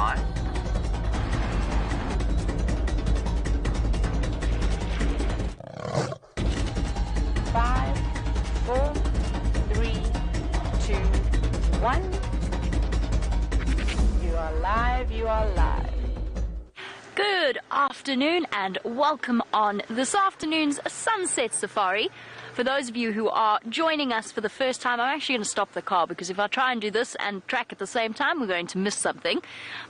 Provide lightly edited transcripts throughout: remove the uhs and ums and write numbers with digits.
5. 5, 4, 3, 2, 1. You are live, you are live. Good afternoon and welcome on this afternoon's Sunset Safari. For those of you who are joining us for the first time, I'm actually going to stop the car because if I try and do this and track at the same time, we're going to miss something.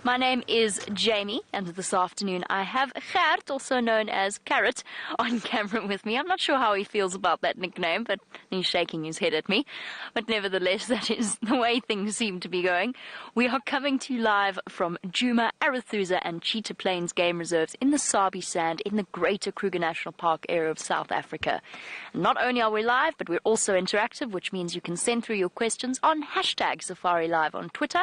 My name is Jamie, and this afternoon I have Gert, also known as Carrot, on camera with me. I'm not sure how he feels about that nickname, but he's shaking his head at me. But nevertheless, that is the way things seem to be going. We are coming to you live from Djuma, Arathusa and Cheetah Plains Game Reserves in the Sabi Sand in the Greater Kruger National Park area of South Africa. Not only are we live, but we're also interactive, which means you can send through your questions on hashtag SafariLive on Twitter,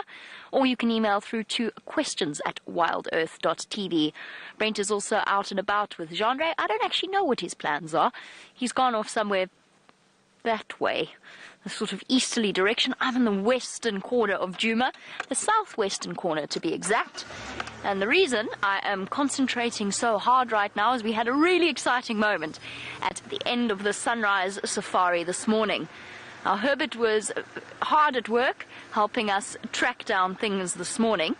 or you can email through to questions@wildearth.tv. Brent is also out and about with Genre. I don't actually know what his plans are. He's gone off somewhere that way, the sort of easterly direction. I'm in the western corner of Djuma, the southwestern corner to be exact. And the reason I am concentrating so hard right now is we had a really exciting moment at the end of the sunrise safari this morning. Now, Herbert was hard at work helping us track down things this morning.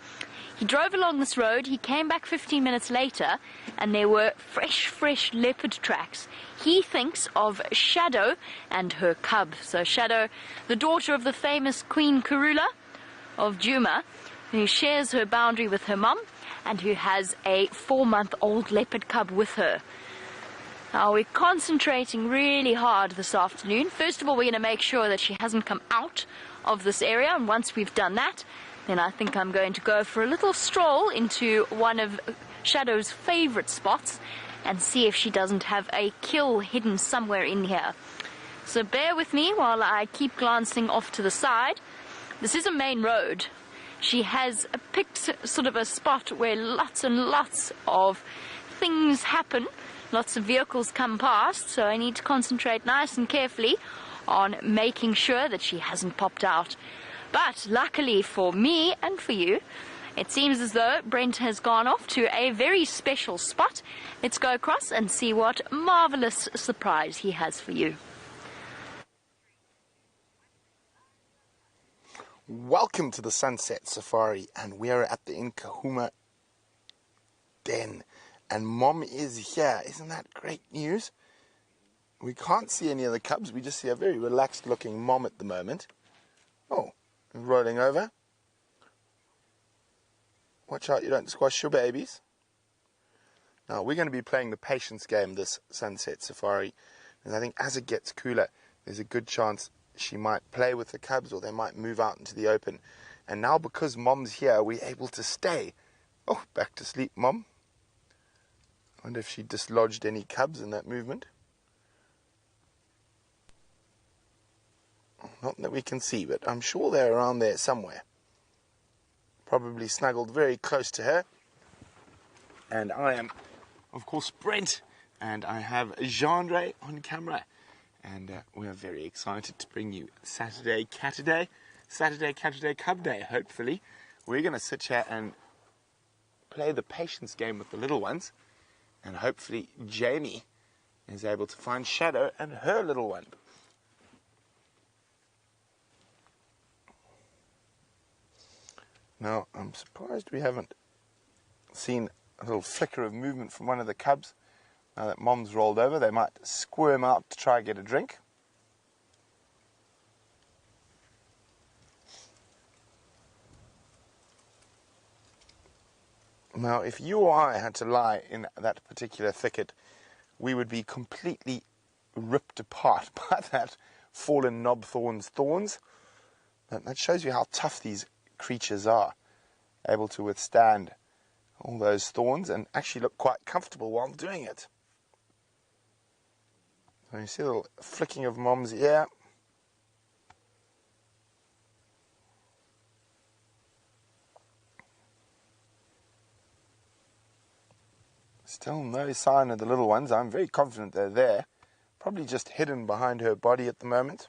He drove along this road, he came back 15 minutes later, and there were fresh leopard tracks. He thinks of Shadow and her cub. So Shadow, the daughter of the famous Queen Karula of Djuma, who shares her boundary with her mum and who has a 4-month-old leopard cub with her. Now, we're concentrating really hard this afternoon. First of all, we're going to make sure that she hasn't come out of this area, and once we've done that, then I think I'm going to go for a little stroll into one of Shadow's favorite spots and see if she doesn't have a kill hidden somewhere in here. So bear with me while I keep glancing off to the side. This is a main road. She has picked sort of a spot where lots and lots of things happen. Lots of vehicles come past, so I need to concentrate nice and carefully on making sure that she hasn't popped out. But luckily for me and for you, it seems as though Brent has gone off to a very special spot. Let's go across and see what marvelous surprise he has for you. Welcome to the Sunset Safari, and we are at the Nkahuma Den, and Mom is here. Isn't that great news? We can't see any of the cubs. We just see a very relaxed looking Mom at the moment. Oh, rolling over. Watch out you don't squash your babies. Now, we're going to be playing the patience game this Sunset Safari, and I think as it gets cooler, there's a good chance she might play with the cubs or they might move out into the open. And now because Mom's here, we're able to stay. Oh, back to sleep, Mom. I wonder if she dislodged any cubs in that movement. Not that we can see, but I'm sure they're around there somewhere. Probably snuggled very close to her. And I am, of course, Brent, and I have Genre on camera. And we are very excited to bring you Saturday Cub Day, hopefully. We're going to sit here and play the patience game with the little ones. And hopefully Jamie is able to find Shadow and her little one. Now, I'm surprised we haven't seen a little flicker of movement from one of the cubs. Now that Mom's rolled over, they might squirm out to try and get a drink. Now, if you or I had to lie in that particular thicket, we would be completely ripped apart by that fallen knob thorns. That shows you how tough these creatures are, able to withstand all those thorns and actually look quite comfortable while doing it. So you see a little flicking of Mom's ear. Still no sign of the little ones. I'm very confident they're there. Probably just hidden behind her body at the moment.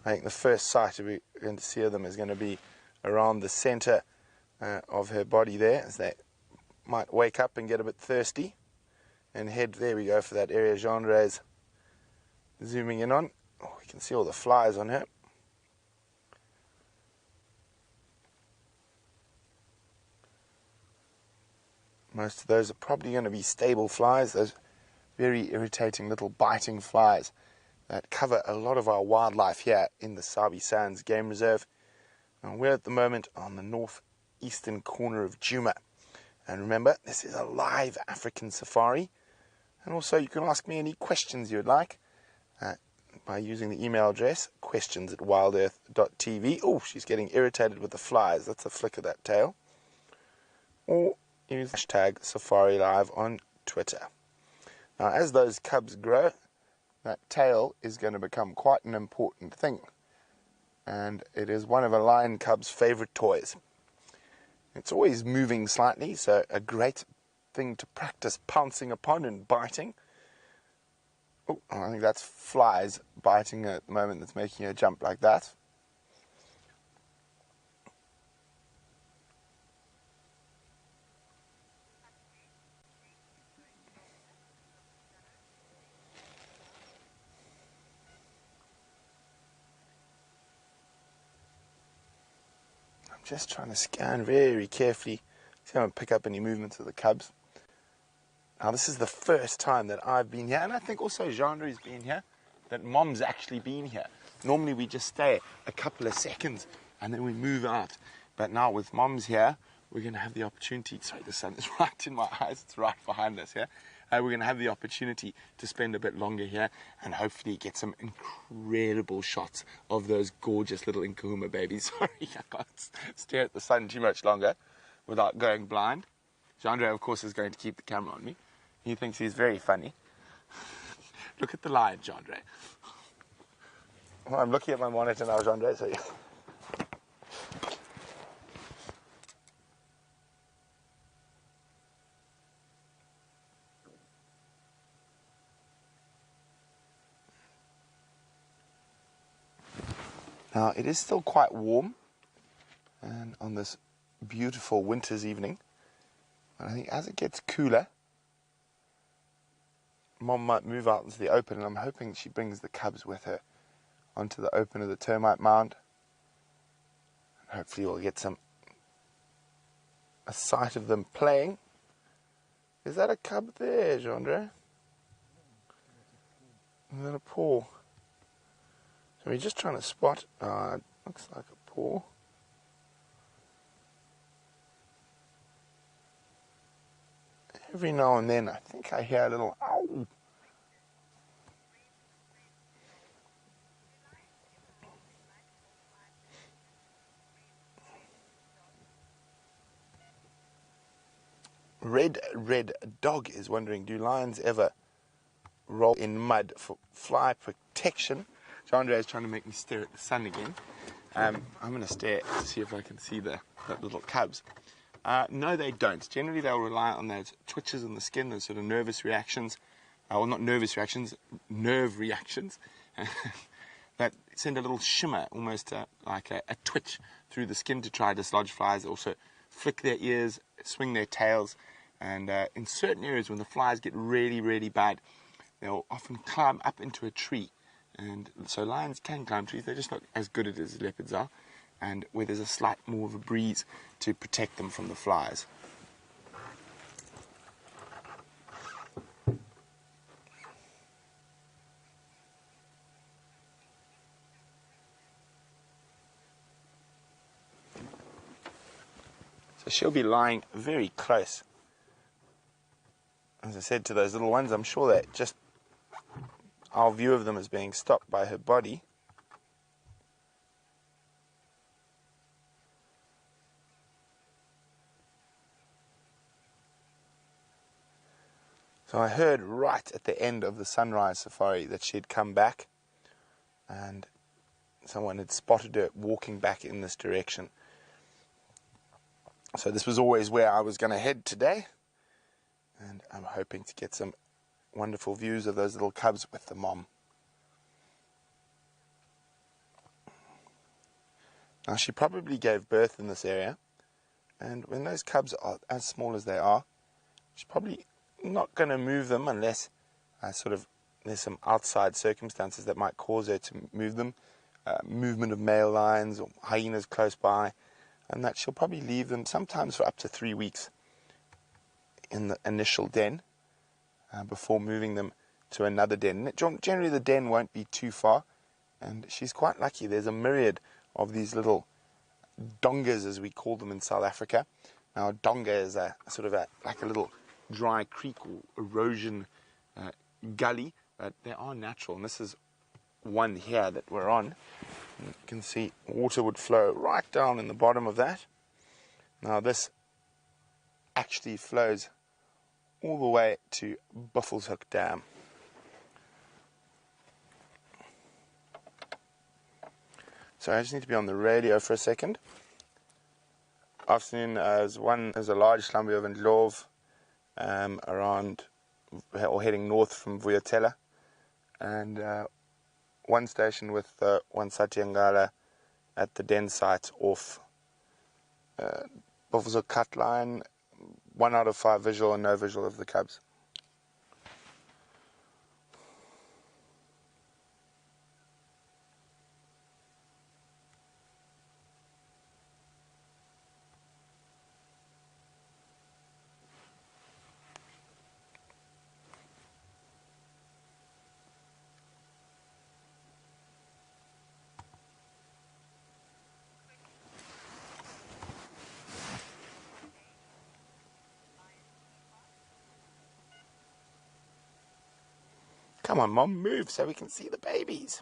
I think the first sight we're going to see of them is going to be around the center of her body there, as they might wake up and get a bit thirsty and head. There we go, for that area Jeandre is zooming in on. Oh, we can see all the flies on her. Most of those are probably going to be stable flies, those very irritating little biting flies that cover a lot of our wildlife here in the Sabi Sands Game Reserve. And we're at the moment on the northeastern corner of Djuma. And remember, this is a live African safari. And also you can ask me any questions you would like by using the email address questions@wildearth.tv. Oh, she's getting irritated with the flies. That's a flick of that tail. Or use hashtag SafariLIVE on Twitter. Now, as those cubs grow, that tail is going to become quite an important thing. And it is one of a lion cub's favorite toys. It's always moving slightly, so a great thing to practice pouncing upon and biting. Oh, I think that's flies biting at the moment that's making her jump like that. Just trying to scan very carefully, see if I can pick up any movements of the cubs. Now, this is the first time that I've been here, and I think also Jeandre's been here, that Mom's actually been here. Normally we just stay a couple of seconds and then we move out. But now with Mom's here, we're going to have the opportunity, sorry, the sun is right in my eyes, it's right behind us here. We're going to have the opportunity to spend a bit longer here and hopefully get some incredible shots of those gorgeous little Nkahuma babies. Sorry, I can't stare at the sun too much longer without going blind. Jeandre, of course, is going to keep the camera on me. He thinks he's very funny. Look at the lion, Jeandre. Well, I'm looking at my monitor now, Jeandre, so yeah. Now, it is still quite warm, and on this beautiful winter's evening, and I think as it gets cooler, Mom might move out into the open, and I'm hoping she brings the cubs with her onto the open of the termite mound. And hopefully we'll get a sight of them playing. Is that a cub there, Jeandre? Is that a paw? So we're just trying to spot, it looks like a paw. Every now and then I think I hear a little ow. Red Dog is wondering, do lions ever roll in mud for fly protection? Jeandre is trying to make me stare at the sun again. I'm going to stare to see if I can see the little cubs. No, they don't. Generally, they'll rely on those twitches in the skin, those sort of nervous reactions. Well, not nervous reactions, nerve reactions. That send a little shimmer, almost like a twitch through the skin to try to dislodge flies. Also flick their ears, swing their tails. And in certain areas, when the flies get really, really bad, they'll often climb up into a tree. And so lions can climb trees, they're just not as good at it as leopards are, and where there's a slight more of a breeze to protect them from the flies. So she'll be lying very close, as I said, to those little ones. I'm sure that just our view of them is being stopped by her body. So I heard right at the end of the sunrise safari that she had come back and someone had spotted her walking back in this direction. So this was always where I was going to head today, and I'm hoping to get some wonderful views of those little cubs with the mom. Now, she probably gave birth in this area, and when those cubs are as small as they are, she's probably not going to move them unless there's some outside circumstances that might cause her to move them, movement of male lions or hyenas close by, and that she'll probably leave them sometimes for up to 3 weeks in the initial den before moving them to another den. Generally the den won't be too far, and she's quite lucky. There's a myriad of these little dongas, as we call them in South Africa. Now, a donga is like a little dry creek or erosion gully, but they are natural, and this is one here that we're on. And you can see water would flow right down in the bottom of that. Now, this actually flows all the way to Buffelshoek Dam. So I just need to be on the radio for a second. Afternoon, there's a large slumby in Love, around or heading north from Vuyatela, and one station with one Satyangala at the den site off Buffelshoek cut line. 1 out of 5 visual and no visual of the cubs. Come on, Mom, move so we can see the babies.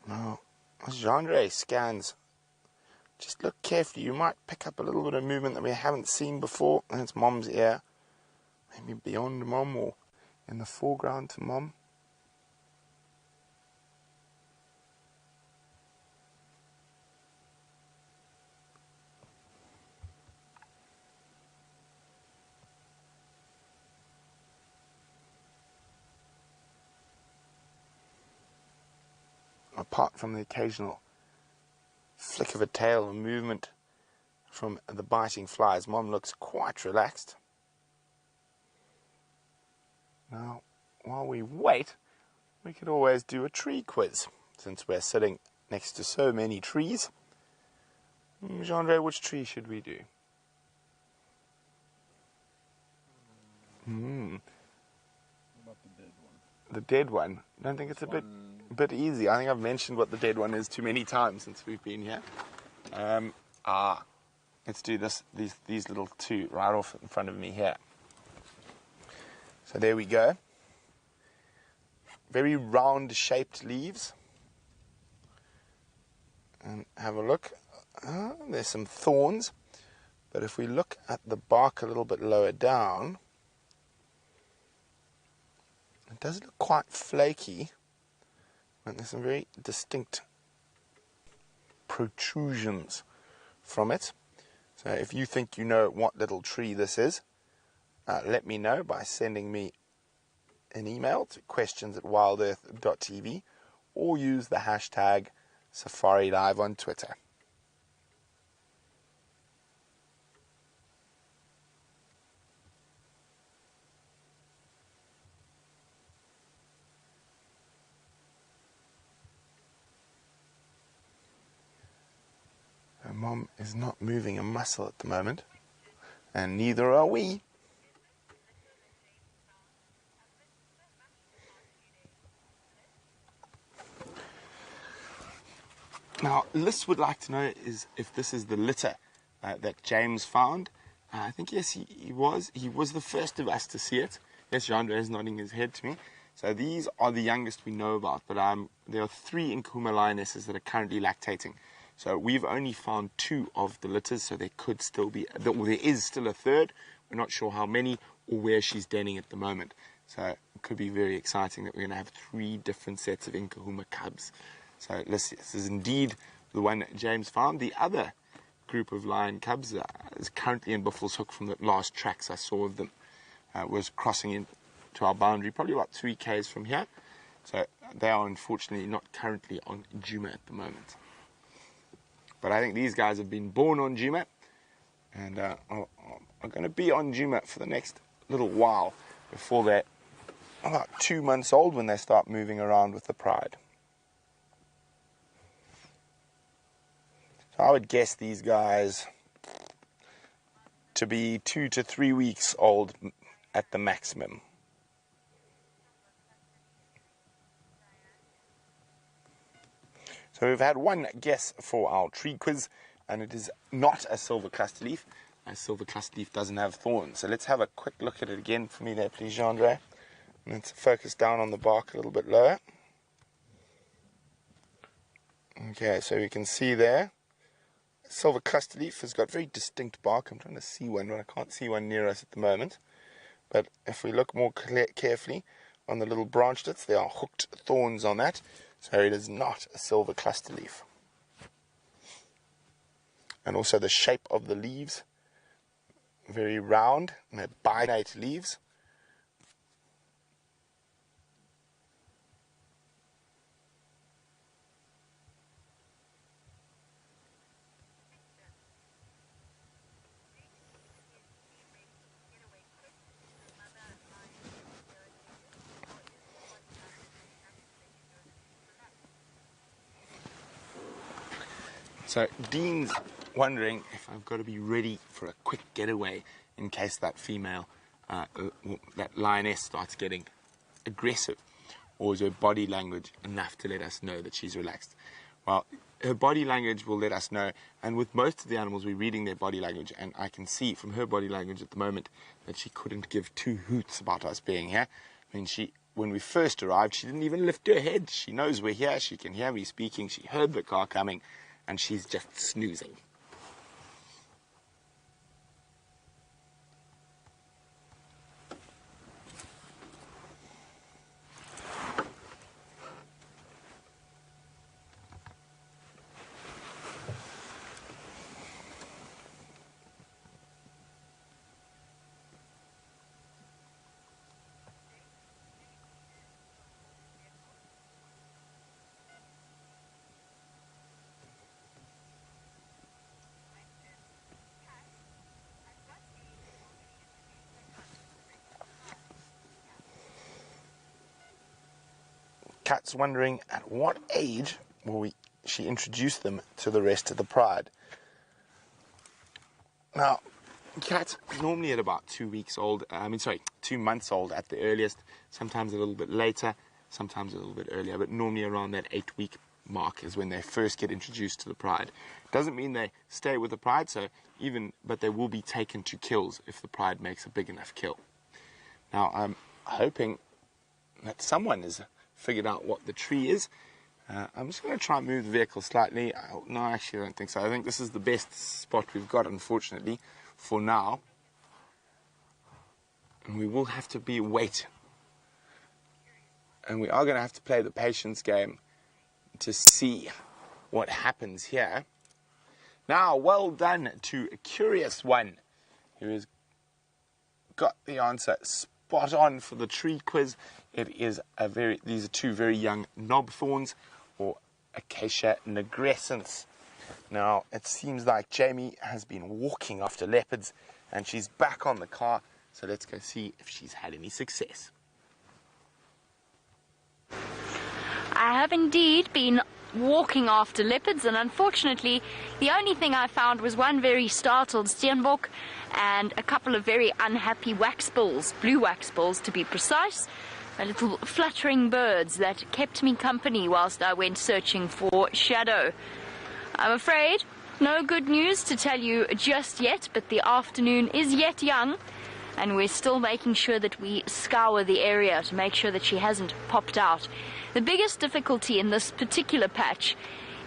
Now, as Jean-Ray scans, just look carefully. You might pick up a little bit of movement that we haven't seen before. And it's Mom's ear. Maybe beyond Mom or in the foreground to Mom. Apart from the occasional flick of a tail or movement from the biting flies, Mom looks quite relaxed. Now, while we wait, we could always do a tree quiz, since we're sitting next to so many trees. Jean-Ray, which tree should we do? About the dead one. The dead one? I don't think it's a bit easy. I think I've mentioned what the dead one is too many times since we've been here. Let's do these little two right off in front of me here. So there we go. Very round shaped leaves. And have a look. There's some thorns. But if we look at the bark a little bit lower down, it does look quite flaky. And there's some very distinct protrusions from it. So if you think you know what little tree this is, let me know by sending me an email to questions@wildearth.tv or use the hashtag SafariLIVE on Twitter. Mom is not moving a muscle at the moment, and neither are we. Now, Liz would like to know if this is the litter that James found. I think, yes, he was. He was the first of us to see it. Yes, Jean-Ray is nodding his head to me. So these are the youngest we know about, but there are 3 Nkuhuma lionesses that are currently lactating. So we've only found 2 of the litters, so there could still be, there is still a third. We're not sure how many or where she's denning at the moment. So it could be very exciting that we're going to have 3 different sets of Nkuhuma cubs. So this is indeed the one that James found. The other group of lion cubs is currently in Buffelshoek from the last tracks I saw of them. Was crossing into our boundary, probably about 3 k's from here. So they are unfortunately not currently on Juma at the moment. But I think these guys have been born on Juma, and are going to be on Juma for the next little while before they're about 2 months old when they start moving around with the pride. So I would guess these guys to be 2 to 3 weeks old at the maximum. So we've had one guess for our tree quiz, and it is not a silver cluster leaf. A silver cluster leaf doesn't have thorns. So let's have a quick look at it again for me there, please, Jean-Andre. Let's focus down on the bark a little bit lower. Okay, so we can see there, silver cluster leaf has got very distinct bark. I'm trying to see one, but I can't see one near us at the moment. But if we look more carefully on the little branchlets, there are hooked thorns on that. So it is not a silver cluster leaf. And also the shape of the leaves, very round, and they're binnate leaves. So Dean's wondering if I've got to be ready for a quick getaway in case that female, that lioness starts getting aggressive, or is her body language enough to let us know that she's relaxed? Well, her body language will let us know, and with most of the animals we're reading their body language, and I can see from her body language at the moment that she couldn't give two hoots about us being here. I mean, when we first arrived, she didn't even lift her head. She knows we're here, she can hear me speaking, she heard the car coming, and she's just snoozing. Kat's wondering at what age will she introduce them to the rest of the pride. Now, Kat normally at about 2 weeks old, 2 months old at the earliest, sometimes a little bit later, sometimes a little bit earlier, but normally around that 8-week mark is when they first get introduced to the pride. Doesn't mean they stay with the pride, but they will be taken to kills if the pride makes a big enough kill. Now, I'm hoping that someone has figured out what the tree is. I'm just going to try and move the vehicle slightly. No, actually, I don't think so. I think this is the best spot we've got, unfortunately, for now. And we will have to wait. And we are going to have to play the patience game to see what happens here. Now, well done to a curious one who has got the answer spot on for the tree quiz. These are two very young knob thorns, or Acacia nigrescens. Now, it seems like Jamie has been walking after leopards, and she's back on the car, so let's go see if she's had any success. I have indeed been walking after leopards, and unfortunately the only thing I found was one very startled steenbok and a couple of very unhappy waxbills, blue waxbills to be precise, little fluttering birds that kept me company whilst I went searching for shadow. I'm afraid no good news to tell you just yet, but the afternoon is yet young, and we're still making sure that we scour the area to make sure that she hasn't popped out. The biggest difficulty in this particular patch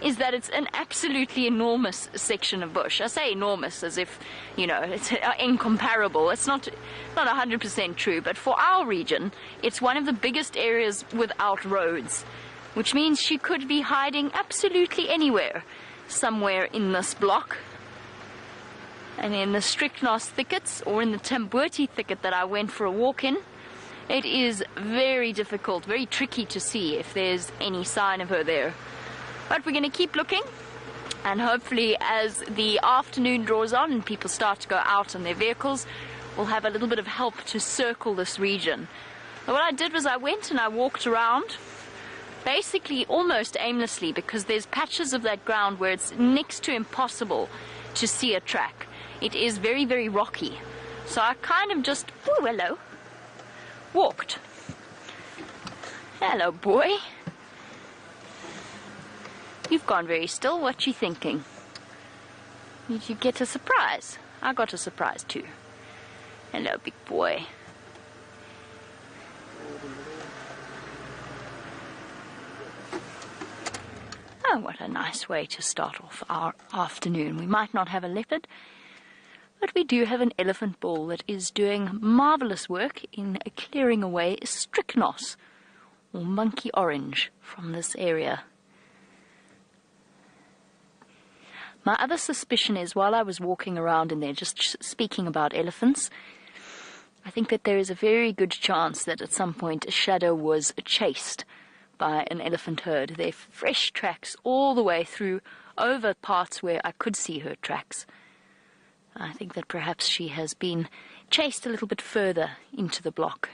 is that it's an absolutely enormous section of bush. I say enormous as if, it's incomparable. It's not 100% true, but for our region, it's one of the biggest areas without roads, which means she could be hiding absolutely anywhere, somewhere in this block. And in the Strychnos thickets, or in the Tambuti thicket that I went for a walk in, It is very difficult, very tricky to see if there's any sign of her there. But we're going to keep looking, and hopefully as the afternoon draws on and people start to go out on their vehicles, we'll have a little bit of help to circle this region. But what I did was I went and I walked around, basically almost aimlessly, because there's patches of that ground where it's next to impossible to see a track. It is very, very rocky. So I kind of just, oh, hello, walked. Hello, boy. You've gone very still. What you thinking? Did you get a surprise? I got a surprise too. Hello, big boy. Oh, what a nice way to start off our afternoon. We might not have a leopard, but we do have an elephant bull that is doing marvelous work in clearing away strychnos, or monkey orange, from this area. My other suspicion is, while I was walking around in there just speaking about elephants, I think that there is a very good chance that at some point a shadow was chased by an elephant herd. They're fresh tracks all the way through, over parts where I could see her tracks. I think that perhaps she has been chased a little bit further into the block.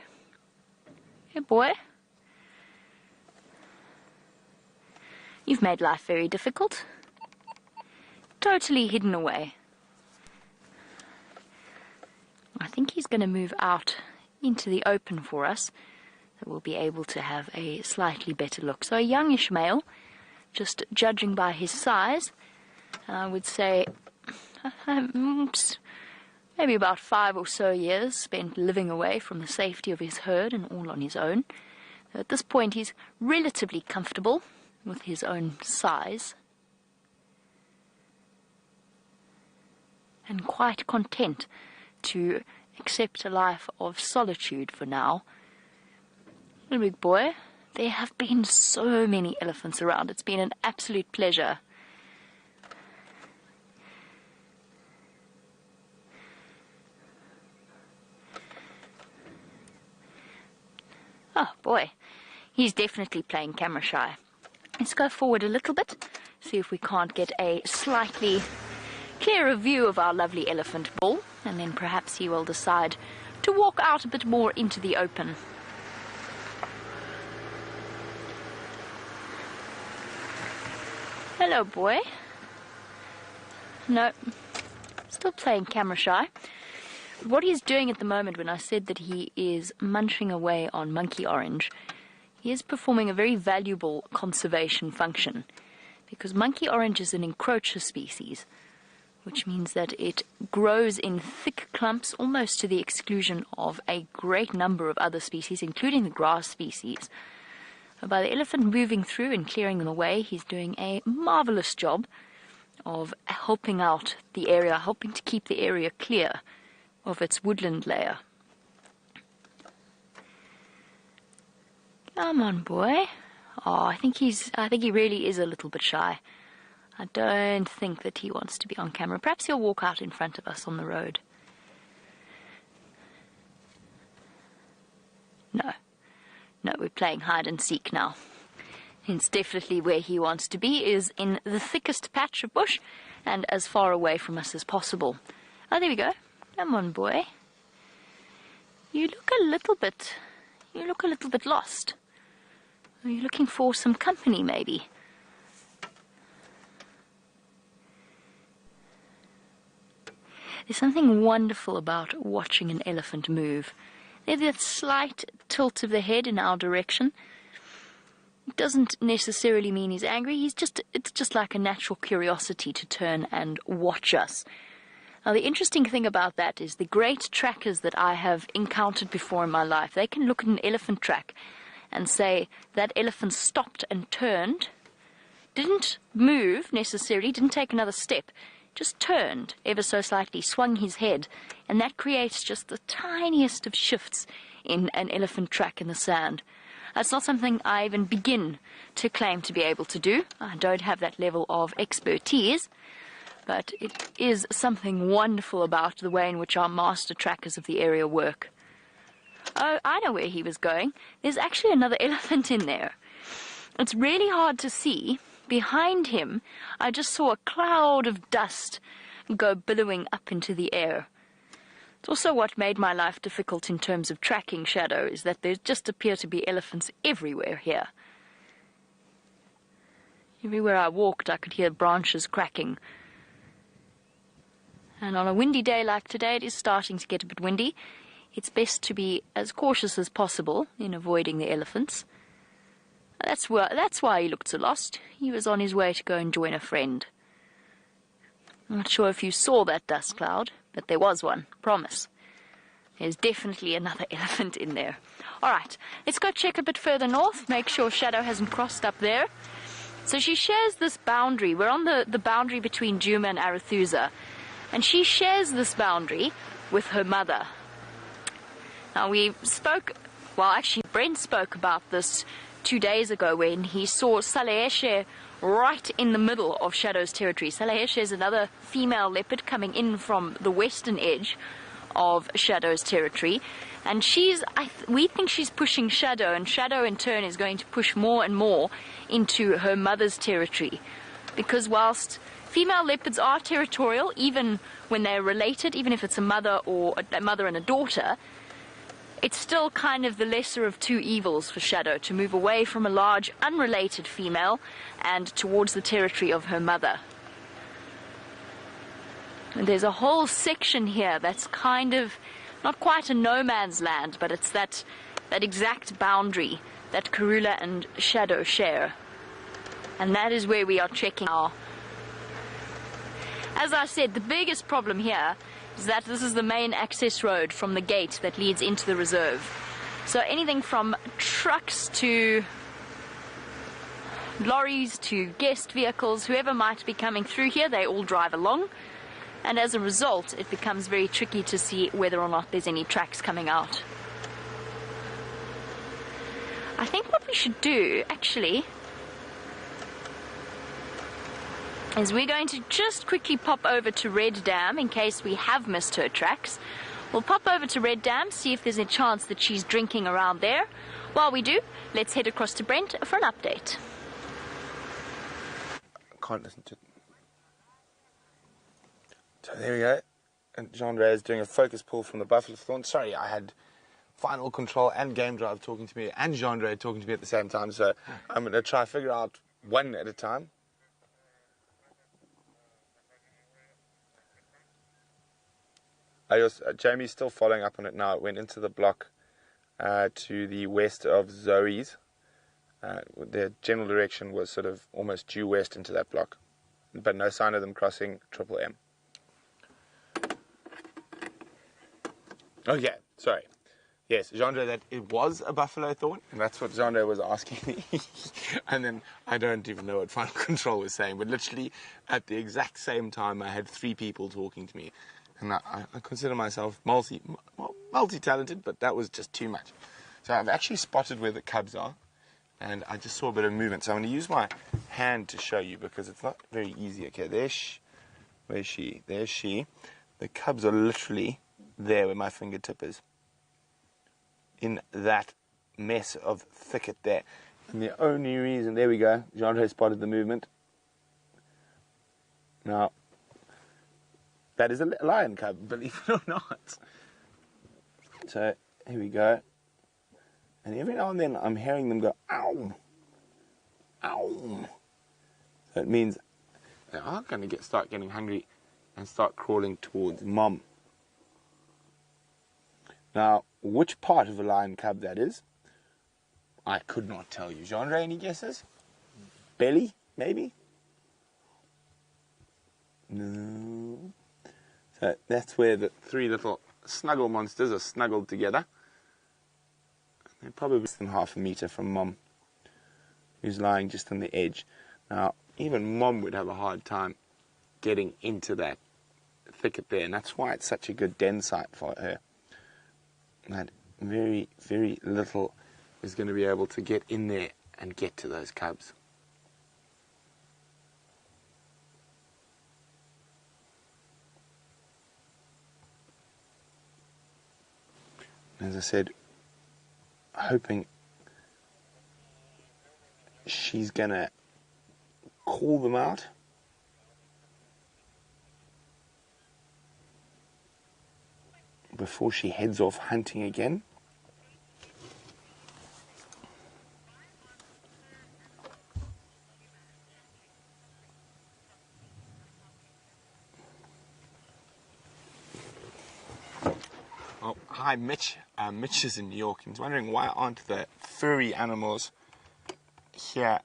Hey, boy. You've made life very difficult. Totally hidden away. I think he's going to move out into the open for us, that we'll be able to have a slightly better look. So a youngish male, just judging by his size, I would say maybe about 5 or so years spent living away from the safety of his herd and all on his own. At this point he's relatively comfortable with his own size and quite content to accept a life of solitude for now. Little big boy, there have been so many elephants around. It's been an absolute pleasure. Oh boy, he's definitely playing camera shy. Let's go forward a little bit, see if we can't get a slightly clearer view of our lovely elephant bull, and then perhaps he will decide to walk out a bit more into the open. Hello, boy. No, still playing camera shy. What he's doing at the moment, when I said that he is munching away on monkey orange, he is performing a very valuable conservation function, because monkey orange is an encroacher species, which means that it grows in thick clumps almost to the exclusion of a great number of other species, including the grass species. By the elephant moving through and clearing them away, he's doing a marvelous job of helping out the area, helping to keep the area clear of its woodland layer. Come on, boy. Oh, I think he really is a little bit shy. I don't think that he wants to be on camera. Perhaps he'll walk out in front of us on the road. No, we're playing hide and seek now. It's definitely where he wants to be, is in the thickest patch of bush and as far away from us as possible. Oh, there we go. Come on, boy. You look a little bit lost. Are you looking for some company, maybe? There's something wonderful about watching an elephant move. There's that slight tilt of the head in our direction. It doesn't necessarily mean he's angry. It's just like a natural curiosity to turn and watch us. Now, the interesting thing about that is the great trackers that I have encountered before in my life, they can look at an elephant track and say that elephant stopped and turned, didn't move necessarily, didn't take another step, just turned ever so slightly, swung his head, and that creates just the tiniest of shifts in an elephant track in the sand. That's not something I even begin to claim to be able to do. I don't have that level of expertise, but it is something wonderful about the way in which our master trackers of the area work. Oh, I know where he was going. There's actually another elephant in there. It's really hard to see. Behind him, I just saw a cloud of dust go billowing up into the air. It's also what made my life difficult in terms of tracking Shadow, is that there just appear to be elephants everywhere here. Everywhere I walked, I could hear branches cracking. And on a windy day like today, it is starting to get a bit windy. It's best to be as cautious as possible in avoiding the elephants. That's why he looked so lost. He was on his way to go and join a friend. I'm not sure if you saw that dust cloud, but there was one, promise. There's definitely another elephant in there. Alright, let's go check a bit further north, make sure Shadow hasn't crossed up there. So she shares this boundary. We're on the boundary between Djuma and Arathusa. And she shares this boundary with her mother. Now Brent spoke about this 2 days ago when he saw Saleheshe right in the middle of Shadow's territory. Saleheshe is another female leopard coming in from the western edge of Shadow's territory. And we think she's pushing Shadow, and Shadow in turn is going to push more and more into her mother's territory. Because whilst female leopards are territorial, even when they're related, even if it's a mother or a mother and a daughter, it's still kind of the lesser of two evils for Shadow to move away from a large, unrelated female and towards the territory of her mother. And there's a whole section here that's kind of not quite a no man's land, but it's that exact boundary that Karula and Shadow share. And that is where we are checking our... As I said, the biggest problem here is that this is the main access road from the gate that leads into the reserve. So anything from trucks to lorries to guest vehicles, whoever might be coming through here, they all drive along. And as a result, it becomes very tricky to see whether or not there's any tracks coming out. I think what we should do, actually, is we're going to just quickly pop over to Red Dam in case we have missed her tracks. We'll pop over to Red Dam, see if there's a chance that she's drinking around there. While we do, let's head across to Brent for an update. Can't listen to it. So there we go. And Jean-Ray is doing a focus pull from the buffalo thorn. Sorry, I had Final Control and Game Drive talking to me and Jean-Ray talking to me at the same time. So I'm going to try to figure out one at a time. Jamie's still following up on it now. It went into the block to the west of Zoe's. Their general direction was sort of almost due west into that block. But no sign of them crossing Triple M. Oh yeah, sorry. Yes, Jean-Ray, that it was a buffalo thorn, and that's what Jean-Ray was asking me. And then I don't even know what Final Control was saying, but literally at the exact same time I had 3 people talking to me. And I consider myself multi-talented, but that was just too much. So I've actually spotted where the cubs are, and I just saw a bit of movement. So I'm going to use my hand to show you because it's not very easy. Okay, where's she? There's she. The cubs are literally there where my fingertip is, in that mess of thicket there. And the only reason, there we go, Jean-Ray spotted the movement. Now, that is a lion cub, believe it or not. So, here we go. And every now and then I'm hearing them go, ow, ow. So it means they are going to start getting hungry and start crawling towards mom. Now, which part of a lion cub that is, I could not tell you. Jean-Ray, any guesses? Belly, maybe? No. So that's where the 3 little snuggle monsters are snuggled together. They're probably less than half a meter from mom, who's lying just on the edge. Now, even mom would have a hard time getting into that thicket there, and that's why it's such a good den site for her. That very, very little is going to be able to get in there and get to those cubs. As I said, hoping she's gonna call them out. Before she heads off hunting again. Oh, hi, Mitch. Mitch is in New York and he's wondering why aren't the furry animals here.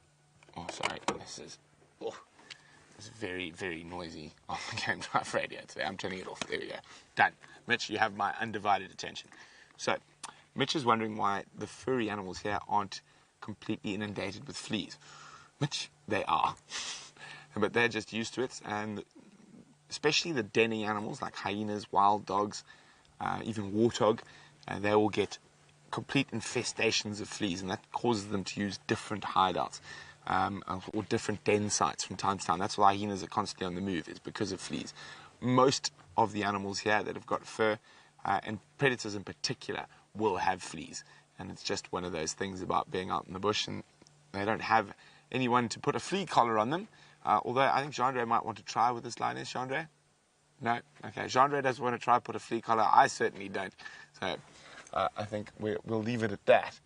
Oh, sorry, this is very, very noisy on the Game Drive radio today. I'm turning it off. There we go. Done. Mitch, you have my undivided attention. So, Mitch is wondering why the furry animals here aren't completely inundated with fleas. Mitch, they are. But they're just used to it, and especially the denning animals like hyenas, wild dogs, even warthog, they all get complete infestations of fleas, and that causes them to use different hideouts or different den sites from time to time. That's why hyenas are constantly on the move, is because of fleas. Most of the animals here that have got fur, and predators in particular, will have fleas, and it's just one of those things about being out in the bush, and they don't have anyone to put a flea collar on them. Although I think Jean-Andre might want to try with this lioness. Jean-Andre? No? Okay, Jean-Andre doesn't want to try put a flea collar. I certainly don't. So I think we'll leave it at that.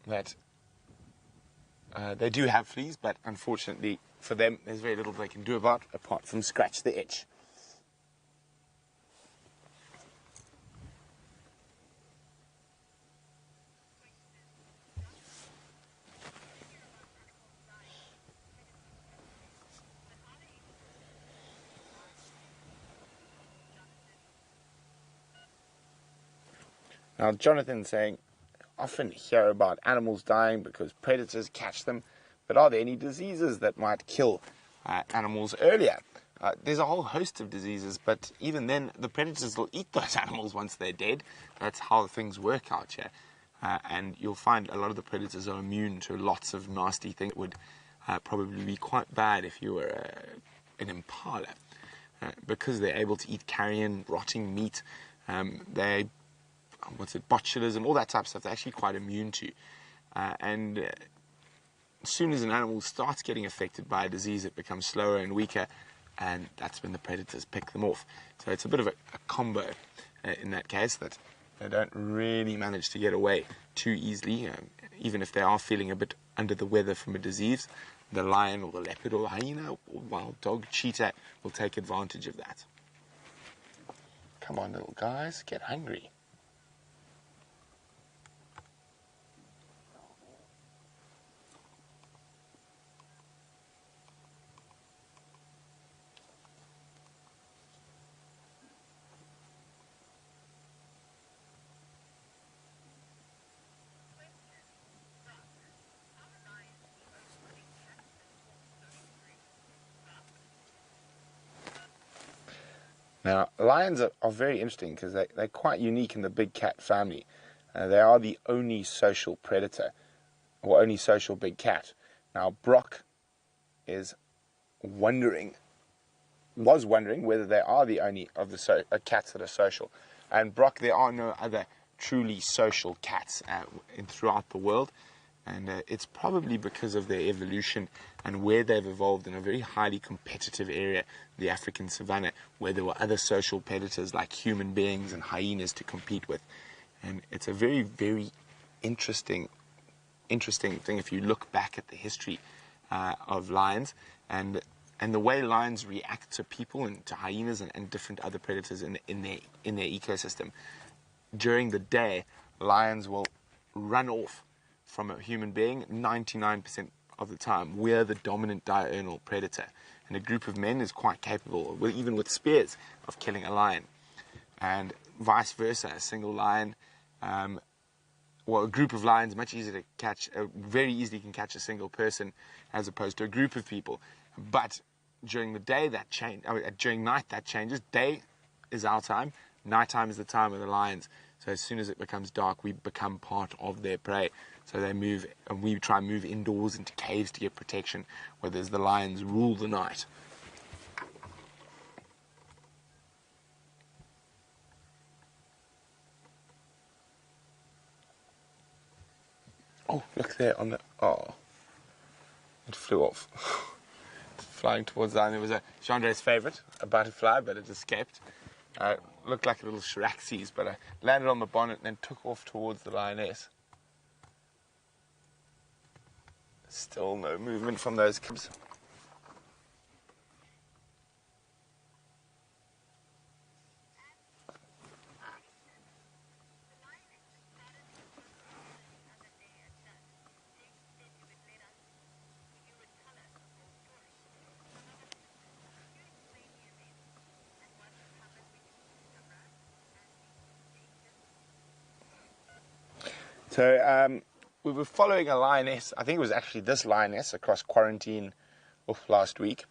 That they do have fleas, but unfortunately for them, there's very little they can do about it apart from scratch the itch. Now, Jonathan's saying, often hear about animals dying because predators catch them, but are there any diseases that might kill animals earlier? There's a whole host of diseases, but even then, the predators will eat those animals once they're dead. That's how things work out here. And you'll find a lot of the predators are immune to lots of nasty things that would probably be quite bad if you were an impala. Because they're able to eat carrion, rotting meat, botulism, all that type of stuff, they're actually quite immune to. And as soon as an animal starts getting affected by a disease, it becomes slower and weaker, and that's when the predators pick them off. So it's a bit of a combo in that case, that they don't really manage to get away too easily. Even if they are feeling a bit under the weather from a disease, the lion or the leopard or the hyena or wild dog, cheetah, will take advantage of that. Come on, little guys, get hungry. Now, lions are very interesting because they're quite unique in the big cat family. They are the only social predator, or only social big cat. Now, Brock was wondering whether they are the only of the cats that are social. And Brock, there are no other truly social cats throughout the world. And it's probably because of their evolution and where they've evolved in a very highly competitive area, the African savannah, where there were other social predators like human beings and hyenas to compete with. And it's a very, very interesting thing if you look back at the history of lions and the way lions react to people and to hyenas and different other predators in their ecosystem. During the day, lions will run off from a human being 99% of the time. We're the dominant diurnal predator, and a group of men is quite capable, even with spears, of killing a lion. And vice versa, a single lion, a group of lions much easier to catch, very easily can catch a single person as opposed to a group of people. But during the day that during night that changes. Day is our time, nighttime is the time of the lions. So as soon as it becomes dark, we become part of their prey. So they move, and we try and move indoors into caves to get protection, whereas the lions rule the night. Oh, look there on the... Oh. It flew off. Flying towards the line. There was a Jean-Andre's favourite, a butterfly, but it escaped. Looked like a little Shiraxes, but I landed on the bonnet and then took off towards the lioness. Still no movement from those cubs. So we were following a lioness. I think it was actually this lioness across quarantine last week,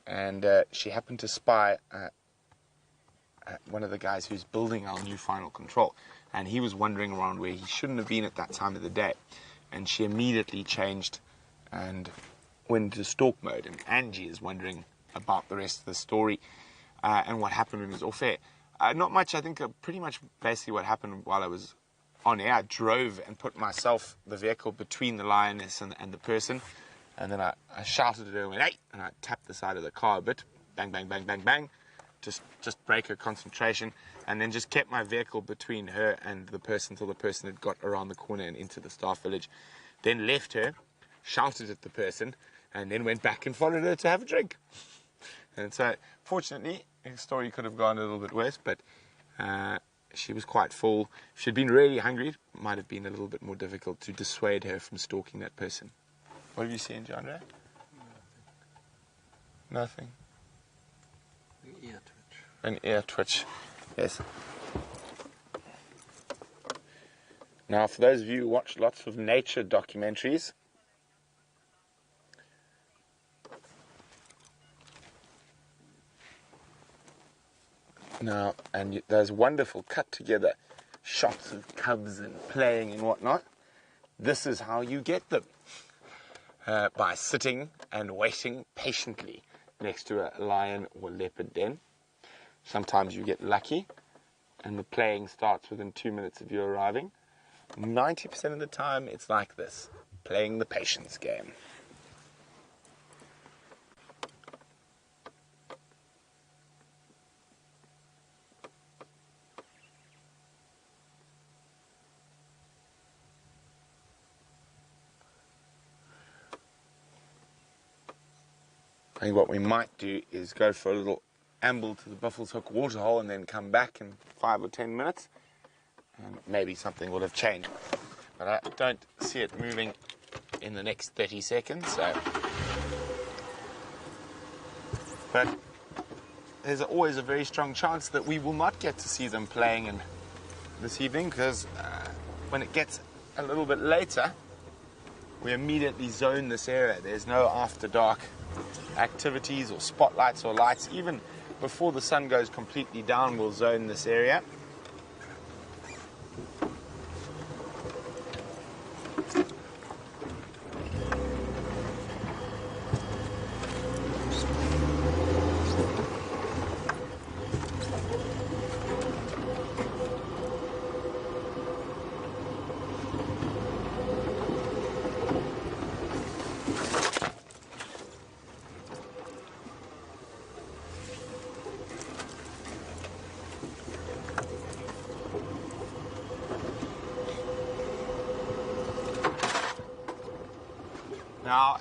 and she happened to spy one of the guys who's building our new final control, and he was wandering around where he shouldn't have been at that time of the day, and she immediately changed and went into stalk mode. And Angie is wondering about the rest of the story and what happened when it was off air. Not much. I think pretty much basically what happened while I was on air. I drove and put the vehicle between the lioness and the person, and then I shouted at her and went, "Hey!" and I tapped the side of the car a bit, bang, bang, bang, bang, bang, just break her concentration, and then just kept my vehicle between her and the person until the person had got around the corner and into the staff village. Then left her, shouted at the person, and then went back and followed her to have a drink. And so, fortunately, the story could have gone a little bit worse, but she was quite full. If she'd been really hungry, it might have been a little bit more difficult to dissuade her from stalking that person. What have you seen, Jean-André? Nothing. An ear twitch. An ear twitch, yes. Now, for those of you who watch lots of nature documentaries, and those wonderful cut-together shots of cubs and playing and whatnot, this is how you get them. By sitting and waiting patiently next to a lion or leopard den. Sometimes you get lucky, and the playing starts within 2 minutes of you arriving. 90% of the time, it's like this, playing the patience game. I think what we might do is go for a little amble to the Buffalo's Hook waterhole and then come back in 5 or 10 minutes. And maybe something will have changed. But I don't see it moving in the next 30 seconds. So. But there's always a very strong chance that we will not get to see them playing this evening, because when it gets a little bit later, we immediately zone this area. There's no after dark activities or spotlights or lights. Even before the sun goes completely down, we'll zone this area. Now,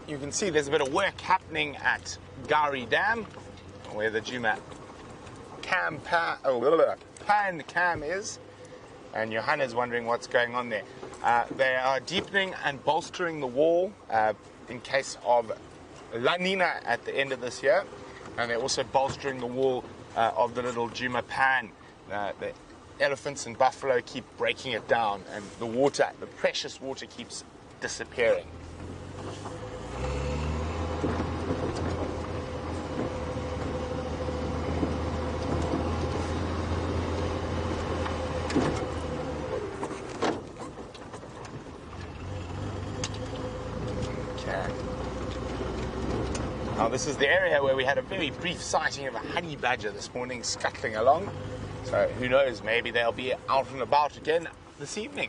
you can see there's a bit of work happening at Gari Dam, where the Djuma pan cam is, and Johanna's wondering what's going on there. They are deepening and bolstering the wall in case of La Nina at the end of this year, and they're also bolstering the wall of the little Djuma pan. The elephants and buffalo keep breaking it down, and the water, the precious water, keeps disappearing. Okay. Now this is the area where we had a very brief sighting of a honey badger this morning scuttling along. So who knows, maybe they'll be out and about again this evening.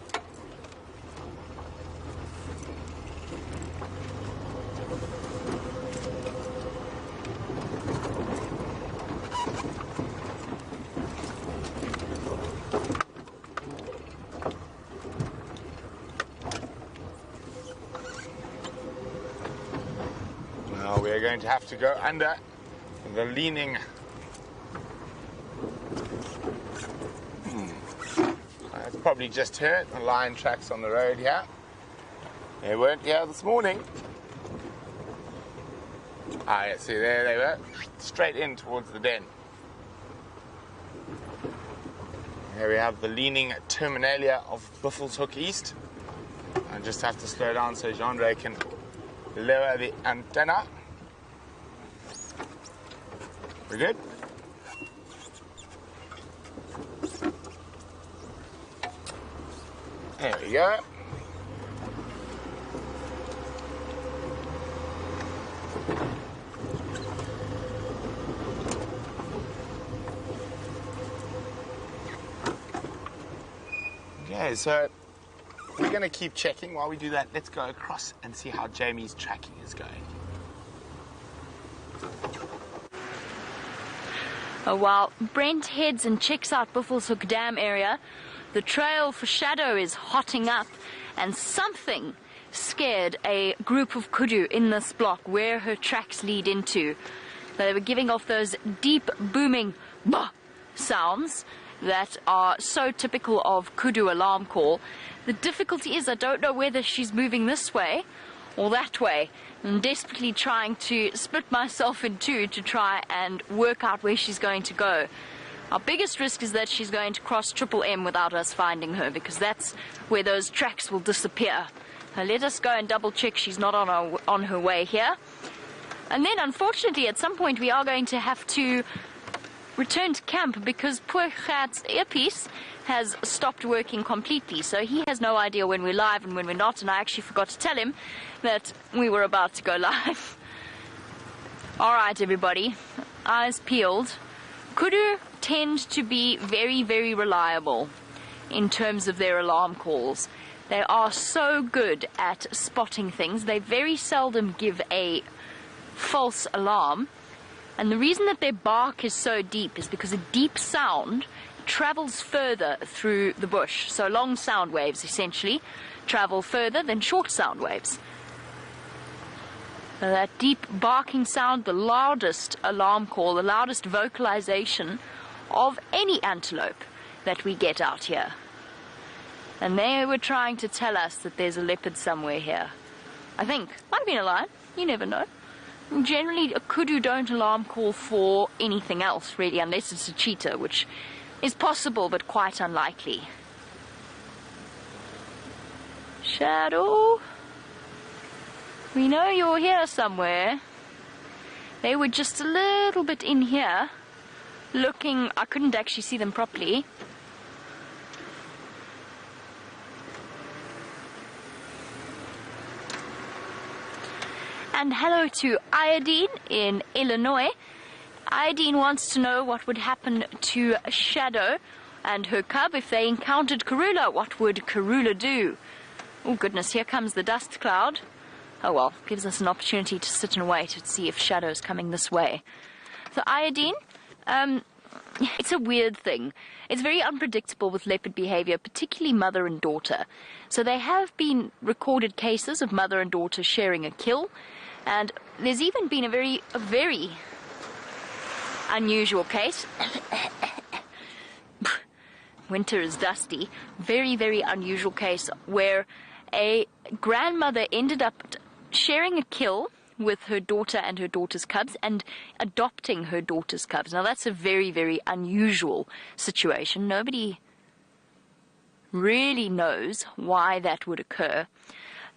going to have to go under the leaning. It's probably just her. The lion tracks on the road here. They weren't here this morning. Ah, yeah, see, there they were. Straight in towards the den. Here we have the leaning terminalia of Buffelshoek East. I just have to slow down so Jean-Ray can lower the antenna. We're good? There we go. Okay, so we're going to keep checking. While we do that, let's go across and see how Jamie's tracking is going. While Brent heads and checks out Buffelshoek Dam area, the trail for Shadow is hotting up, and something scared a group of kudu in this block where her tracks lead into. They were giving off those deep booming bah sounds that are so typical of kudu alarm call. The difficulty is I don't know whether she's moving this way or that way. I'm desperately trying to split myself in two to try and work out where she's going to go. Our biggest risk is that she's going to cross Triple M without us finding her, because that's where those tracks will disappear. Now let us go and double check she's not on her way here. And then unfortunately at some point we are going to have to return to camp, because poor Gert's earpiece has stopped working completely, so he has no idea when we're live and when we're not, and I actually forgot to tell him that we were about to go live. Alright everybody, eyes peeled. Kudu tend to be very, very reliable in terms of their alarm calls. They are so good at spotting things. They very seldom give a false alarm. And the reason that their bark is so deep is because a deep sound travels further through the bush. So long sound waves, essentially, travel further than short sound waves. That deep barking sound, the loudest alarm call, the loudest vocalization of any antelope that we get out here. And they were trying to tell us that there's a leopard somewhere here. I think. Might have been a lion. You never know. Generally, a kudu don't alarm call for anything else, really, unless it's a cheetah, which is possible, but quite unlikely. Shadow, we know you're here somewhere. They were just a little bit in here, looking. I couldn't actually see them properly. And hello to Iodine in Illinois. Iodine wants to know what would happen to Shadow and her cub if they encountered Karula. What would Karula do? Oh goodness, here comes the dust cloud. Oh well, gives us an opportunity to sit and wait to see if Shadow's coming this way. So Iodine, it's a weird thing. It's very unpredictable with leopard behavior, particularly mother and daughter. So there have been recorded cases of mother and daughter sharing a kill. And there's even been a very unusual case. Winter is dusty. Very, very unusual case where a grandmother ended up sharing a kill with her daughter and her daughter's cubs and adopting her daughter's cubs. Now that's a very, very unusual situation. Nobody really knows why that would occur.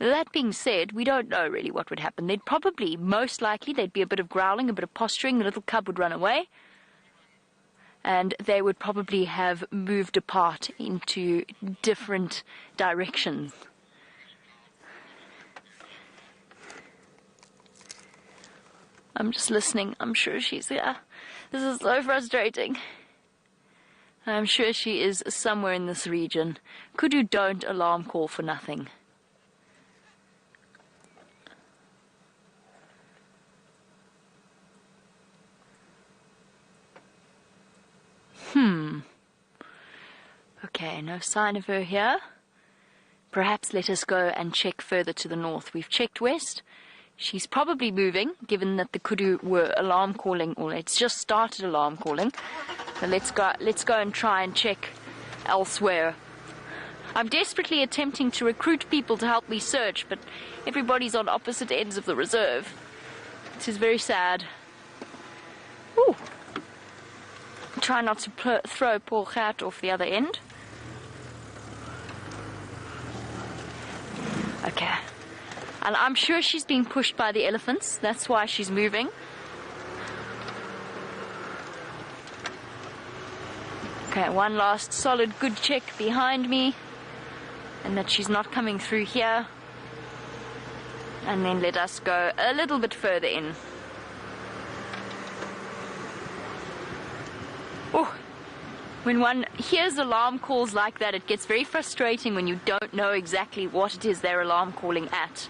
That being said, we don't know really what would happen. They'd probably, most likely, there'd be a bit of growling, a bit of posturing, the little cub would run away, and they would probably have moved apart into different directions. I'm just listening. I'm sure she's there. This is so frustrating. I'm sure she is somewhere in this region. Kudu don't alarm call for nothing. Okay, no sign of her here. Perhaps let us go and check further to the north. We've checked west, She's probably moving, given that the kudu were alarm calling, or it's just started alarm calling. So let's go and try and check elsewhere. I'm desperately attempting to recruit people to help me search, but everybody's on opposite ends of the reserve. This is very sad. Ooh. Try not to throw poor cat off the other end. Okay. And I'm sure she's being pushed by the elephants. That's why she's moving. Okay, one last solid good check behind me. And that she's not coming through here. And then let us go a little bit further in. Oh, when one hears alarm calls like that, it gets very frustrating when you don't know exactly what it is they're alarm calling at.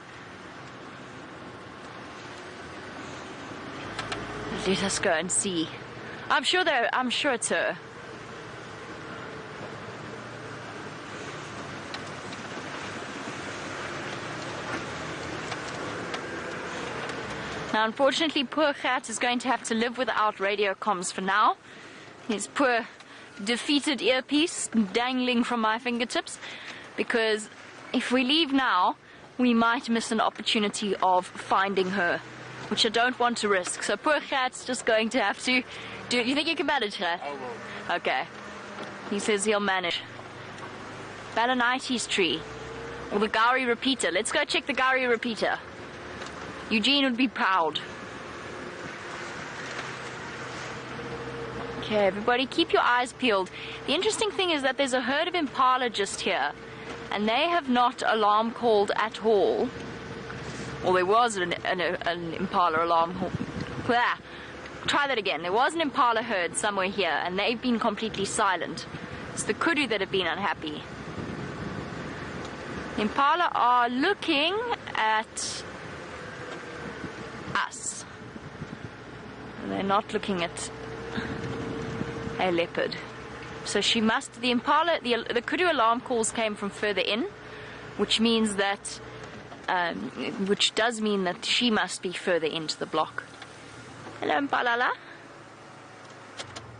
Let us go and see. I'm sure it's her. Now, unfortunately, poor cat is going to have to live without radio comms for now. His poor defeated earpiece dangling from my fingertips, because if we leave now, we might miss an opportunity of finding her, which I don't want to risk. So poor cat's just going to have to do it. You think you can manage her? I will. Okay. He says he'll manage. Balanites tree. Or the Gowrie repeater. Let's go check the Gowrie repeater. Eugene would be proud. Okay, everybody, keep your eyes peeled. The interesting thing is that there's a herd of impala just here, and they have not alarm called at all. Or there was an impala alarm call. Blah. Try that again. There was an impala herd somewhere here, and they've been completely silent. It's the kudu that have been unhappy. The impala are looking at us. They're not looking at a leopard. So she must, the impala, the kudu alarm calls came from further in, which means that, which does mean that she must be further into the block. Hello, Impalala.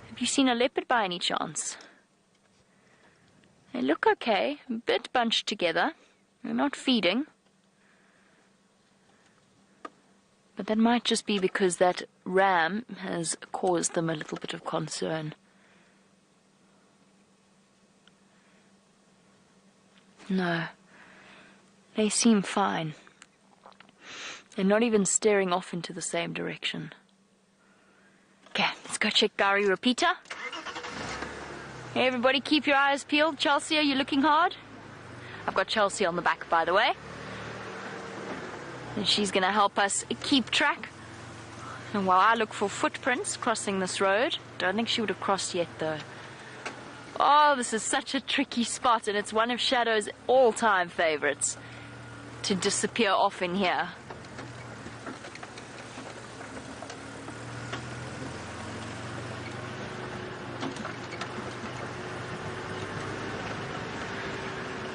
Have you seen a leopard by any chance? They look okay, a bit bunched together. They're not feeding. But that might just be because that ram has caused them a little bit of concern. No, they seem fine. They're not even staring off into the same direction. Okay, let's go check Gowrie repeater. Hey everybody, keep your eyes peeled. Chelsea, are you looking hard? I've got Chelsea on the back, by the way. And she's going to help us keep track. And while I look for footprints crossing this road, don't think she would have crossed yet though. Oh, this is such a tricky spot, and it's one of Shadow's all-time favorites to disappear off in here.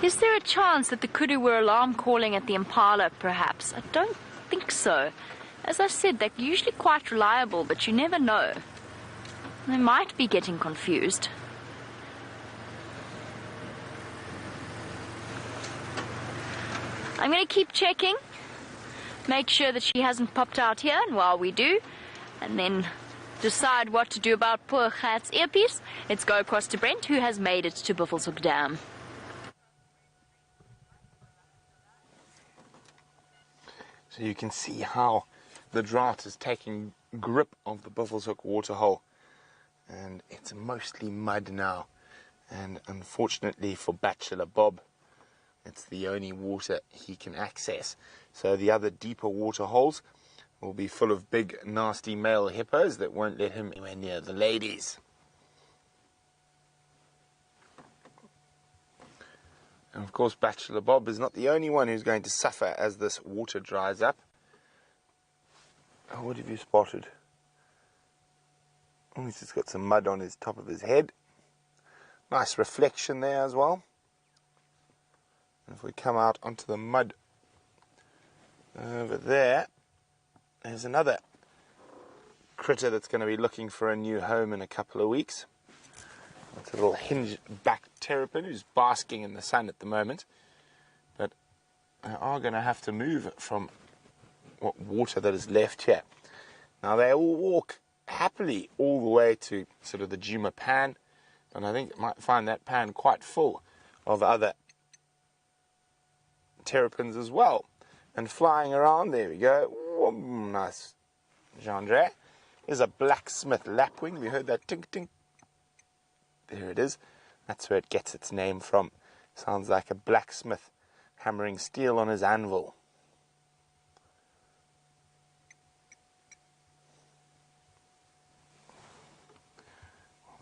Is there a chance that the kudu were alarm calling at the impala, perhaps? I don't think so. As I said, they're usually quite reliable, but you never know. They might be getting confused. I'm going to keep checking, make sure that she hasn't popped out here, and while we do, and then decide what to do about poor Gat's earpiece, let's go across to Brent, who has made it to Buffelshoek Dam. So you can see how the drought is taking grip of the Buffelshoek waterhole, and it's mostly mud now, and unfortunately for Bachelor Bob, it's the only water he can access. So the other deeper water holes will be full of big nasty male hippos that won't let him anywhere near the ladies. And of course Bachelor Bob is not the only one who's going to suffer as this water dries up. Oh, what have you spotted? Oh, he's just got some mud on his top of his head. Nice reflection there as well. And if we come out onto the mud over there, there's another critter that's going to be looking for a new home in a couple of weeks. It's a little hinge-backed terrapin who's basking in the sun at the moment. But they are going to have to move from what water that is left here. Now they will walk happily all the way to sort of the Djuma pan, and I think you might find that pan quite full of other terrapins as well. And flying around, there we go. Whoa, nice, Jean-Andre. Here's a blacksmith lapwing. We heard that tink tink. There it is. That's where it gets its name from. Sounds like a blacksmith hammering steel on his anvil.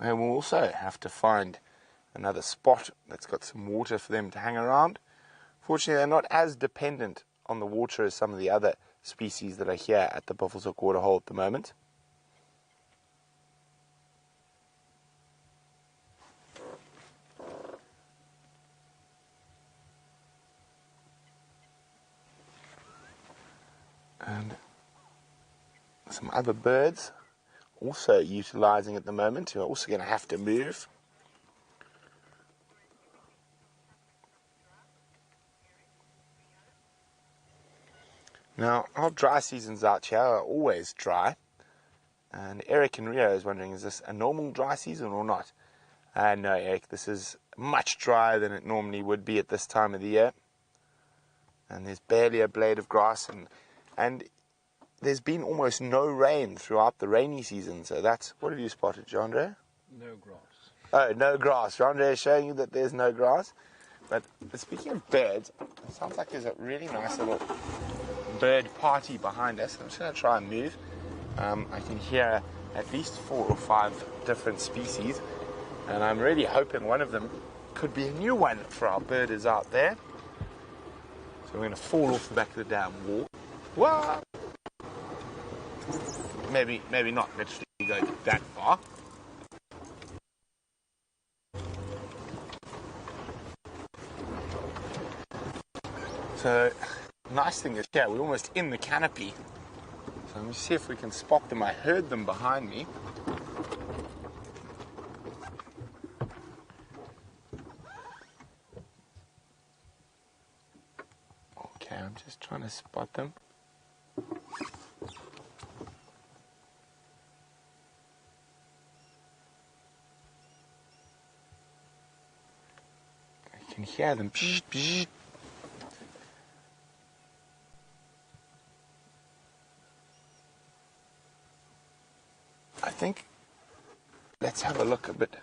They will also have to find another spot that's got some water for them to hang around. Fortunately, they're not as dependent on the water as some of the other species that are here at the Buffelshoek waterhole at the moment. And some other birds also utilizing at the moment, who are also going to have to move. Now, our dry seasons out here are always dry, and Eric in Rio is wondering, is this a normal dry season or not? No, Eric, this is much drier than it normally would be at this time of the year, and there's barely a blade of grass, and there's been almost no rain throughout the rainy season, so that's... What have you spotted, Jean-Andre? No grass. Oh, no grass. Jean-Andre is showing you that there's no grass. But speaking of birds, it sounds like there's a really nice little bird party behind us. I'm just going to try and move. I can hear at least 4 or 5 different species, and I'm really hoping one of them could be a new one for our birders out there. So we're going to fall off the back of the damn wall. Whoa! Maybe not literally go that far. So, nice thing is, yeah, we're almost in the canopy. So let me see if we can spot them. I heard them behind me. Okay, I'm just trying to spot them. I can hear them. Psh, psh. I think let's have a look a bit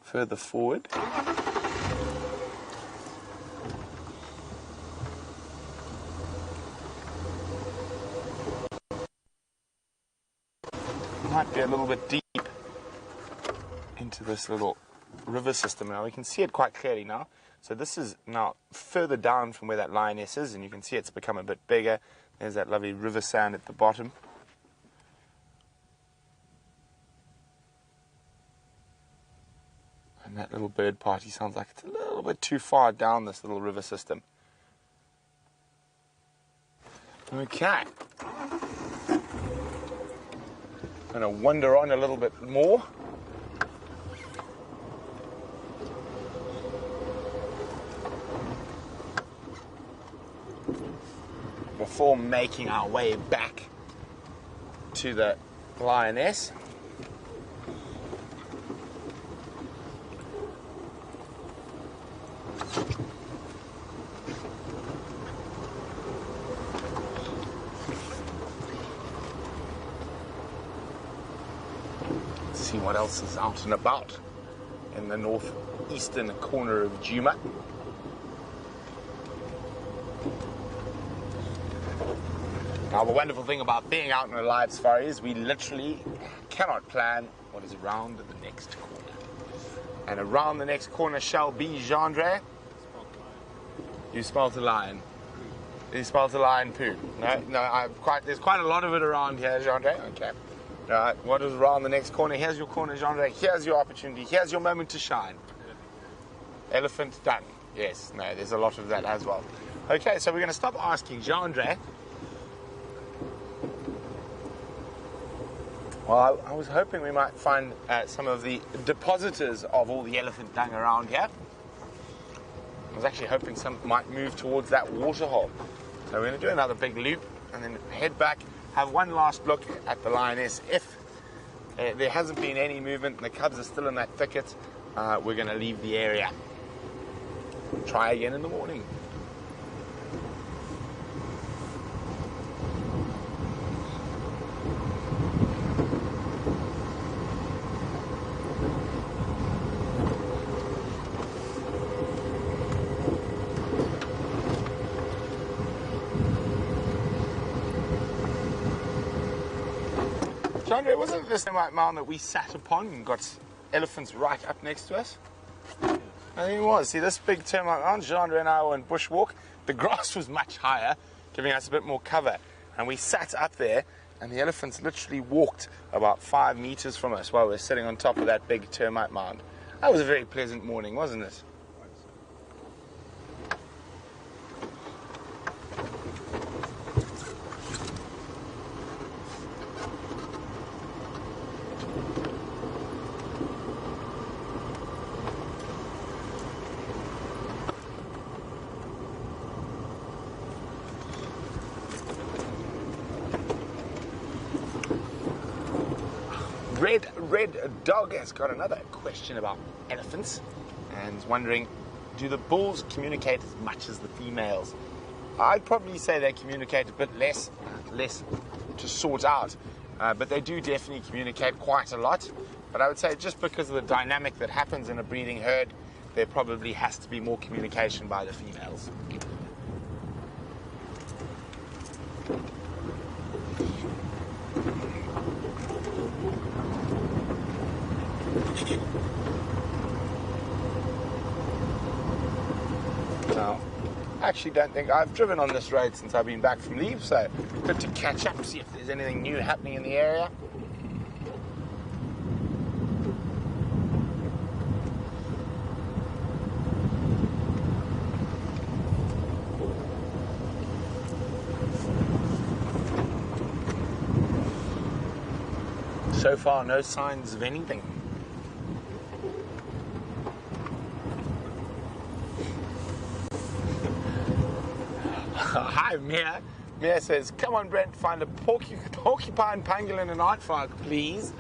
further forward. Might be a little bit deep into this little river system now. We can see it quite clearly now. So this is now further down from where that lioness is, and you can see it's become a bit bigger. There's that lovely river sand at the bottom. And that little bird party sounds like it's a little bit too far down this little river system. Okay. Going to wander on a little bit more. Before making our way back to the lioness. See what else is out and about in the northeastern corner of Djuma. Now, the wonderful thing about being out in a live safari is we literally cannot plan what is around the next corner. And around the next corner shall be, Jean-Andre? You smelt a lion. You smelt a lion poo. No, there's quite a lot of it around here, Jean-Andre. Okay. What is around the next corner? Here's your corner, Jean-Andre. Here's your opportunity. Here's your moment to shine. Elephant done. Yes, no, there's a lot of that as well. Okay, so we're going to stop asking Jean-Andre Well, I was hoping we might find some of the depositors of all the elephant dung around here. I was actually hoping some might move towards that waterhole. So we're going to do another big loop and then head back, have one last look at the lioness. If there hasn't been any movement and the cubs are still in that thicket, we're going to leave the area. Try again in the morning. Chandra, wasn't it this mountain that we sat upon and got elephants right up next to us? I think it was. See, this big termite mountain, Chandra and I were in bushwalk. The grass was much higher, giving us a bit more cover. And we sat up there, and the elephants literally walked about 5 meters from us while we were sitting on top of that big termite mound. That was a very pleasant morning, wasn't it? Red Dog has got another question about elephants and is wondering, do the bulls communicate as much as the females? I'd probably say they communicate a bit less to sort out, but they do definitely communicate quite a lot. But I would say just because of the dynamic that happens in a breeding herd, there probably has to be more communication by the females. Now, I actually don't think I've driven on this road since I've been back from leave, so good to catch up, see if there's anything new happening in the area. So far, no signs of anything. Hi, Mia. Mia says, come on, Brent, find a porcupine, pangolin, and aardvark, please.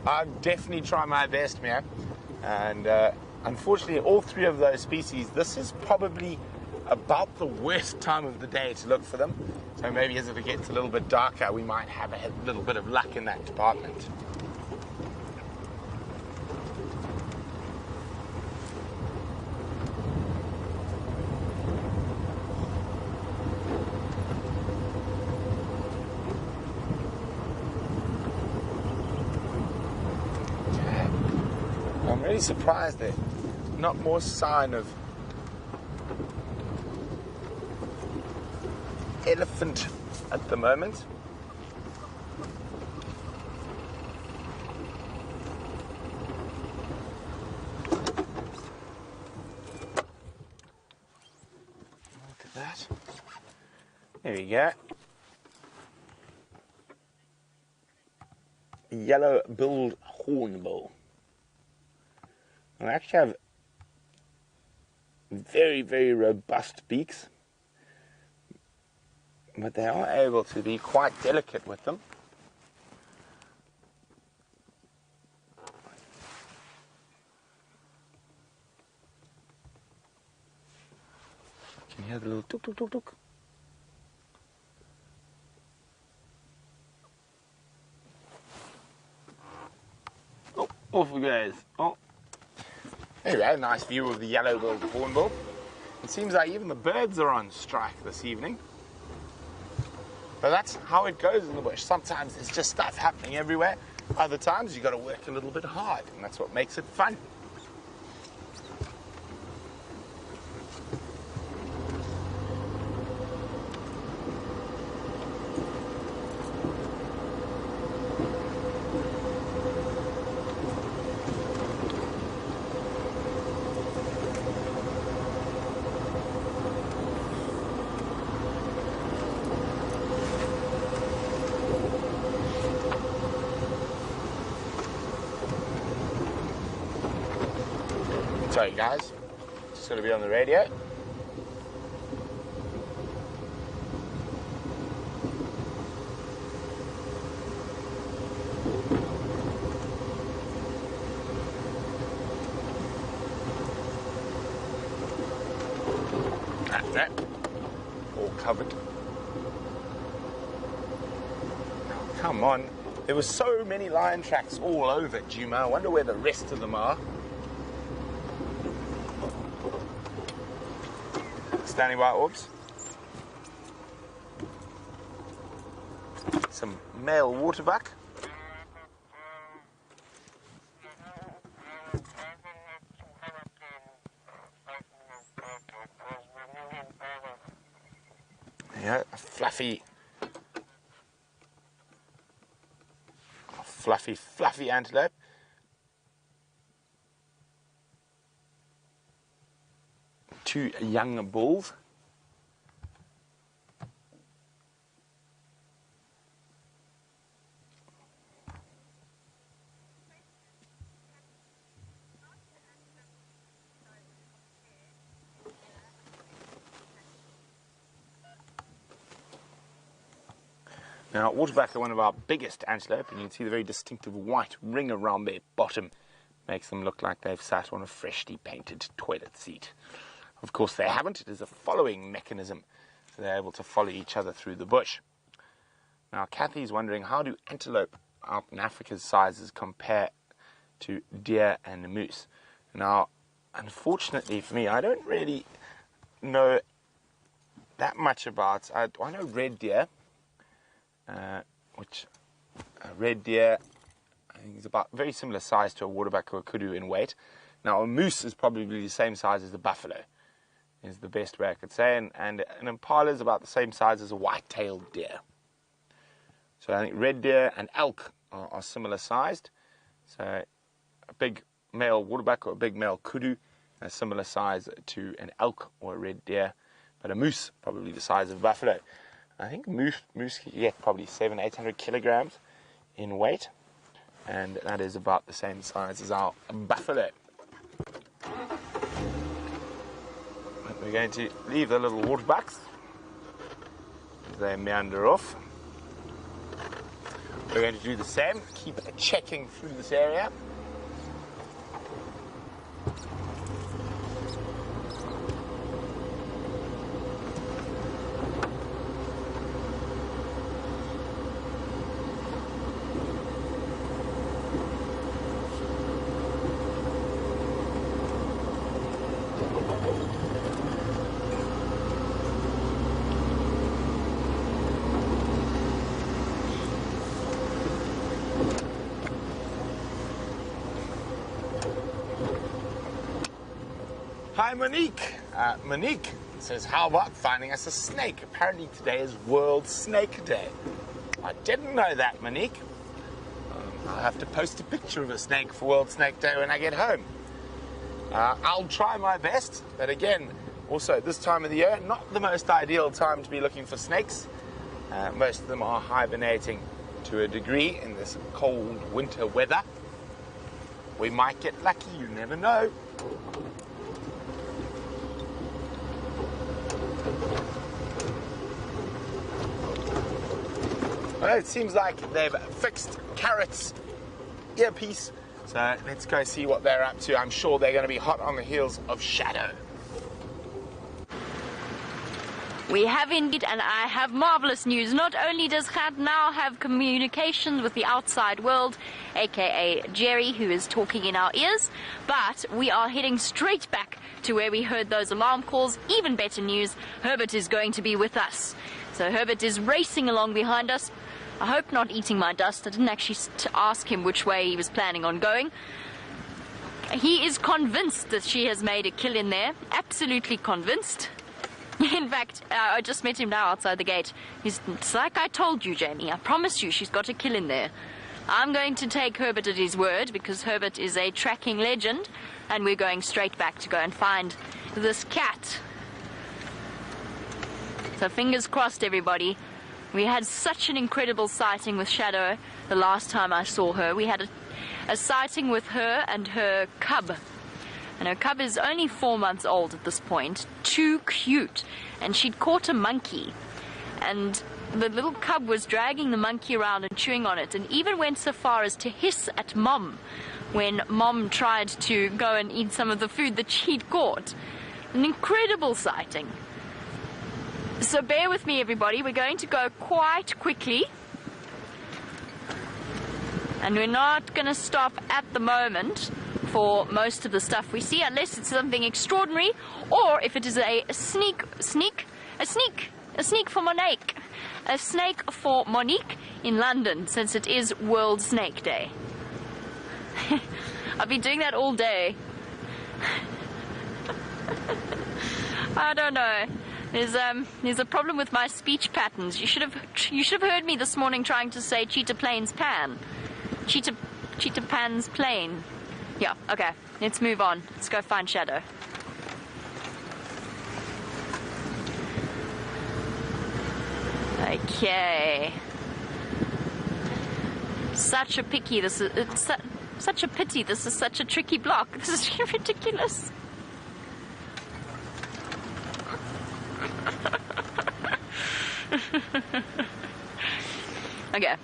I'll definitely try my best, Mia. And unfortunately, all three of those species, this is probably about the worst time of the day to look for them. So maybe as it gets a little bit darker, we might have a little bit of luck in that department. I'm really surprised there's not more sign of elephant at the moment. Look at that. There we go. Yellow-billed hornbill. They actually have very, very robust beaks, but they are able to be quite delicate with them. Can you hear the little tuk tuk tuk tuk? Oh, off we goes. Oh. Anyway, nice view of the yellow-billed hornbill. It seems like even the birds are on strike this evening. But that's how it goes in the bush. Sometimes there's just stuff happening everywhere. Other times you've got to work a little bit hard, and that's what makes it fun. Sorry guys, just got to be on the radio. That's it, all covered. Oh, come on, there were so many lion tracks all over Djuma. I wonder where the rest of them are. Standing by, Orbs. Some male waterbuck. Yeah, a fluffy antelope. Two young bulls. Now, waterbuck are one of our biggest antelope, and you can see the very distinctive white ring around their bottom. Makes them look like they've sat on a freshly painted toilet seat. Of course, they haven't. It is a following mechanism, so they're able to follow each other through the bush. Now, Kathy's wondering, how do antelope out in Africa's sizes compare to deer and moose? Now, unfortunately for me, I don't really know that much about. I know red deer. Red deer, I think, is about very similar size to a waterbuck or a kudu in weight. Now, a moose is probably the same size as a buffalo, is the best way I could say, and an impala is about the same size as a white-tailed deer. So I think red deer and elk are similar sized. So a big male waterbuck or a big male kudu, a similar size to an elk or a red deer, but a moose probably the size of a buffalo. I think moose can get probably 700-800 kilograms in weight, and that is about the same size as our buffalo. We're going to leave the little waterbucks as they meander off. We're going to do the same, keep checking through this area. Hi Monique. Monique says, how about finding us a snake? Apparently today is World Snake Day. I didn't know that, Monique. I'll have to post a picture of a snake for World Snake Day when I get home. I'll try my best, but again, also this time of the year, not the most ideal time to be looking for snakes. Most of them are hibernating to a degree in this cold winter weather. We might get lucky, you never know. Well, it seems like they've fixed Carrot's earpiece, so let's go see what they're up to. I'm sure they're going to be hot on the heels of Shadow. We have indeed, and I have marvelous news. Not only does Gat now have communications with the outside world, aka Jerry, who is talking in our ears, but we are heading straight back to where we heard those alarm calls. Even better news, Herbert is going to be with us. So Herbert is racing along behind us. I hope not eating my dust. I didn't actually ask him which way he was planning on going. He is convinced that she has made a kill in there. Absolutely convinced. In fact, I just met him now outside the gate. It's like I told you, Jamie. I promised you she's got a kill in there. I'm going to take Herbert at his word because Herbert is a tracking legend, and we're going straight back to go and find this cat. So fingers crossed, everybody. We had such an incredible sighting with Shadow the last time I saw her. We had a sighting with her and her cub And her cub is only 4 months old at this point. Too cute. And she'd caught a monkey. And the little cub was dragging the monkey around and chewing on it, and even went so far as to hiss at Mom when Mom tried to go and eat some of the food that she'd caught. An incredible sighting. So bear with me, everybody. We're going to go quite quickly. And we're not going to stop at the moment for most of the stuff we see, unless it's something extraordinary, or if it is a sneak for Monique. A snake for Monique in London, since it is World Snake Day. I've been doing that all day. I don't know. There's a problem with my speech patterns. You should have heard me this morning trying to say Cheetah Plains Pan. Cheetah Pan's plane. Yeah, okay. Let's move on. Let's go find Shadow. Okay. Such a pity. This is such a pity. This is such a tricky block. This is ridiculous. Okay.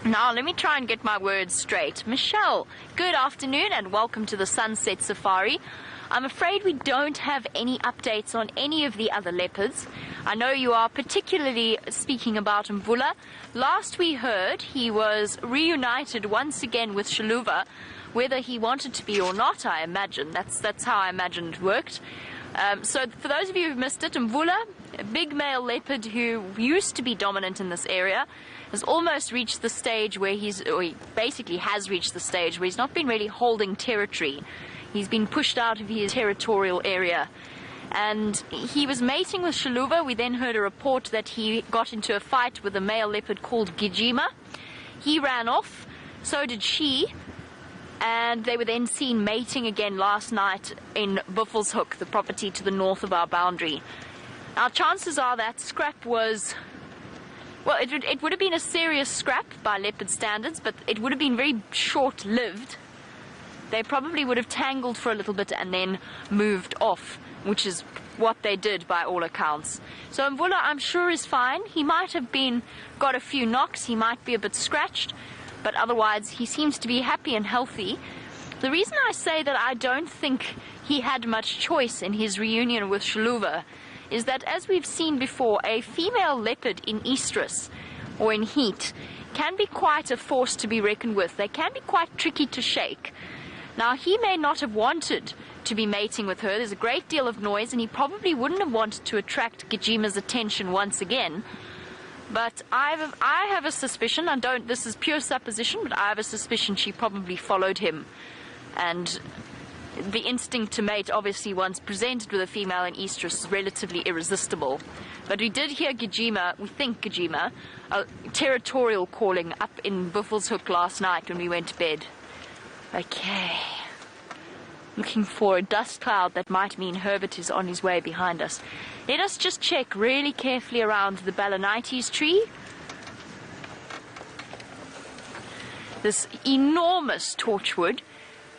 Now, let me try and get my words straight. Michelle, good afternoon and welcome to the Sunset Safari. I'm afraid we don't have any updates on any of the other leopards. I know you are particularly speaking about Mvula. Last we heard, he was reunited once again with Shaluva, whether he wanted to be or not, I imagine. That's how I imagined it worked. So for those of you who missed it, Mvula, a big male leopard who used to be dominant in this area, has almost reached the stage where he basically has reached the stage where he's not been really holding territory. He's been pushed out of his territorial area. And he was mating with Shaluva. We then heard a report that he got into a fight with a male leopard called Gijima. He ran off, so did she, and they were then seen mating again last night in Buffelshoek, the property to the north of our boundary. Now, chances are that scrap was... Well, it would have been a serious scrap by leopard standards, but it would have been very short-lived. They probably would have tangled for a little bit and then moved off, which is what they did by all accounts. So Mvula, I'm sure, is fine. He might have got a few knocks, he might be a bit scratched, but otherwise he seems to be happy and healthy. The reason I say that I don't think he had much choice in his reunion with Shaluva is that, as we've seen before, a female leopard in estrus or in heat can be quite a force to be reckoned with. They can be quite tricky to shake. Now, he may not have wanted to be mating with her. There's a great deal of noise, and he probably wouldn't have wanted to attract Gijima's attention once again. But I have a suspicion, this is pure supposition, but I have a suspicion she probably followed him. And the instinct to mate, obviously, once presented with a female in estrus, is relatively irresistible. But we did hear Gijima, we think Gijima, territorial calling up in Buffelshoek last night when we went to bed. Okay. Looking for a dust cloud that might mean Herbert is on his way behind us. Let us just check really carefully around the Balanites tree. This enormous torchwood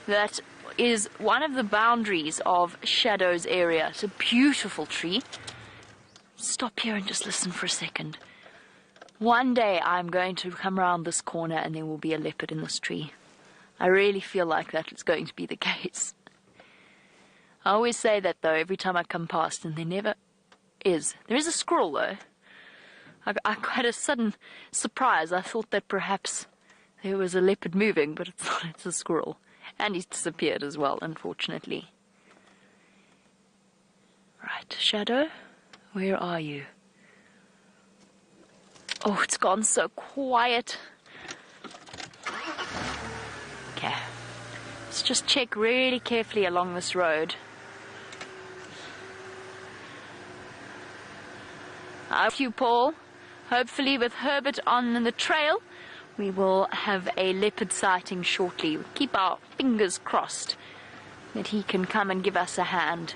that is one of the boundaries of Shadow's area. It's a beautiful tree. Stop here and just listen for a second. One day I'm going to come around this corner and there will be a leopard in this tree. I really feel like that is going to be the case. I always say that, though, every time I come past, and there never is. There is a squirrel, though. I had a sudden surprise. I thought that perhaps there was a leopard moving, but it's not. It's a squirrel. And he's disappeared as well, unfortunately. Right, Shadow, where are you? Oh, it's gone so quiet. Okay. Let's just check really carefully along this road. Thank you, Paul. Hopefully with Herbert on the trail, we will have a leopard sighting shortly. We'll keep our fingers crossed that he can come and give us a hand.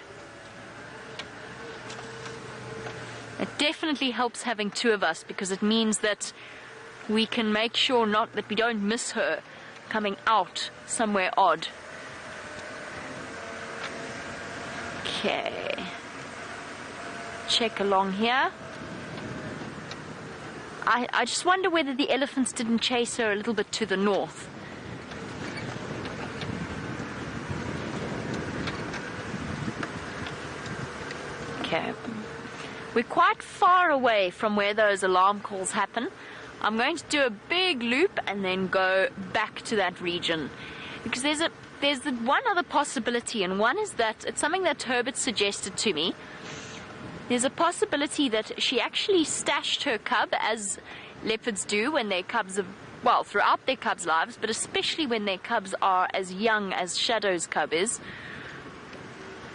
It definitely helps having two of us, because it means that we can make sure not that we don't miss her coming out somewhere odd. Okay. Check along here. I just wonder whether the elephants didn't chase her a little bit to the north. Okay. We're quite far away from where those alarm calls happen. I'm going to do a big loop and then go back to that region. Because there's the one other possibility, and one is that it's something that Herbert suggested to me. There's a possibility that she actually stashed her cub, as leopards do when their cubs are, well, throughout their cubs' lives, but especially when their cubs are as young as Shadow's cub is.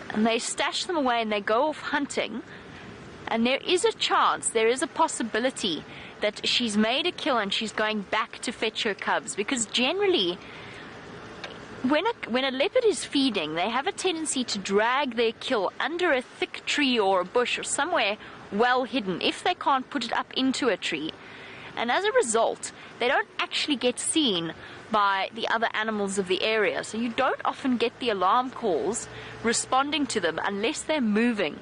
And they stash them away and they go off hunting. And there is a chance, there is a possibility that she's made a kill and she's going back to fetch her cubs. Because generally, when a leopard is feeding, they have a tendency to drag their kill under a thick tree or a bush or somewhere well hidden if they can't put it up into a tree. And as a result, they don't actually get seen by the other animals of the area. So you don't often get the alarm calls responding to them unless they're moving.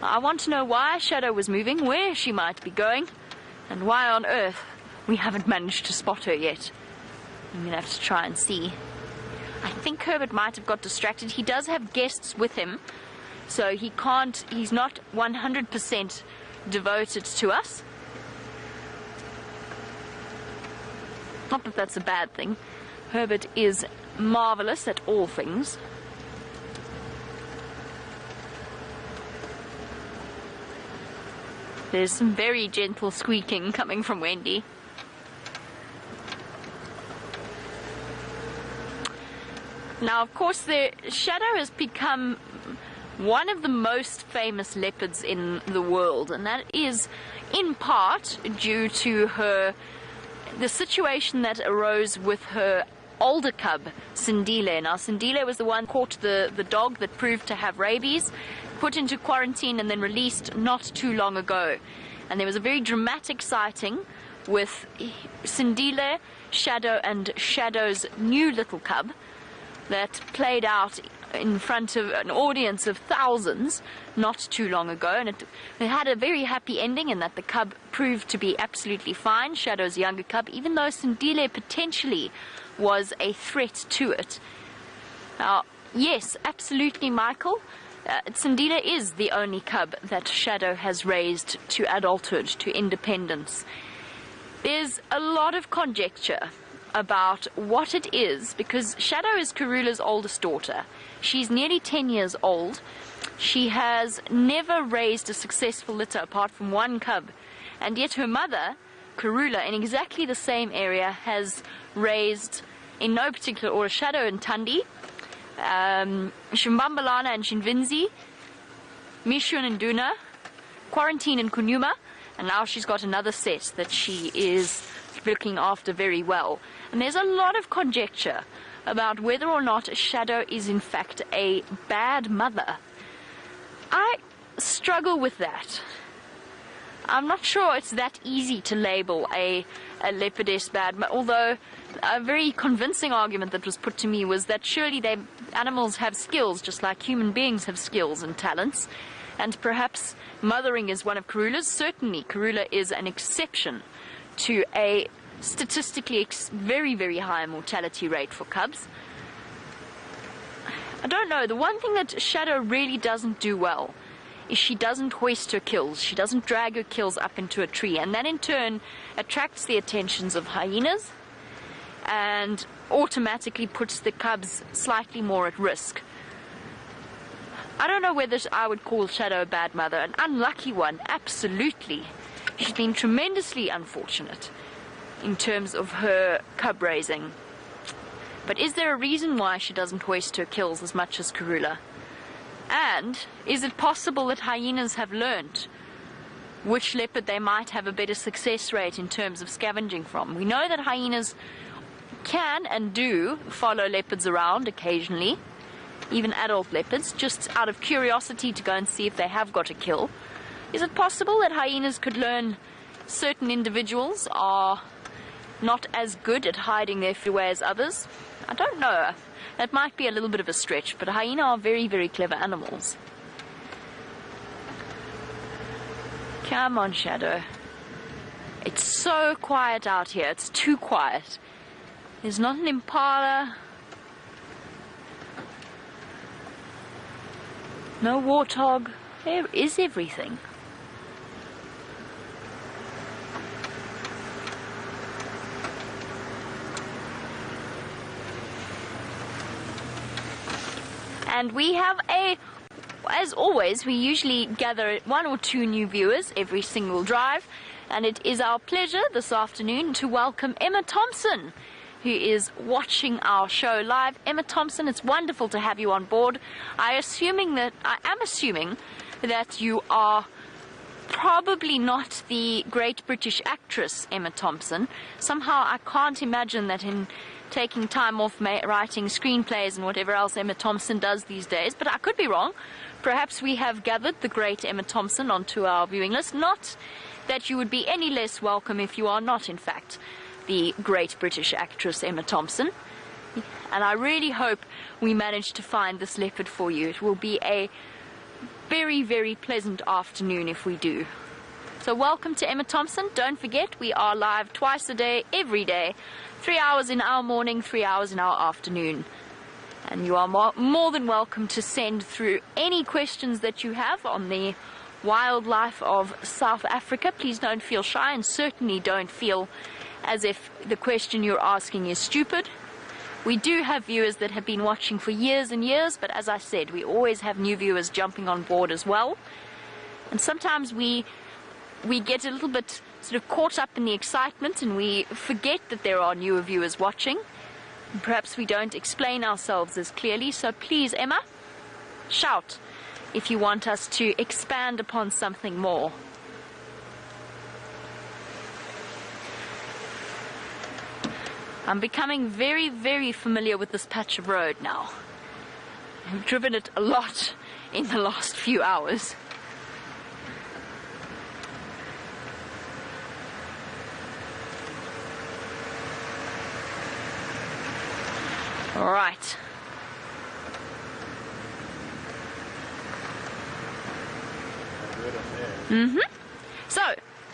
I want to know why Shadow was moving, where she might be going, and why on earth we haven't managed to spot her yet. I'm going to have to try and see. I think Herbert might have got distracted. He does have guests with him, so he's not 100% devoted to us. Not that that's a bad thing. Herbert is marvelous at all things. There's some very gentle squeaking coming from Wendy. Now, of course, the Shadow has become one of the most famous leopards in the world, and that is in part due to the situation that arose with her older cub, Sindile. Now, Sindile was the one who caught the dog that proved to have rabies, put into quarantine and then released not too long ago. And there was a very dramatic sighting with Sindile, Shadow, and Shadow's new little cub that played out in front of an audience of thousands not too long ago, and it had a very happy ending in that the cub proved to be absolutely fine, Shadow's younger cub, even though Sindile potentially was a threat to it. Now, yes, absolutely, Michael, Sindile is the only cub that Shadow has raised to adulthood, to independence. There's a lot of conjecture about what it is, because Shadow is Karula's oldest daughter. She's nearly 10 years old. She has never raised a successful litter apart from one cub, and yet her mother, Karula, in exactly the same area, has raised, in no particular order, Shadow and Tandi, Shimbambalana and Shinvinzi, Mishun and Duna, Quarantine and Kunyuma, and now she's got another set that she is looking after very well. And there's a lot of conjecture about whether or not Shadow is in fact a bad mother. I struggle with that. I'm not sure it's that easy to label a leopardess bad, although a very convincing argument that was put to me was that surely animals have skills just like human beings have skills and talents, and perhaps mothering is one of Karula's. Certainly Karula is an exception to a statistically very, very high mortality rate for cubs. I don't know. The one thing that Shadow really doesn't do well is she doesn't hoist her kills. She doesn't drag her kills up into a tree, and that in turn attracts the attentions of hyenas and automatically puts the cubs slightly more at risk. I don't know whether I would call Shadow a bad mother. An unlucky one, absolutely. She's been tremendously unfortunate in terms of her cub raising. But is there a reason why she doesn't hoist her kills as much as Karula? And is it possible that hyenas have learnt which leopard they might have a better success rate in terms of scavenging from? We know that hyenas can and do follow leopards around occasionally, even adult leopards, just out of curiosity to go and see if they have got a kill. Is it possible that hyenas could learn certain individuals are not as good at hiding their food away as others? I don't know. That might be a little bit of a stretch, but hyena are very, very clever animals. Come on, Shadow. It's so quiet out here. It's too quiet. There's not an impala. No warthog. There is everything. And we have as always, we usually gather 1 or 2 new viewers every single drive. And it is our pleasure this afternoon to welcome Emma Thompson, who is watching our show live. Emma Thompson, it's wonderful to have you on board. I am assuming that you are probably not the great British actress Emma Thompson. Somehow I can't imagine that in taking time off writing screenplays and whatever else Emma Thompson does these days, but I could be wrong. Perhaps we have gathered the great Emma Thompson onto our viewing list. Not that you would be any less welcome if you are not, in fact, the great British actress Emma Thompson. And I really hope we manage to find this leopard for you. It will be a very, very pleasant afternoon if we do. So welcome to Emma Thompson. Don't forget, we are live twice a day, every day. 3 hours in our morning, 3 hours in our afternoon. And you are more than welcome to send through any questions that you have on the wildlife of South Africa. Please don't feel shy, and certainly don't feel as if the question you're asking is stupid. We do have viewers that have been watching for years and years, but as I said, we always have new viewers jumping on board as well. And sometimes we get a little bit sort of caught up in the excitement and we forget that there are newer viewers watching. And perhaps we don't explain ourselves as clearly, so please, Emma, shout if you want us to expand upon something more. I'm becoming very, very familiar with this patch of road now. I've driven it a lot in the last few hours. All right. So,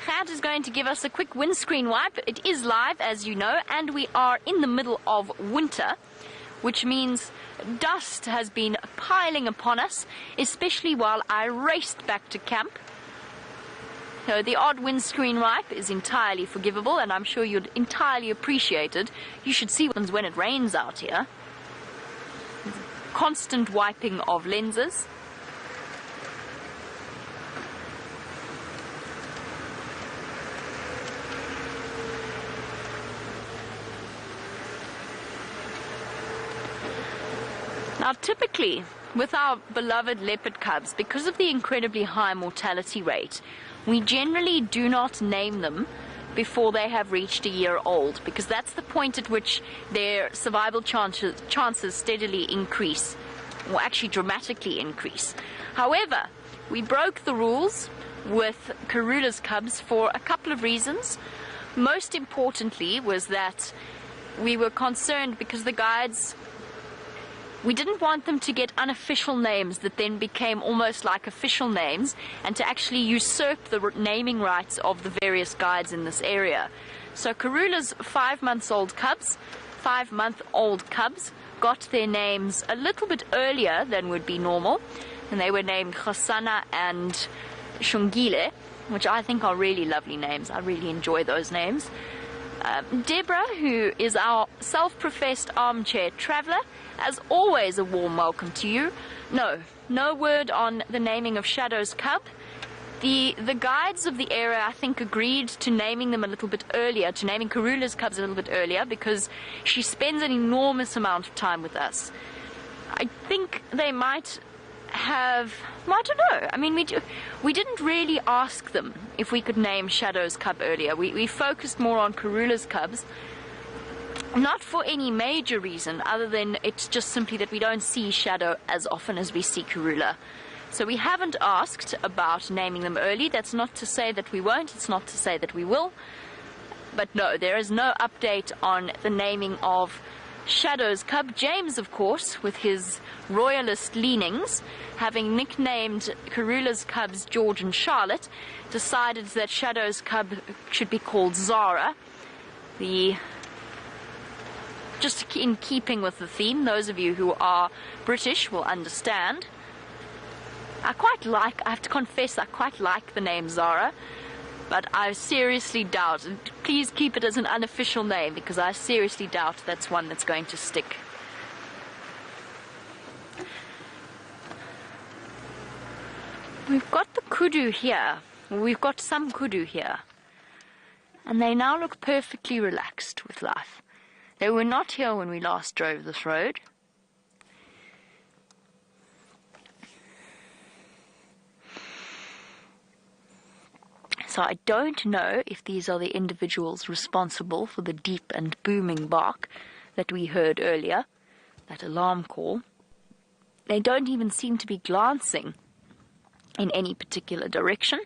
Gert is going to give us a quick windscreen wipe. It is live, as you know, and we are in the middle of winter, which means dust has been piling upon us, especially while I raced back to camp. So the odd windscreen wipe is entirely forgivable, and I'm sure you'd entirely appreciate it. You should see when it rains out here. Constant wiping of lenses. Now, typically, with our beloved leopard cubs, because of the incredibly high mortality rate, we generally do not name them before they have reached a year old, because that's the point at which their survival chances steadily increase, or actually dramatically increase. However, we broke the rules with Karula's cubs for a couple of reasons. Most importantly was that we were concerned because the guides, we didn't want them to get unofficial names that then became almost like official names, and to actually usurp the naming rights of the various guides in this area. So Karula's 5-month-old cubs got their names a little bit earlier than would be normal, and they were named Khosana and Shungile, which I think are really lovely names. I really enjoy those names. Deborah, who is our self-professed armchair traveler, as always, a warm welcome to you. No word on the naming of Shadow's cub. The guides of the area, I think, agreed to naming them a little bit earlier, to naming Karula's cubs a little bit earlier, because she spends an enormous amount of time with us. I think they might have, I don't know. I mean, we didn't really ask them if we could name Shadow's cub earlier. We focused more on Karula's cubs. Not for any major reason, other than it's just simply that we don't see Shadow as often as we see Karula. So we haven't asked about naming them early. That's not to say that we won't. It's not to say that we will. But no, there is no update on the naming of Shadow's cub, James, of course, with his royalist leanings, having nicknamed Karula's cubs George and Charlotte, decided that Shadow's cub should be called Zara. Just in keeping with the theme, those of you who are British will understand. I have to confess, I quite like the name Zara, but I seriously doubt, and please keep it as an unofficial name, because I seriously doubt that's one that's going to stick. We've got the kudu here. We've got some kudu here. And they now look perfectly relaxed with life. They were not here when we last drove this road. So I don't know if these are the individuals responsible for the deep and booming bark that we heard earlier, that alarm call. They don't even seem to be glancing in any particular direction.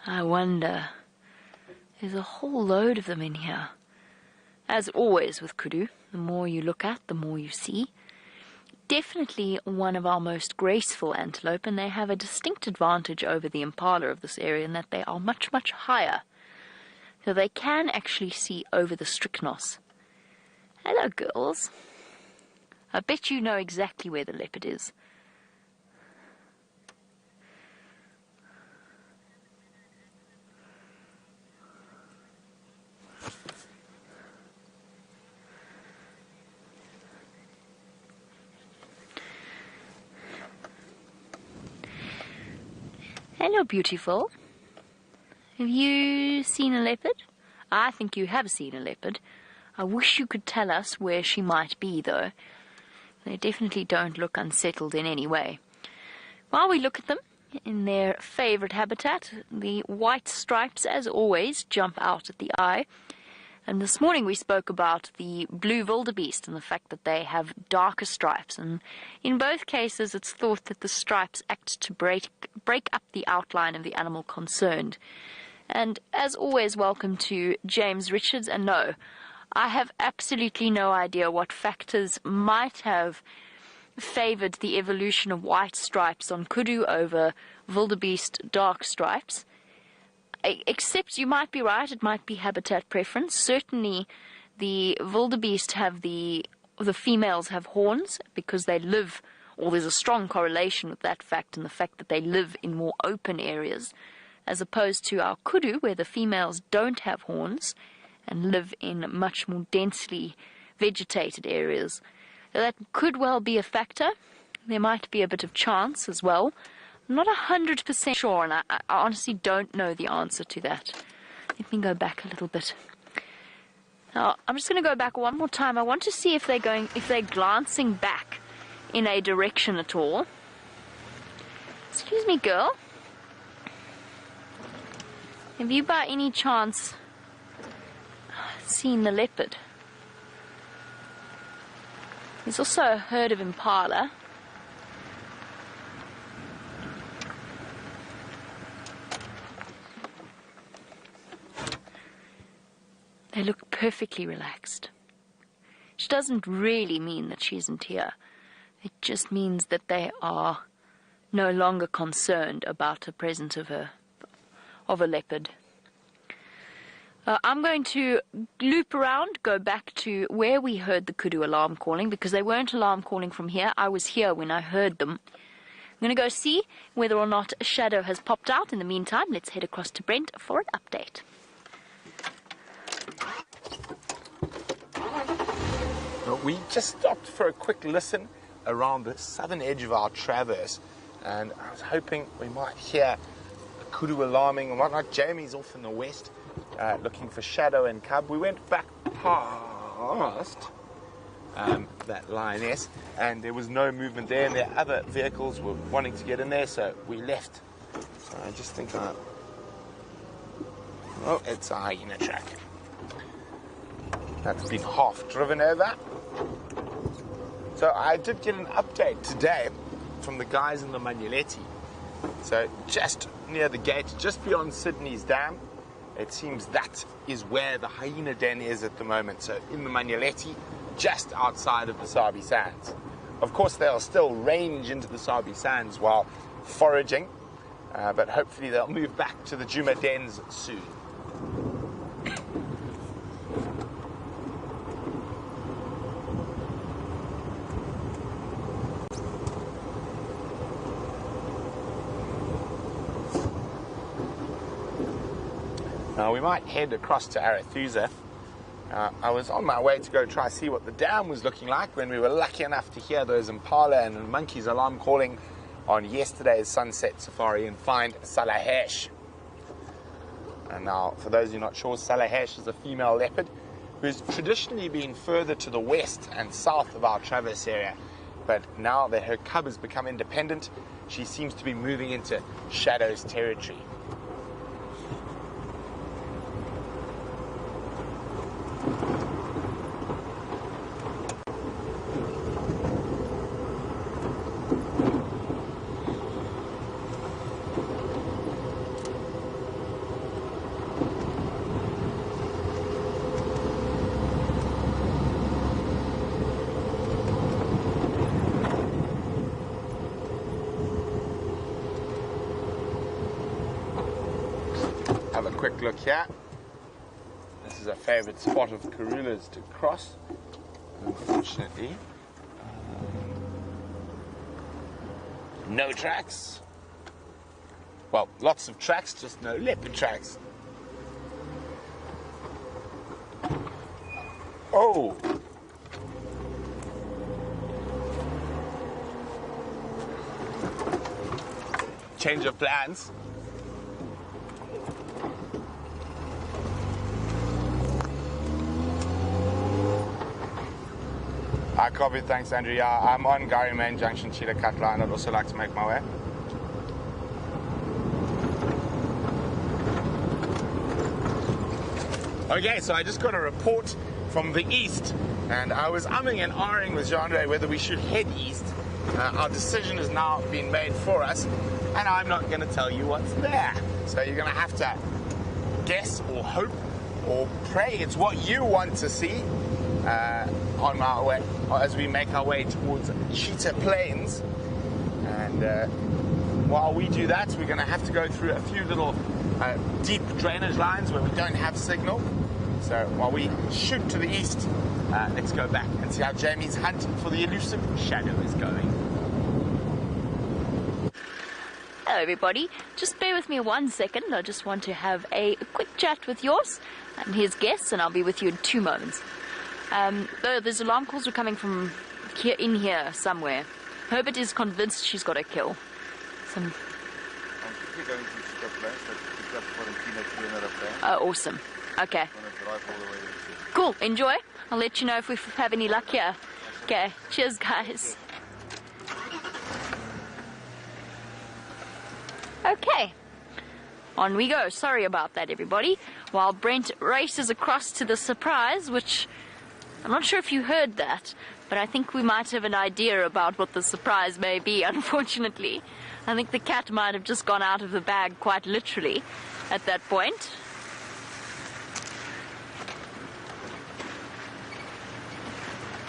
I wonder. There's a whole load of them in here. As always with kudu, the more you look at, the more you see. Definitely one of our most graceful antelope, and they have a distinct advantage over the impala of this area in that they are much, much higher. So they can actually see over the strychnos. Hello, girls. I bet you know exactly where the leopard is. Hello, beautiful. Have you seen a leopard? I think you have seen a leopard. I wish you could tell us where she might be, though. They definitely don't look unsettled in any way. While we look at them in their favorite habitat, the white stripes, as always, jump out at the eye. And this morning we spoke about the blue wildebeest and the fact that they have darker stripes. And in both cases, it's thought that the stripes act to break up the outline of the animal concerned. And as always, welcome to James Richards. And no, I have absolutely no idea what factors might have favored the evolution of white stripes on kudu over wildebeest dark stripes. Except you might be right, it might be habitat preference. Certainly the wildebeest have the females have horns because they live, or there's a strong correlation with that fact and the fact that they live in more open areas, as opposed to our kudu where the females don't have horns and live in much more densely vegetated areas. So that could well be a factor. There might be a bit of chance as well. I'm not 100% sure, and I honestly don't know the answer to that. Let me go back a little bit. Now, I'm just going to go back one more time. I want to see if they're glancing back in a direction at all. Excuse me, girl. Have you by any chance seen the leopard? There's also a herd of impala. They look perfectly relaxed. Which doesn't really mean that she isn't here. It just means that they are no longer concerned about the presence of a leopard. I'm going to loop around, go back to where we heard the kudu alarm calling, because they weren't alarm calling from here. I was here when I heard them. I'm going to go see whether or not a shadow has popped out. In the meantime, let's head across to Brent for an update. We just stopped for a quick listen around the southern edge of our traverse, and I was hoping we might hear a kudu alarming and whatnot. Jamie's off in the west looking for shadow and cub. We went back past that lioness, and there was no movement there, and the other vehicles were wanting to get in there, so we left. So I just think oh, it's a hyena track. That's been half driven over. So I did get an update today from the guys in the Manuletti. So just near the gate, just beyond Sydney's Dam, It seems that is where the hyena den is at the moment, so in the Manyaleti, just outside of the Sabi Sands. Of course, they'll still range into the Sabi Sands while foraging, but hopefully they'll move back to the Djuma dens soon. Now we might head across to Arathusa. I was on my way to go try see what the dam was looking like when we were lucky enough to hear those impala and monkeys alarm calling on yesterday's sunset safari and find Salahesh. And now, for those of you not sure, Salahesh is a female leopard who's traditionally been further to the west and south of our Traverse area. But now that her cub has become independent, she seems to be moving into Shadow's territory. Have a quick look here. This is a favorite spot of Karula's to cross. Unfortunately, no tracks. Well, lots of tracks, just no leopard tracks. Oh! Change of plans. I copy, thanks Andrew. Yeah, I'm on Gary Main Junction, Chilakatla, and I'd also like to make my way. Okay, so I just got a report from the east, and I was umming and ahhing with Jean-Ray whether we should head east. Our decision has now been made for us, and I'm not going to tell you what's there. So you're going to have to guess or hope or pray it's what you want to see. On our way, as we make our way towards Cheetah Plains. And while we do that, we're going to have to go through a few little deep drainage lines where we don't have signal. So while we shoot to the east, let's go back and see how Jamie's hunt for the elusive shadow is going. Hello everybody, just bear with me 1 second. I just want to have a quick chat with yours and his guests, and I'll be with you in 2 moments. Those alarm calls are coming from here somewhere. Herbert is convinced she's got a kill. I'm quickly going to Cheetah Plains, so pick up Quarantino 3 another plane. Oh, awesome. Okay. Cool, enjoy. I'll let you know if we have any luck here. Okay, cheers guys. Okay, on we go. Sorry about that everybody. While Brent races across to the surprise, which I'm not sure if you heard that, but I think we might have an idea about what the surprise may be, unfortunately. I think the cat might have just gone out of the bag quite literally at that point.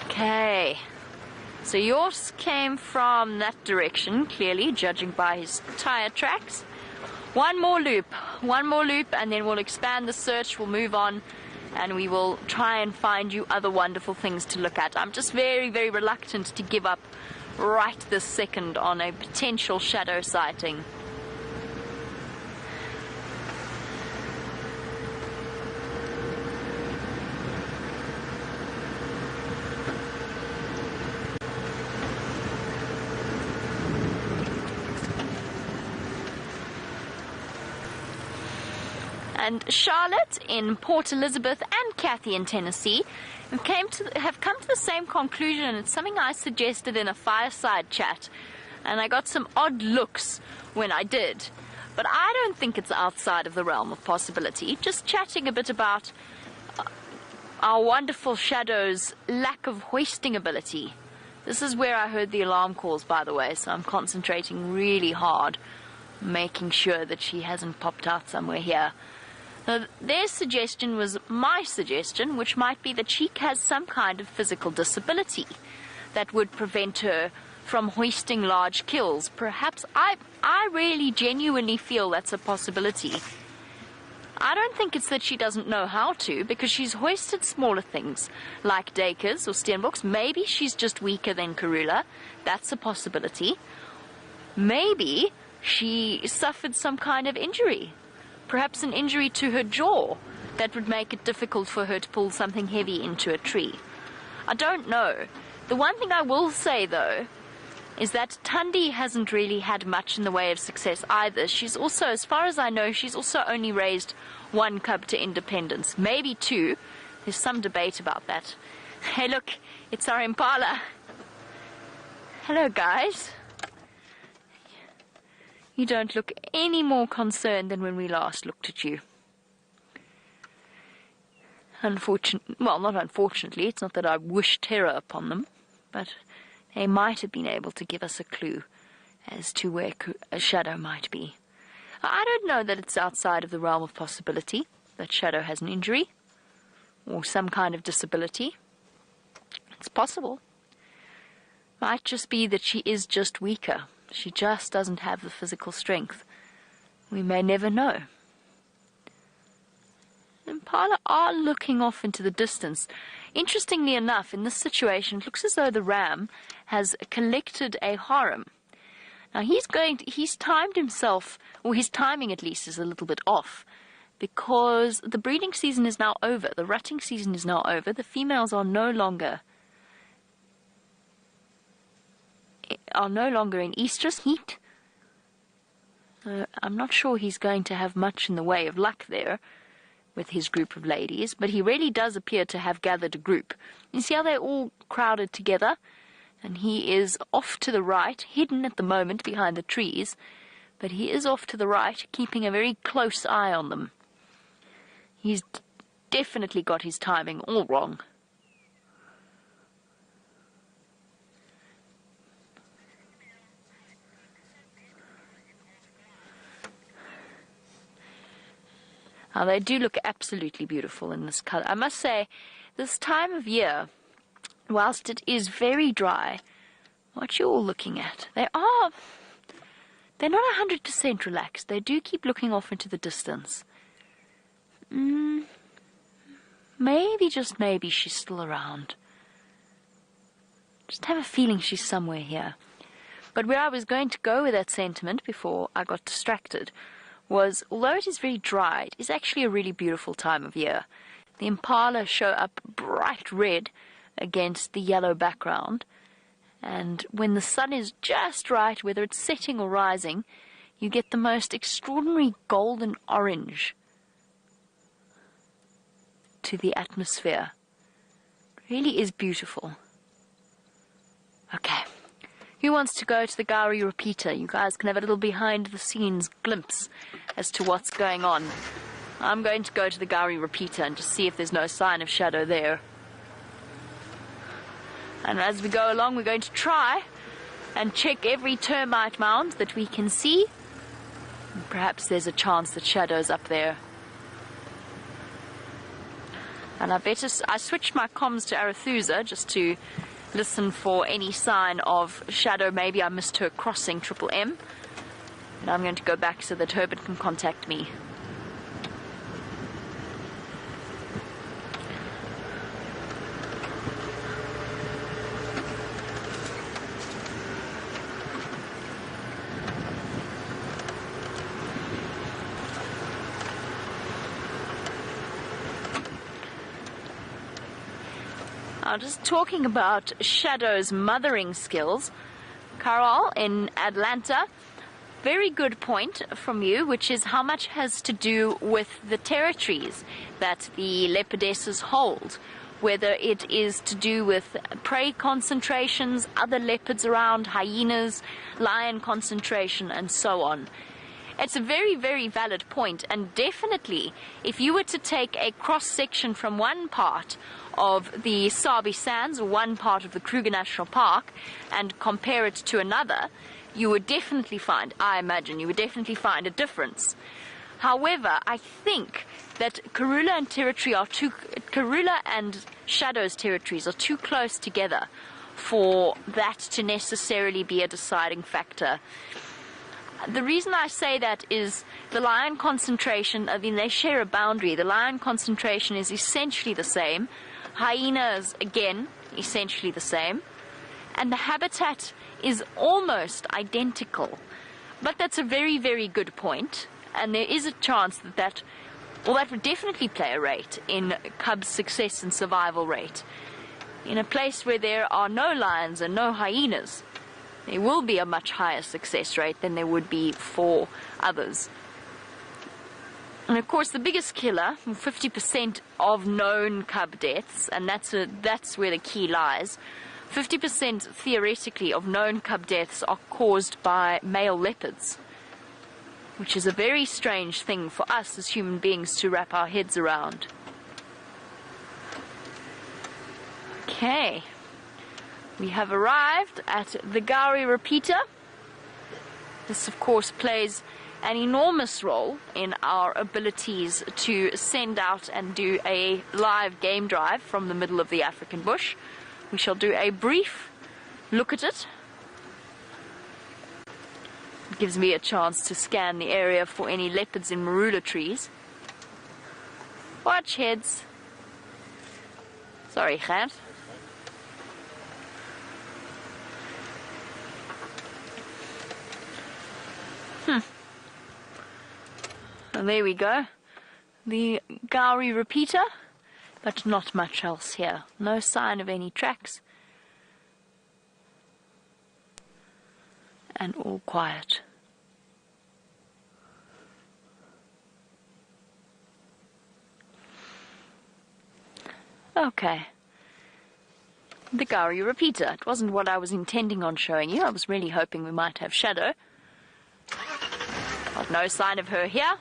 Okay. So yours came from that direction, clearly, judging by his tire tracks. One more loop, and then we'll expand the search, we'll move on, and we will try and find you other wonderful things to look at. I'm just very, very reluctant to give up right this second on a potential shadow sighting. And Charlotte in Port Elizabeth and Kathy in Tennessee have come to the same conclusion, and it's something I suggested in a fireside chat, and I got some odd looks when I did. But I don't think it's outside of the realm of possibility. Just chatting a bit about our wonderful shadow's lack of hoisting ability. This is where I heard the alarm calls, by the way, so I'm concentrating really hard, making sure that she hasn't popped out somewhere here. Their suggestion was my suggestion, which might be that she has some kind of physical disability that would prevent her from hoisting large kills. Perhaps I really genuinely feel that's a possibility. I don't think it's that she doesn't know how to, because she's hoisted smaller things like Dakers or Steenbocks. Maybe she's just weaker than Karula. That's a possibility. Maybe she suffered some kind of injury. Perhaps an injury to her jaw that would make it difficult for her to pull something heavy into a tree. I don't know. The one thing I will say, though, is that Tundi hasn't really had much in the way of success either. She's also, as far as I know, she's also only raised one cub to independence, maybe two. There's some debate about that. Hey, look, it's our Impala. Hello, guys. You don't look any more concerned than when we last looked at you. Well, not unfortunately, it's not that I wish terror upon them, but they might have been able to give us a clue as to where a Shadow might be. I don't know that it's outside of the realm of possibility that Shadow has an injury or some kind of disability. It's possible. Might just be that she is just weaker. She just doesn't have the physical strength. We may never know. Impala are looking off into the distance. Interestingly enough, in this situation, it looks as though the ram has collected a harem. Now he's timed himself, or his timing at least is a little bit off, because the breeding season is now over. The rutting season is now over. The females are no longer in estrus heat. I'm not sure he's going to have much in the way of luck there with his group of ladies, but he really does appear to have gathered a group. You see how they're all crowded together? And he is off to the right, hidden at the moment behind the trees, but he is off to the right, keeping a very close eye on them. He's definitely got his timing all wrong. Now, they do look absolutely beautiful in this color. I must say, this time of year, whilst it is very dry, what you're all looking at, they're not 100% relaxed. They do keep looking off into the distance. Maybe, just maybe, she's still around. Just have a feeling she's somewhere here. But where I was going to go with that sentiment before I got distracted was, although it is very dry, it is actually a really beautiful time of year. The impala show up bright red against the yellow background, and when the sun is just right, whether it's setting or rising, you get the most extraordinary golden orange to the atmosphere. It really is beautiful. Okay. Who wants to go to the Gowrie repeater? You guys can have a little behind-the-scenes glimpse as to what's going on. I'm going to go to the Gowrie repeater and just see if there's no sign of Shadow there. And as we go along, we're going to try and check every termite mound that we can see. And perhaps there's a chance that Shadow's up there. And I switched my comms to Arethusa just to listen for any sign of Shadow. Maybe I missed her crossing Triple M. And I'm going to go back so that Herbert can contact me. Now, just talking about Shadow's mothering skills, Carol in Atlanta, very good point from you, which is how much has to do with the territories that the leopardesses hold, whether it is to do with prey concentrations, other leopards around, hyenas, lion concentration, and so on. It's a very, very valid point, and definitely, if you were to take a cross-section from one part of the Sabi Sands, or one part of the Kruger National Park, and compare it to another, you would definitely find, I imagine, you would definitely find a difference. However, I think that Karula and Shadow's territories are too close together for that to necessarily be a deciding factor. The reason I say that is the lion concentration, I mean, they share a boundary. The lion concentration is essentially the same. Hyenas, again, essentially the same. And the habitat is almost identical. But that's a very, very good point. And there is a chance that would definitely play a rate in cubs' success and survival rate. In a place where there are no lions and no hyenas, there will be a much higher success rate than there would be for others. And of course, the biggest killer, 50% of known cub deaths, and that's where the key lies. 50% theoretically of known cub deaths are caused by male leopards, which is a very strange thing for us as human beings to wrap our heads around. Okay, we have arrived at the Gowrie repeater. This, of course, plays an enormous role in our abilities to send out and do a live game drive from the middle of the African bush. We shall do a brief look at it. It gives me a chance to scan the area for any leopards in marula trees. Watch heads. Sorry, Gert. And there we go. The Gowrie repeater, but not much else here. No sign of any tracks. And all quiet. Okay. The Gowrie repeater. It wasn't what I was intending on showing you. I was really hoping we might have Shadow. Got no sign of her here.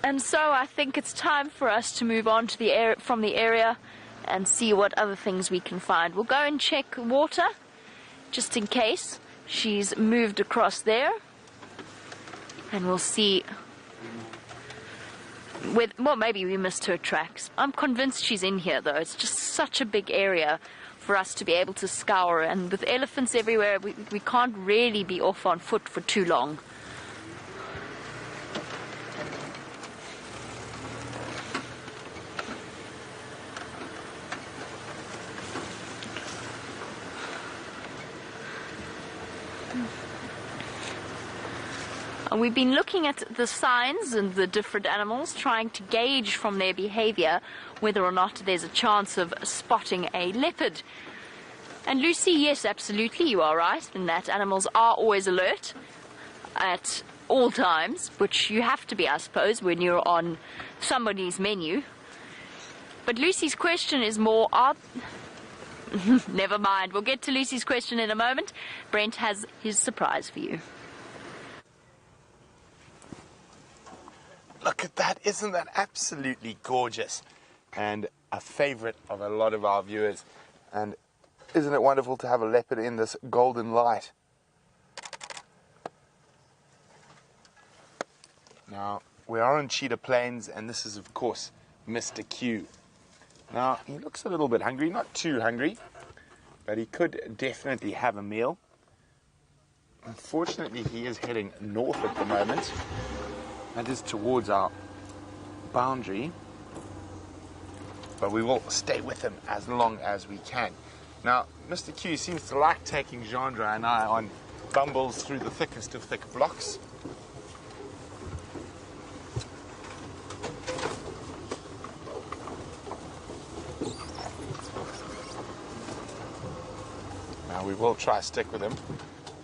And so I think it's time for us to move on to from the area and see what other things we can find. We'll go and check water, just in case she's moved across there. And we'll see well, maybe we missed her tracks. I'm convinced she's in here, though. It's just such a big area for us to be able to scour. And with elephants everywhere, we can't really be off on foot for too long. We've been looking at the signs and the different animals, trying to gauge from their behavior whether or not there's a chance of spotting a leopard. And Lucy, yes, absolutely, you are right in that animals are always alert at all times, which you have to be, I suppose, when you're on somebody's menu. But Lucy's question is more, never mind, we'll get to Lucy's question in a moment. Brent has his surprise for you. Look at that, isn't that absolutely gorgeous? And a favorite of a lot of our viewers. And isn't it wonderful to have a leopard in this golden light? Now, we are on Cheetah Plains, and this is, of course, Mr. Q. Now, he looks a little bit hungry, not too hungry, but he could definitely have a meal. Unfortunately, he is heading north at the moment. That is towards our boundary, but we will stay with him as long as we can. Now, Mr. Q seems to like taking Jandra and I on bumbles through the thickest of thick blocks. Now, we will try to stick with him.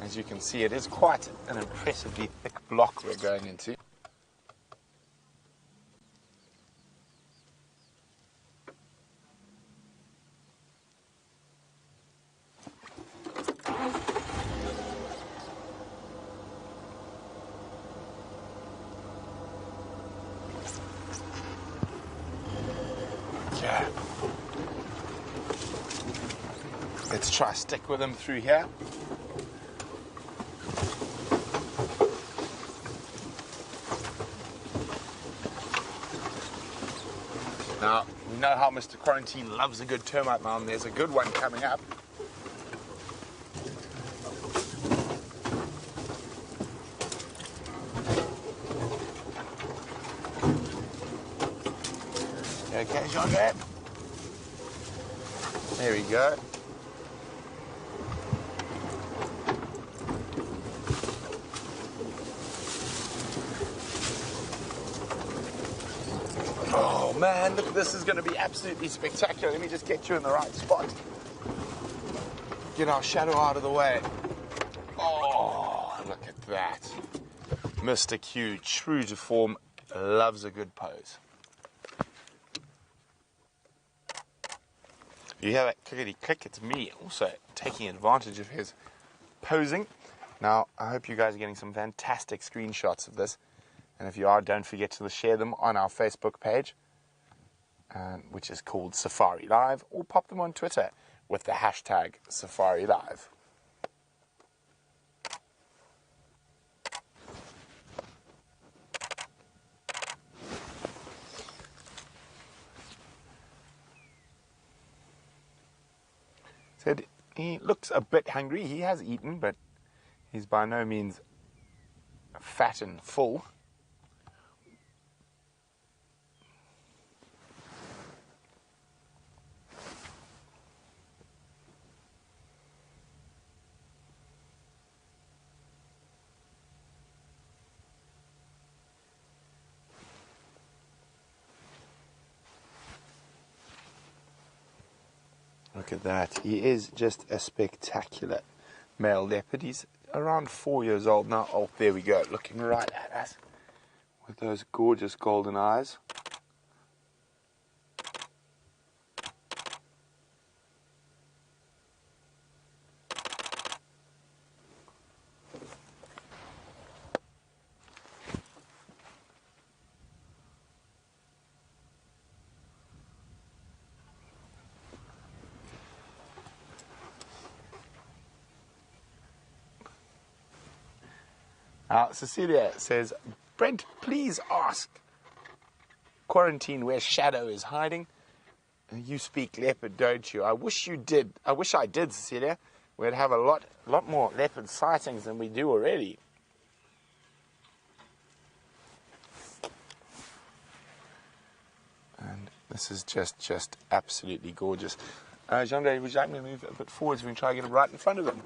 As you can see, it is quite an impressively thick block we're going into. Yeah. Let's try to stick with him through here. Now, we know how Mr. Quarantine loves a good termite mound. There's a good one coming up. Okay, Jean-Jacques. There we go. Oh man, look, this is going to be absolutely spectacular. Let me just get you in the right spot. Get our shadow out of the way. Oh, look at that. Mr. Q, true to form, loves a good pose. You hear that clickety click? It's me also taking advantage of his posing. Now, I hope you guys are getting some fantastic screenshots of this. And if you are, don't forget to share them on our Facebook page, which is called SafariLIVE, or pop them on Twitter with the hashtag SafariLIVE. Said he looks a bit hungry. He has eaten, but he's by no means fat and full. Look at that. He is just a spectacular male leopard. He's around 4 years old now. Oh, there we go. Looking right at us with those gorgeous golden eyes. Cecilia says, Brent, please ask Quarantine where Shadow is hiding. You speak leopard, don't you? I wish you did. I wish I did, Cecilia. We'd have a lot more leopard sightings than we do already. And this is just absolutely gorgeous. Jean-Jacques, would you like me to move a bit forward so we can try and get him right in front of him?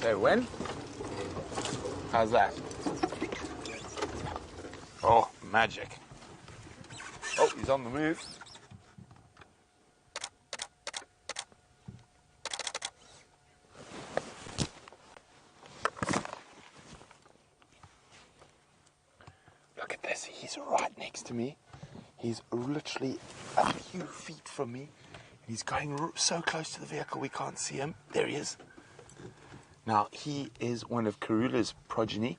So when? How's that? Oh, magic. Oh, he's on the move. Look at this, he's right next to me. He's literally a few feet from me. He's going so close to the vehicle we can't see him. There he is. Now, he is one of Karula's progeny,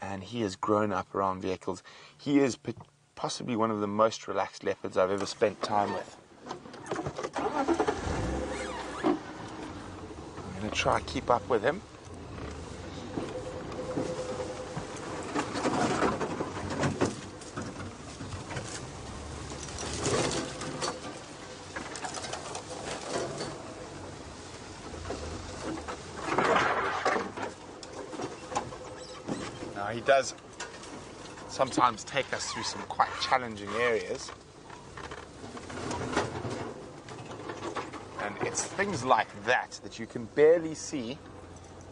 and he has grown up around vehicles. He is possibly one of the most relaxed leopards I've ever spent time with. I'm going to try and keep up with him. He does sometimes take us through some quite challenging areas. And it's things like that you can barely see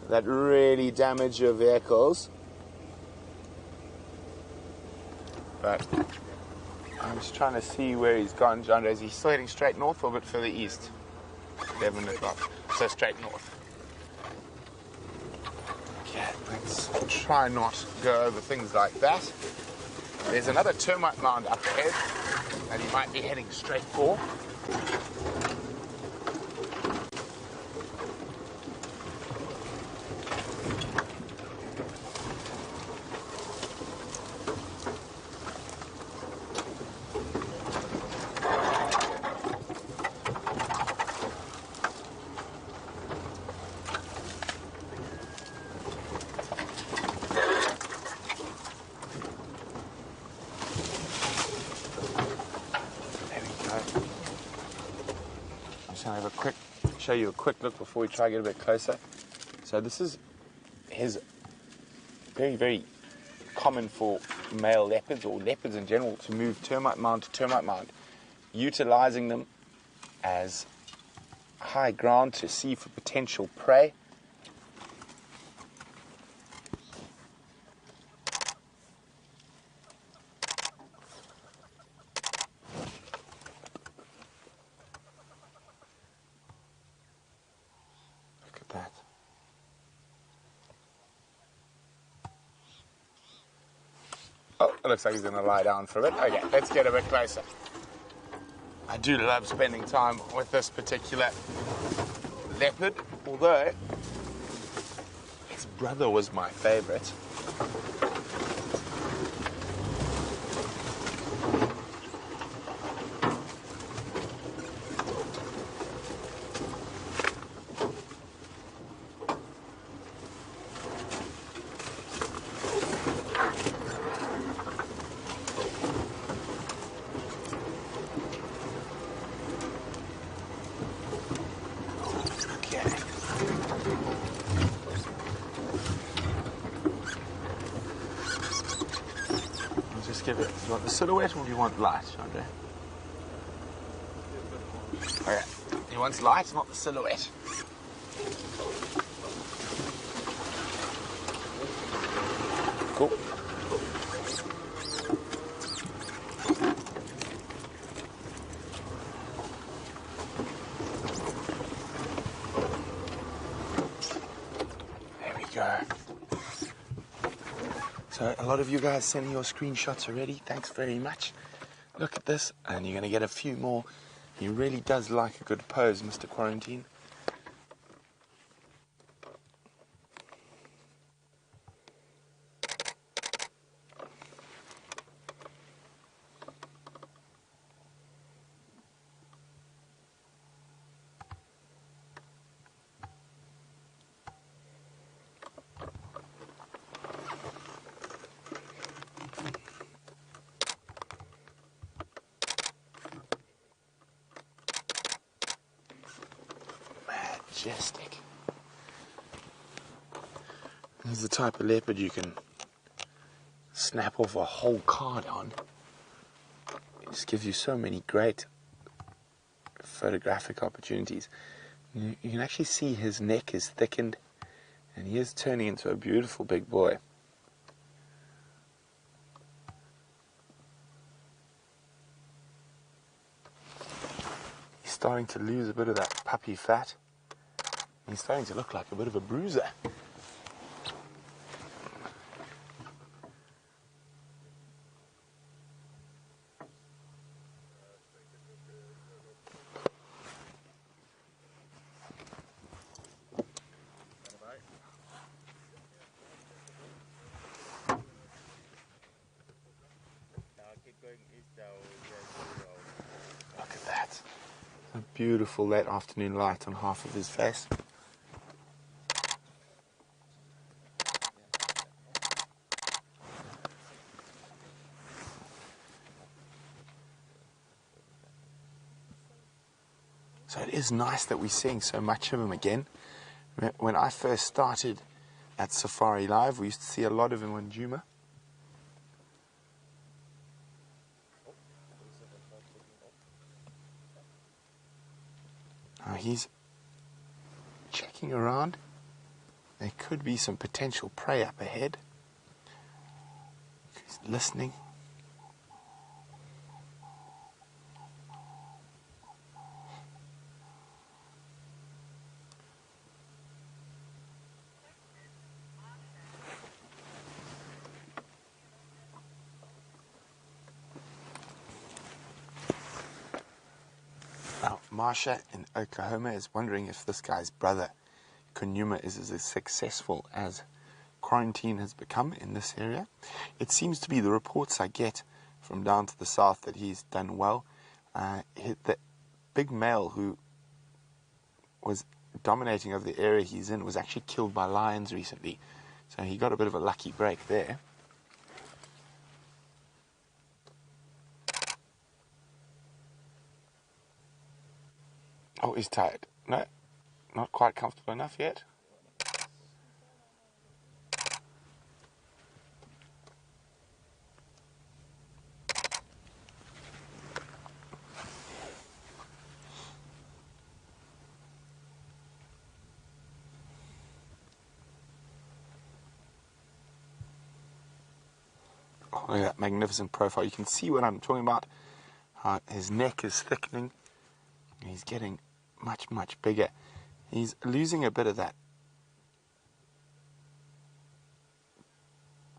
that really damage your vehicles. But I'm just trying to see where he's gone, John. Is he still heading straight north or a bit further east? 11 o'clock. So straight north. Okay, let's try not go over things like that. There's another termite mound up ahead that he might be heading straight for. show you a quick look before we try to get a bit closer. So this is his very, very common for male leopards or leopards in general to move termite mound to termite mound, utilizing them as high ground to see for potential prey. Look at that. Oh, it looks like he's going to lie down for a bit. Okay, let's get a bit closer. I do love spending time with this particular leopard, although his brother was my favorite. Give it. Do you want the silhouette or do you want light, Andre? Okay. He wants light, not the silhouette. Cool. There we go. So a lot of you guys sending your screenshots already. Thanks very much. Look at this, and you're going to get a few more. He really does like a good pose, Mr. Quarantine. Majestic. He's the type of leopard you can snap off a whole card on. It just gives you so many great photographic opportunities. You can actually see his neck is thickened and he is turning into a beautiful big boy. He's starting to lose a bit of that puppy fat. He's starting to look like a bit of a bruiser. Look at that. A beautiful late afternoon light on half of his face. So it is nice that we're seeing so much of him again. When I first started at Safari Live, we used to see a lot of him on Juma. Now he's checking around. There could be some potential prey up ahead. He's listening. Now, Marsha in Oklahoma is wondering if this guy's brother, Kunuma, is as successful as Quarantine has become in this area. It seems to be the reports I get from down to the south that he's done well. The big male who was dominating over the area he's in was actually killed by lions recently. So he got a bit of a lucky break there. Oh, he's tired. No, Not quite comfortable enough yet. Oh, look at that magnificent profile. You can see what I'm talking about. How his neck is thickening. He's getting much, much bigger. He's losing a bit of that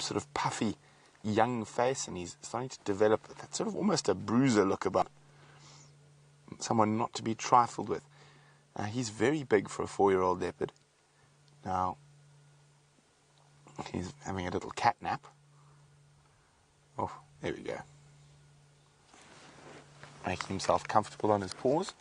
sort of puffy young face, and he's starting to develop that sort of almost a bruiser look about him. Someone not to be trifled with. He's very big for a 4-year-old leopard. Now, he's having a little cat nap. Oh, there we go. Making himself comfortable on his paws.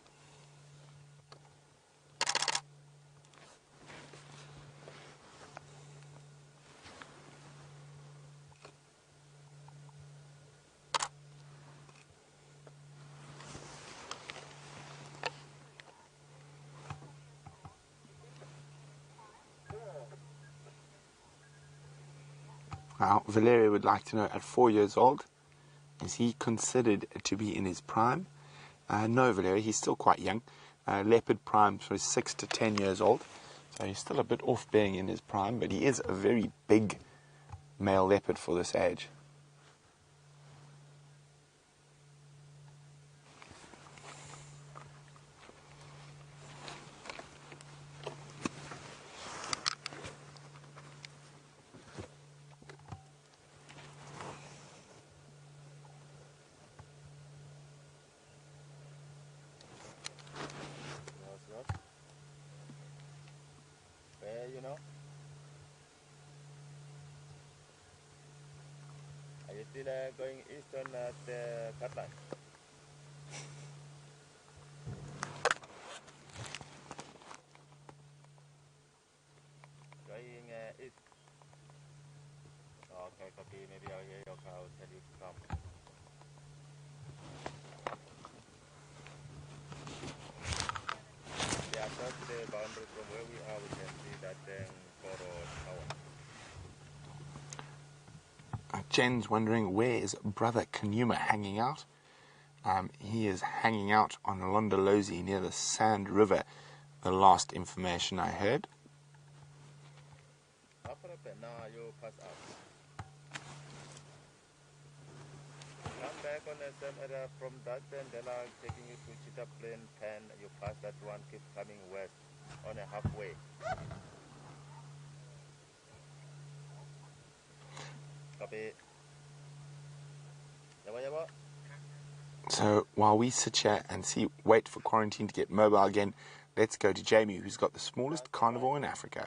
Now, Valeria would like to know, at 4 years old, is he considered to be in his prime? No, Valeria, he's still quite young. Leopard prime is 6 to 10 years old, so he's still a bit off being in his prime, but he is a very big male leopard for this age. You know? Are you still going east on the cut line? Going east. Okay, copy. Maybe I'll hear your cow tell you to come. Yeah, across the boundary from where we are, we can see that Koro tower. Jen's wondering, where is brother Kanuma hanging out? He is hanging out on Londolozi near the Sand River, the last information I heard. Now you pass out. Come back on the same area from that end, then I'm taking you to Cheetah Plain 10. You pass that one, keep coming west on a halfway. Copy. So while we sit here and wait for quarantine to get mobile again, let's go to Jamie, who's got the smallest carnivore in Africa.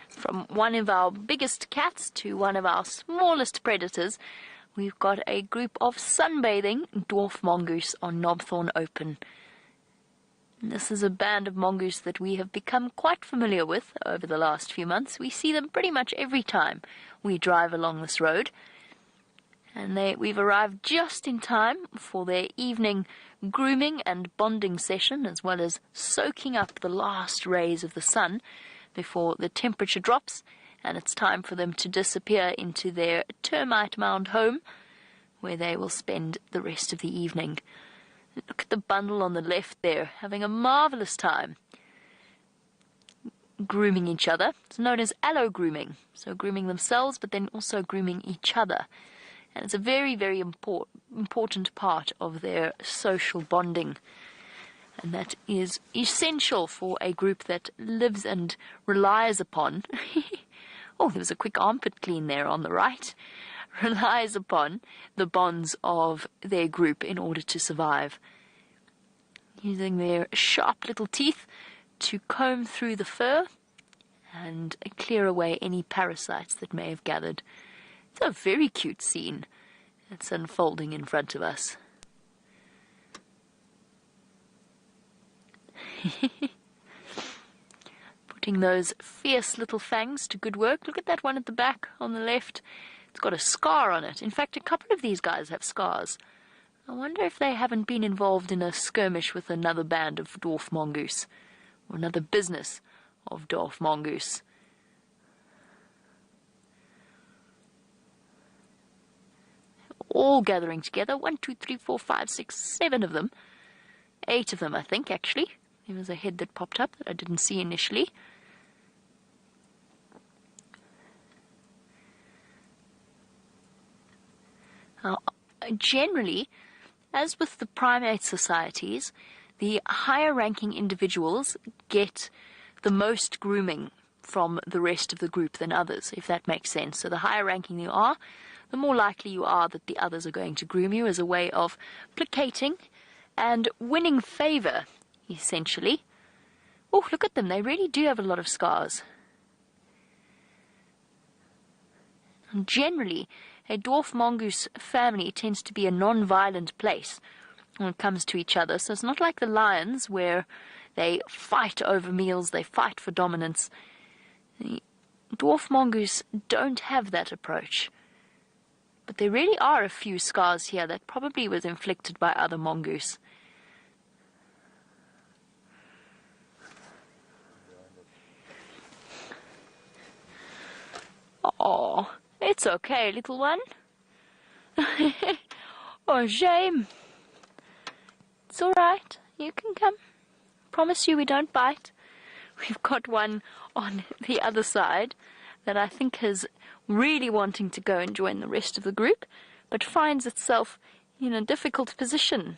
From one of our biggest cats to one of our smallest predators, we've got a group of sunbathing dwarf mongoose on Knobthorne Open. This is a band of mongoose that we have become quite familiar with over the last few months. We see them pretty much every time we drive along this road. And we've arrived just in time for their evening grooming and bonding session, as well as soaking up the last rays of the sun before the temperature drops and it's time for them to disappear into their termite mound home, where they will spend the rest of the evening. Look at the bundle on the left there, having a marvelous time grooming each other. It's known as allo grooming, so grooming themselves but then also grooming each other. And it's a very, very important part of their social bonding. And that is essential for a group that lives and relies upon, oh, there was a quick armpit clean there on the right, relies upon the bonds of their group in order to survive. Using their sharp little teeth to comb through the fur and clear away any parasites that may have gathered. It's a very cute scene that's unfolding in front of us. Putting those fierce little fangs to good work. Look at that one at the back on the left. It's got a scar on it. In fact, a couple of these guys have scars. I wonder if they haven't been involved in a skirmish with another band of dwarf mongoose, or another business of dwarf mongoose. All gathering together. 1, 2, 3, 4, 5, 6, 7 of them. 8 of them, I think, actually. There was a head that popped up that I didn't see initially. Now, generally, as with the primate societies, the higher-ranking individuals get the most grooming from the rest of the group than others, if that makes sense. So the higher-ranking you are, the more likely you are that the others are going to groom you as a way of placating and winning favor, essentially. Oh, look at them. They really do have a lot of scars. And generally, a dwarf mongoose family tends to be a non-violent place when it comes to each other. So it's not like the lions where they fight over meals, they fight for dominance. The dwarf mongoose don't have that approach. But there really are a few scars here that probably was inflicted by other mongoose. Oh, it's okay, little one. Oh, shame. It's all right. You can come. Promise you we don't bite. We've got one on the other side that I think is really wanting to go and join the rest of the group, but finds itself in a difficult position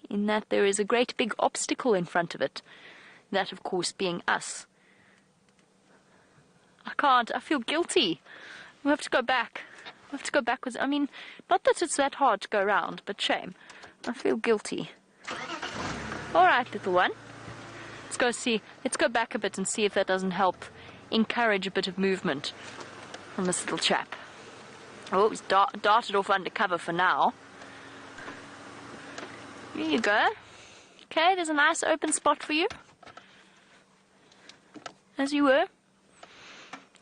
in that there is a great big obstacle in front of it. That, of course, being us. I can't. I feel guilty. We have to go back. We have to go backwards. I mean, not that it's that hard to go around, but shame. I feel guilty. All right, little one. Let's go see. Let's go back a bit and see if that doesn't help encourage a bit of movement from this little chap. Oh, he's darted off undercover for now. Here you go. Okay, there's a nice open spot for you. As you were.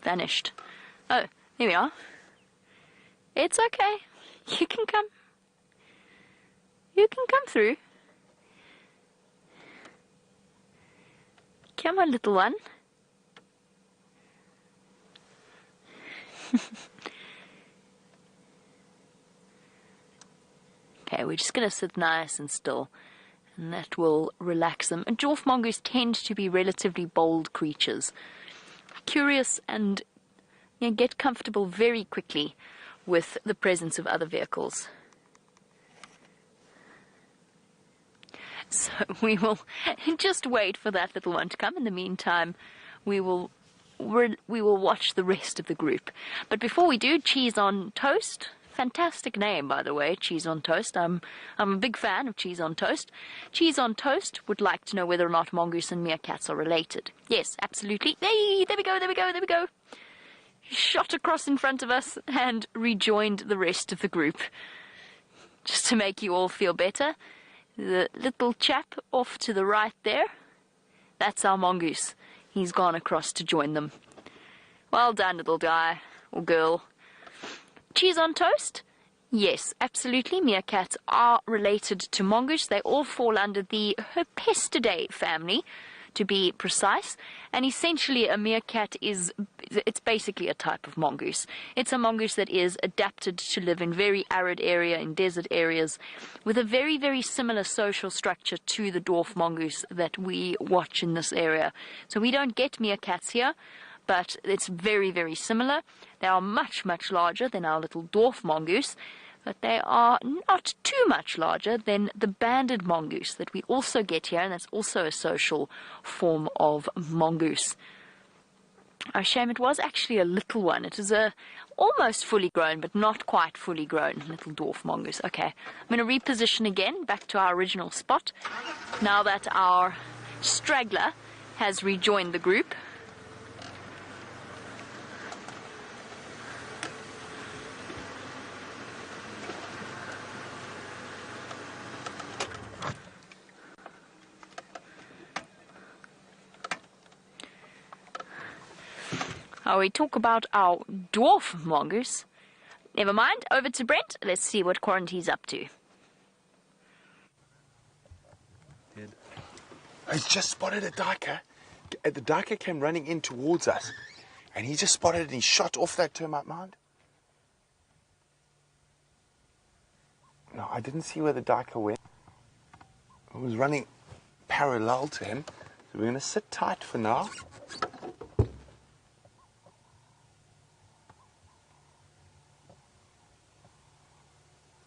Vanished. Oh, here we are. It's okay. You can come. You can come through. Come on, little one. Okay, we're just going to sit nice and still, and that will relax them. And dwarf mongoose tend to be relatively bold creatures, curious and get comfortable very quickly with the presence of other vehicles. So we will just wait for that little one to come. In the meantime, we will watch the rest of the group. But before we do, Cheese on Toast. Fantastic name, by the way, Cheese on Toast. I'm a big fan of Cheese on Toast. Cheese on Toast would like to know whether or not mongoose and meerkats are related. Yes, absolutely. Hey, there we go, there we go, there we go. He shot across in front of us and rejoined the rest of the group. Just to make you all feel better, the little chap off to the right there, that's our mongoose. He's gone across to join them. Well done, little guy or girl. Cheese on Toast? Yes, absolutely. Meerkats are related to mongoose. They all fall under the Herpestidae family, to be precise. And essentially, a meerkat it's basically a type of mongoose. It's a mongoose that is adapted to live in very arid area, in desert areas, with a very, very similar social structure to the dwarf mongoose that we watch in this area. So we don't get meerkats here, but it's very, very similar. They are much, much larger than our little dwarf mongoose, but they are not too much larger than the banded mongoose that we also get here, and that's also a social form of mongoose. Oh, shame, it was actually a little one. It is a almost fully grown, but not quite fully grown little dwarf mongoose. Okay, I'm going to reposition again back to our original spot, now that our straggler has rejoined the group. We talk about our dwarf mongoose. Never mind, over to Brent. Let's see what Quarantine's up to. He's just spotted a duiker. The duiker came running in towards us, and he just spotted it and he shot off that termite mound. No, I didn't see where the duiker went. I was running parallel to him, so we're going to sit tight for now.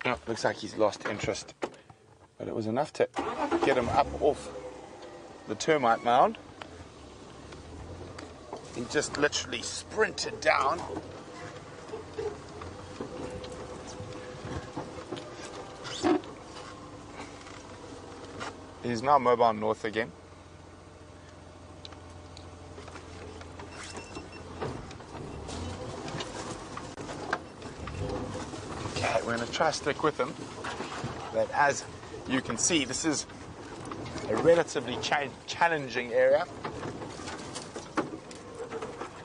Oh, looks like he's lost interest, but it was enough to get him up off the termite mound. He just literally sprinted down. He's now mobile north again. Okay, we're going to try to stick with him. But as you can see, this is a relatively challenging area.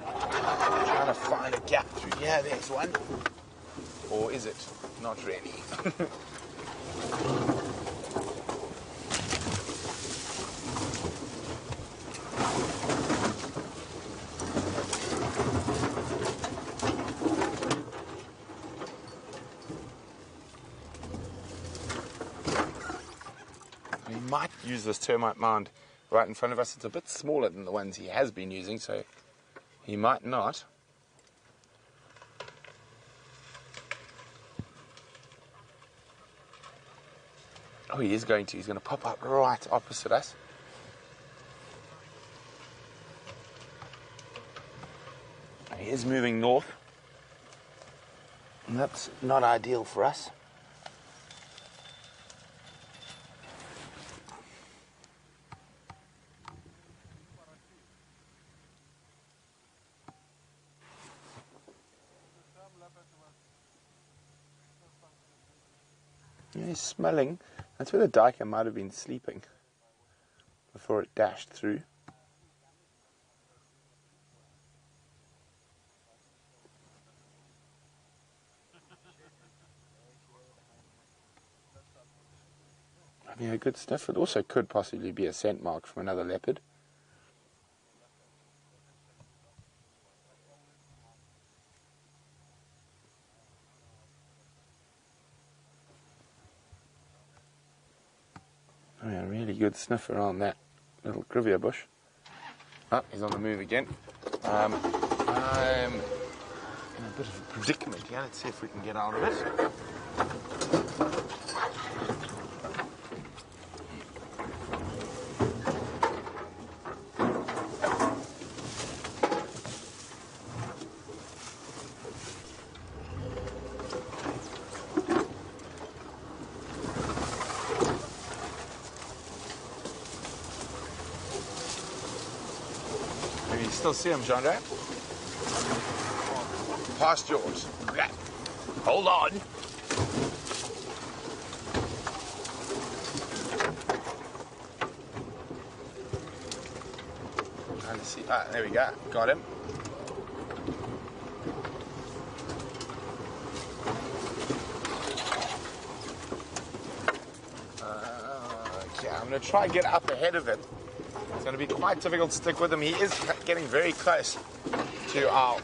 Trying to find a gap through here. There's one. Or is it? Not really. We might use this termite mound right in front of us. It's a bit smaller than the ones he has been using, so he might not. Oh, he is going to. He's going to pop up right opposite us. He is moving north. And that's not ideal for us. He's smelling. That's where the duiker might have been sleeping before it dashed through. I mean, a good sniff. It also could possibly be a scent mark from another leopard. Oh, yeah, really good sniff around that little crivia bush. Oh, he's on the move again. I'm in a bit of a predicament here. Let's see if we can get out of it. You still see him, Jean-Ray? Past yours. Okay. Hold on. Trying to see. Ah, there we go. Got him. Okay, I'm going to try and get up ahead of it. It's going to be quite difficult to stick with him. He is getting very close to our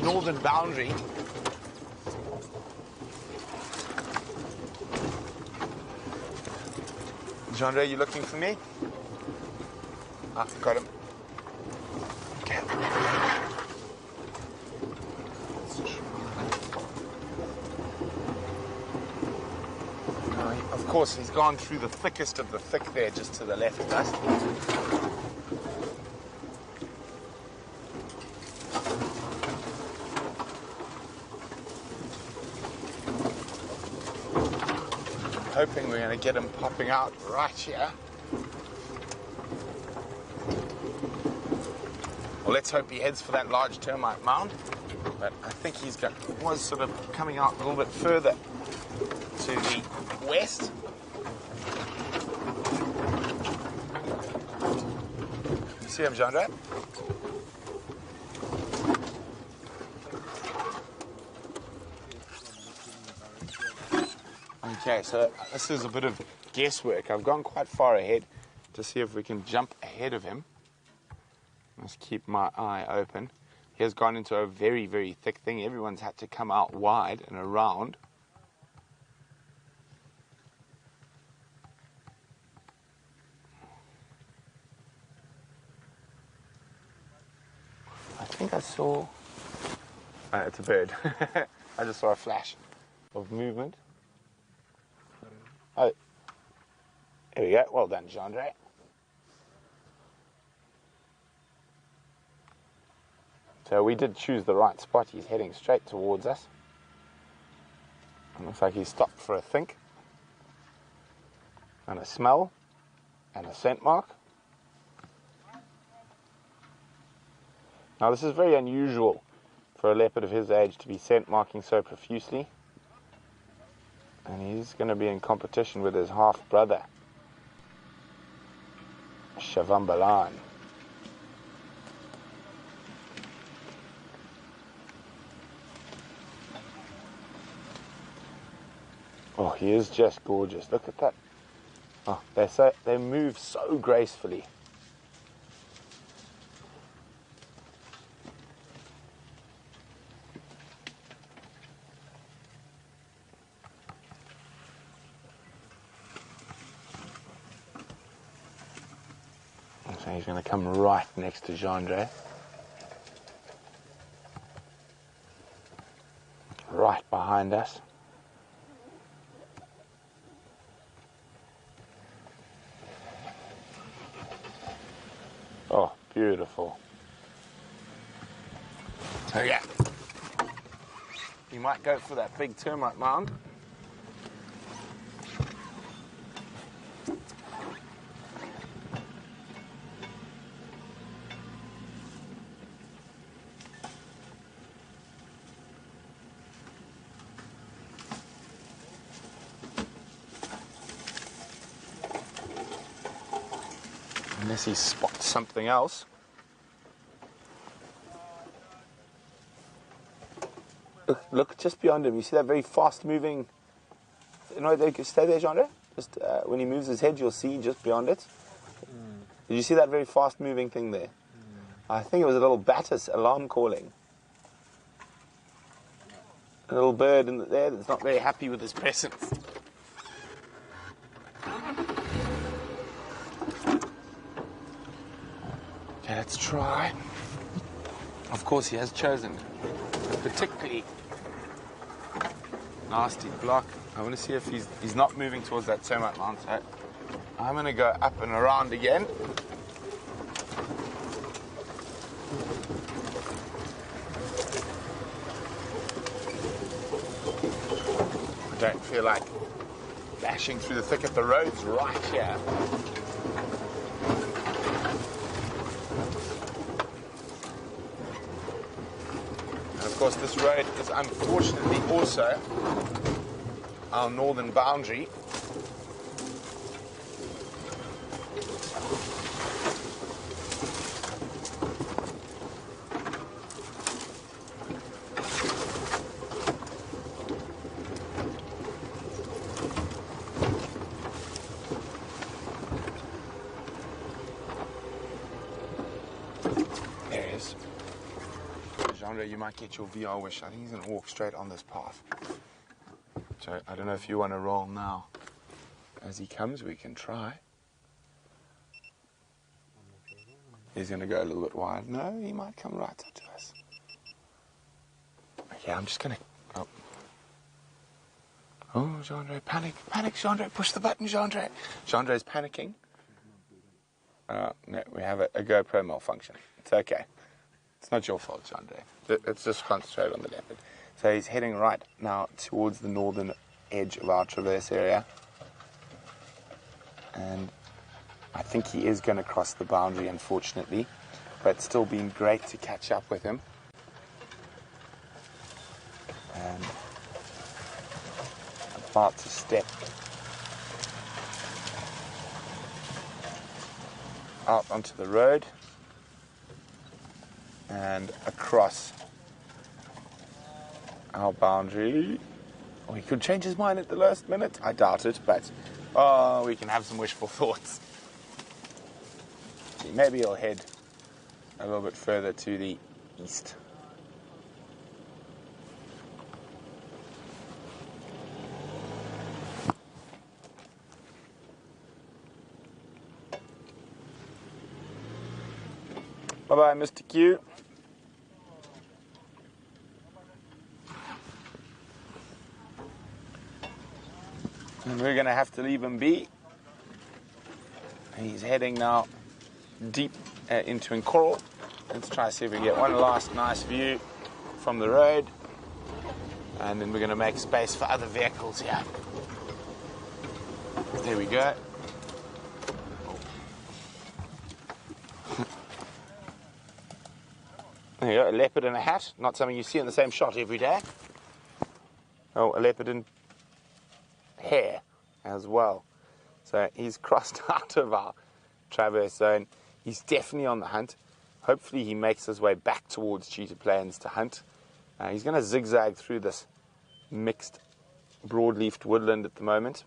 northern boundary. Jean-Ray, you looking for me? Ah, got him. Okay. Of course, he's gone through the thickest of the thick there, just to the left of us. Hoping we're going to get him popping out right here. Well, let's hope he heads for that large termite mound. But I think was sort of coming out a little bit further to the west. You see him, Jean-Ray? Okay, so this is a bit of guesswork. I've gone quite far ahead. to see if we can jump ahead of him. Let's keep my eye open. He has gone into a very, very thick thing. Everyone's had to come out wide and around. I think I saw... it's a bird. I just saw a flash of movement. Oh, there we go. Well done, Jean-Andre. So we did choose the right spot. He's heading straight towards us. It looks like he's stopped for a think, and a smell, and a scent mark. Now this is very unusual for a leopard of his age to be scent marking so profusely. And he's going to be in competition with his half-brother, Shavambalan. Oh, he is just gorgeous. Look at that. Oh, they move so gracefully. So he's going to come right next to Jean-Andre. Right behind us. Oh, beautiful. So yeah, you might go for that big termite mound. Unless he spots something else. Look just beyond him. You see that very fast-moving... No, stay there, Jean-Andre. Just when he moves his head, you'll see just beyond it. Did you see that very fast-moving thing there? I think it was a little batter's alarm calling. A little bird in there that's not very happy with his presence. Okay, let's try. Of course, he has chosen a particularly nasty block. I want to see if he's not moving towards that termite mound. So I'm going to go up and around again. I don't feel like dashing through the thicket. The road's right here. Of course, this road is unfortunately also our northern boundary. There he is. Jean-Andre, you might get your VR wish. I think he's going to walk straight on this path. So I don't know if you want to roll now. As he comes, we can try. He's going to go a little bit wide. No, he might come right up to us. Okay, I'm just going to... Oh, oh, Jean-Andre, panic, Jean-Andre, push the button, Jean-Andre. Jean-Andre's panicking. No, we have a GoPro malfunction. It's okay. It's not your fault, Jean-Andre. Let's just concentrate on the leopard. So he's heading right now towards the northern edge of our traverse area. And I think he is going to cross the boundary, unfortunately. But it's still been great to catch up with him. And about to step out onto the road and across our boundary. Oh, he could change his mind at the last minute. I doubt it, but we can have some wishful thoughts. actually. Maybe he'll head a little bit further to the east. Bye-bye, Mr. Q. And we're going to have to leave him be. He's heading now deep into Coral. Let's try to see if we get one last nice view from the road. And then we're going to make space for other vehicles here. There we go. There you go, a leopard in a hat. Not something you see in the same shot every day. Oh, a leopard in hair as well. So he's crossed out of our traverse zone. He's definitely on the hunt. Hopefully he makes his way back towards cheetah plains to hunt. He's going to zigzag through this mixed broadleafed woodland at the moment.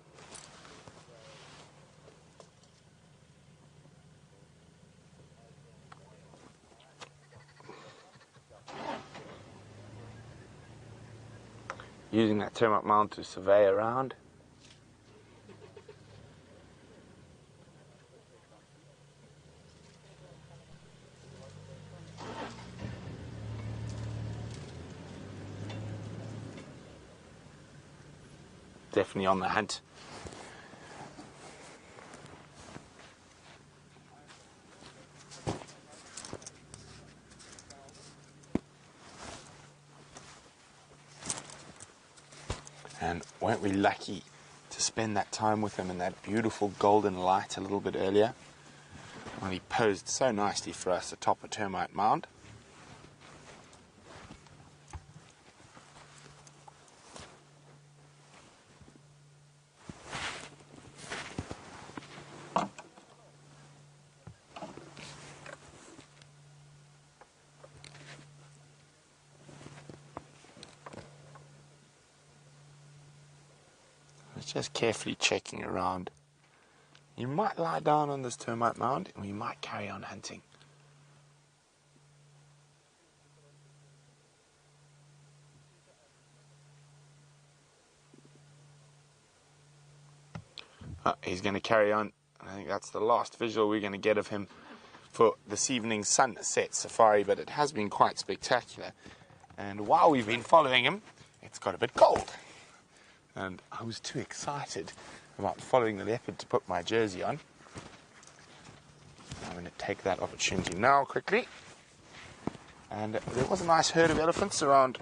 Using that termite mound to survey around. Definitely on the hunt. And weren't we lucky to spend that time with him in that beautiful golden light a little bit earlier? Well, he posed so nicely for us atop a termite mound. Just carefully checking around. You might lie down on this termite mound and we might carry on hunting. He's going to carry on. I think that's the last visual we're going to get of him for this evening's sunset safari, but it has been quite spectacular. And while we've been following him, it's got a bit cold. And I was too excited about following the leopard to put my jersey on. I'm going to take that opportunity now quickly. And there was a nice herd of elephants around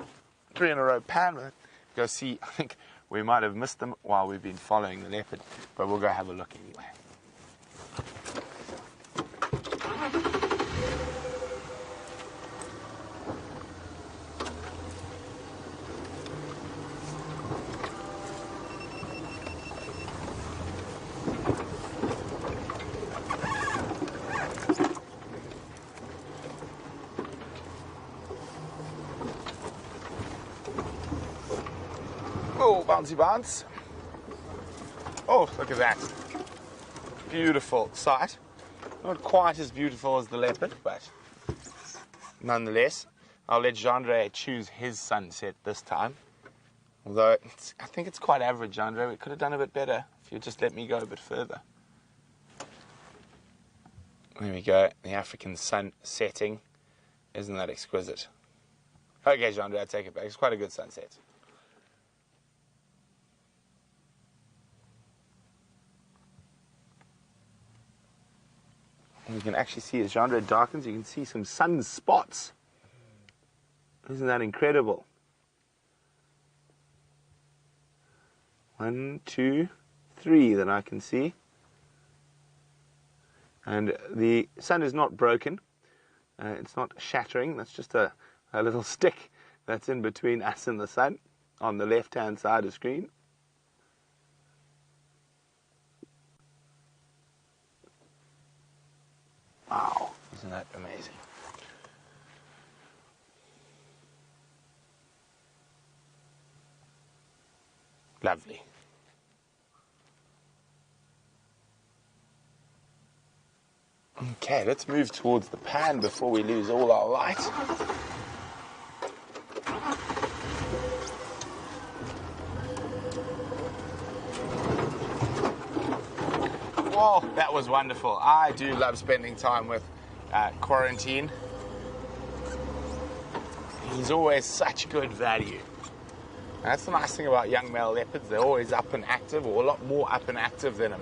3 in a row pan. We'll go see. I think we might have missed them while we've been following the leopard, but we'll go have a look anyway. Oh, bouncy bounce. Oh, look at that. Beautiful sight. Not quite as beautiful as the leopard, but nonetheless, I'll let Jean-Ray choose his sunset this time. Although, I think it's quite average, Jean-Ray. We could have done a bit better if you just let me go a bit further. There we go. The African sun setting. Isn't that exquisite? Okay, Jean-Ray, I take it back. It's quite a good sunset. And you can actually see as Jean-Ray darkens, you can see some sun spots. Isn't that incredible? 1, 2, 3 that I can see. And the sun is not broken. It's not shattering. That's just a little stick that's in between us and the sun on the left-hand side of the screen. Wow, isn't that amazing? Lovely. Okay, let's move towards the pan before we lose all our light. Whoa, that was wonderful. I do love spending time with Quarantine. He's always such good value. And that's the nice thing about young male leopards. They're always up and active, or a lot more up and active than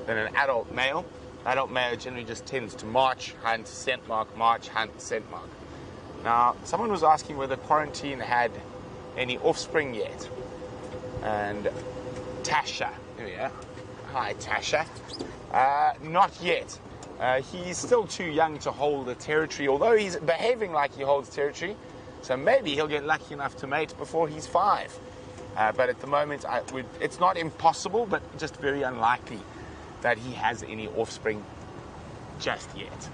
an adult male. Adult male generally just tends to march, hunt, scent mark, march, hunt, scent mark. Now, someone was asking whether Quarantine had any offspring yet. And Tasha, here we are. Hi, Tasha. Not yet. He's still too young to hold a territory, although he's behaving like he holds territory. So maybe he'll get lucky enough to mate before he's 5. But at the moment, it's not impossible, but just very unlikely that he has any offspring just yet.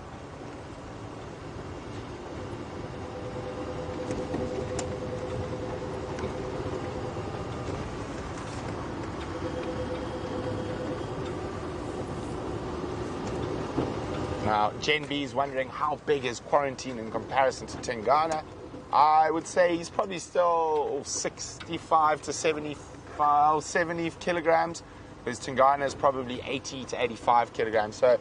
Now, Jen B is wondering how big is Quarantine in comparison to Tingana. I would say he's probably still 65 to 70 kilograms, whereas Tingana is probably 80 to 85 kilograms. So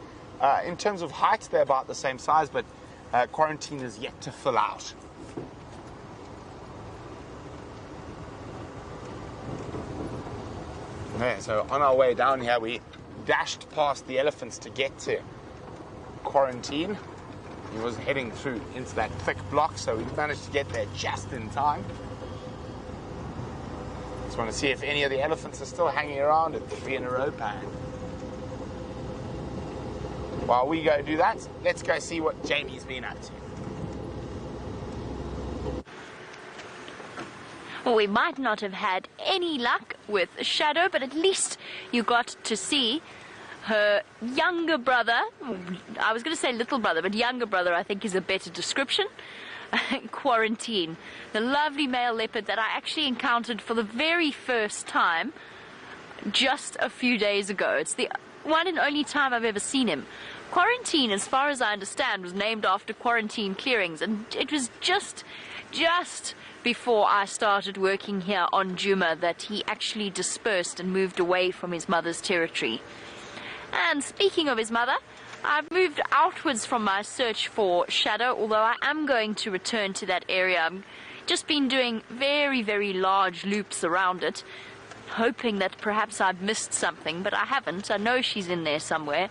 in terms of height, they're about the same size, but Quarantine is yet to fill out. Okay, so on our way down here, we dashed past the elephants to get to Quarantine. He was heading through into that thick block, so we managed to get there just in time. Just want to see if any of the elephants are still hanging around at the 3 in a row pan. While we go do that, let's go see what Jamie's been up to. Well, we might not have had any luck with Shadow, but at least you got to see her younger brother. I was going to say little brother, but younger brother I think is a better description. Quarantine, the lovely male leopard that I actually encountered for the very first time just a few days ago. It's the one and only time I've ever seen him. Quarantine, as far as I understand, was named after quarantine clearings, and it was just before I started working here on Djuma that he actually dispersed and moved away from his mother's territory. And speaking of his mother, I've moved outwards from my search for Shadow, although I am going to return to that area. I've just been doing very, very large loops around it, hoping that perhaps I've missed something, but I haven't. I know she's in there somewhere.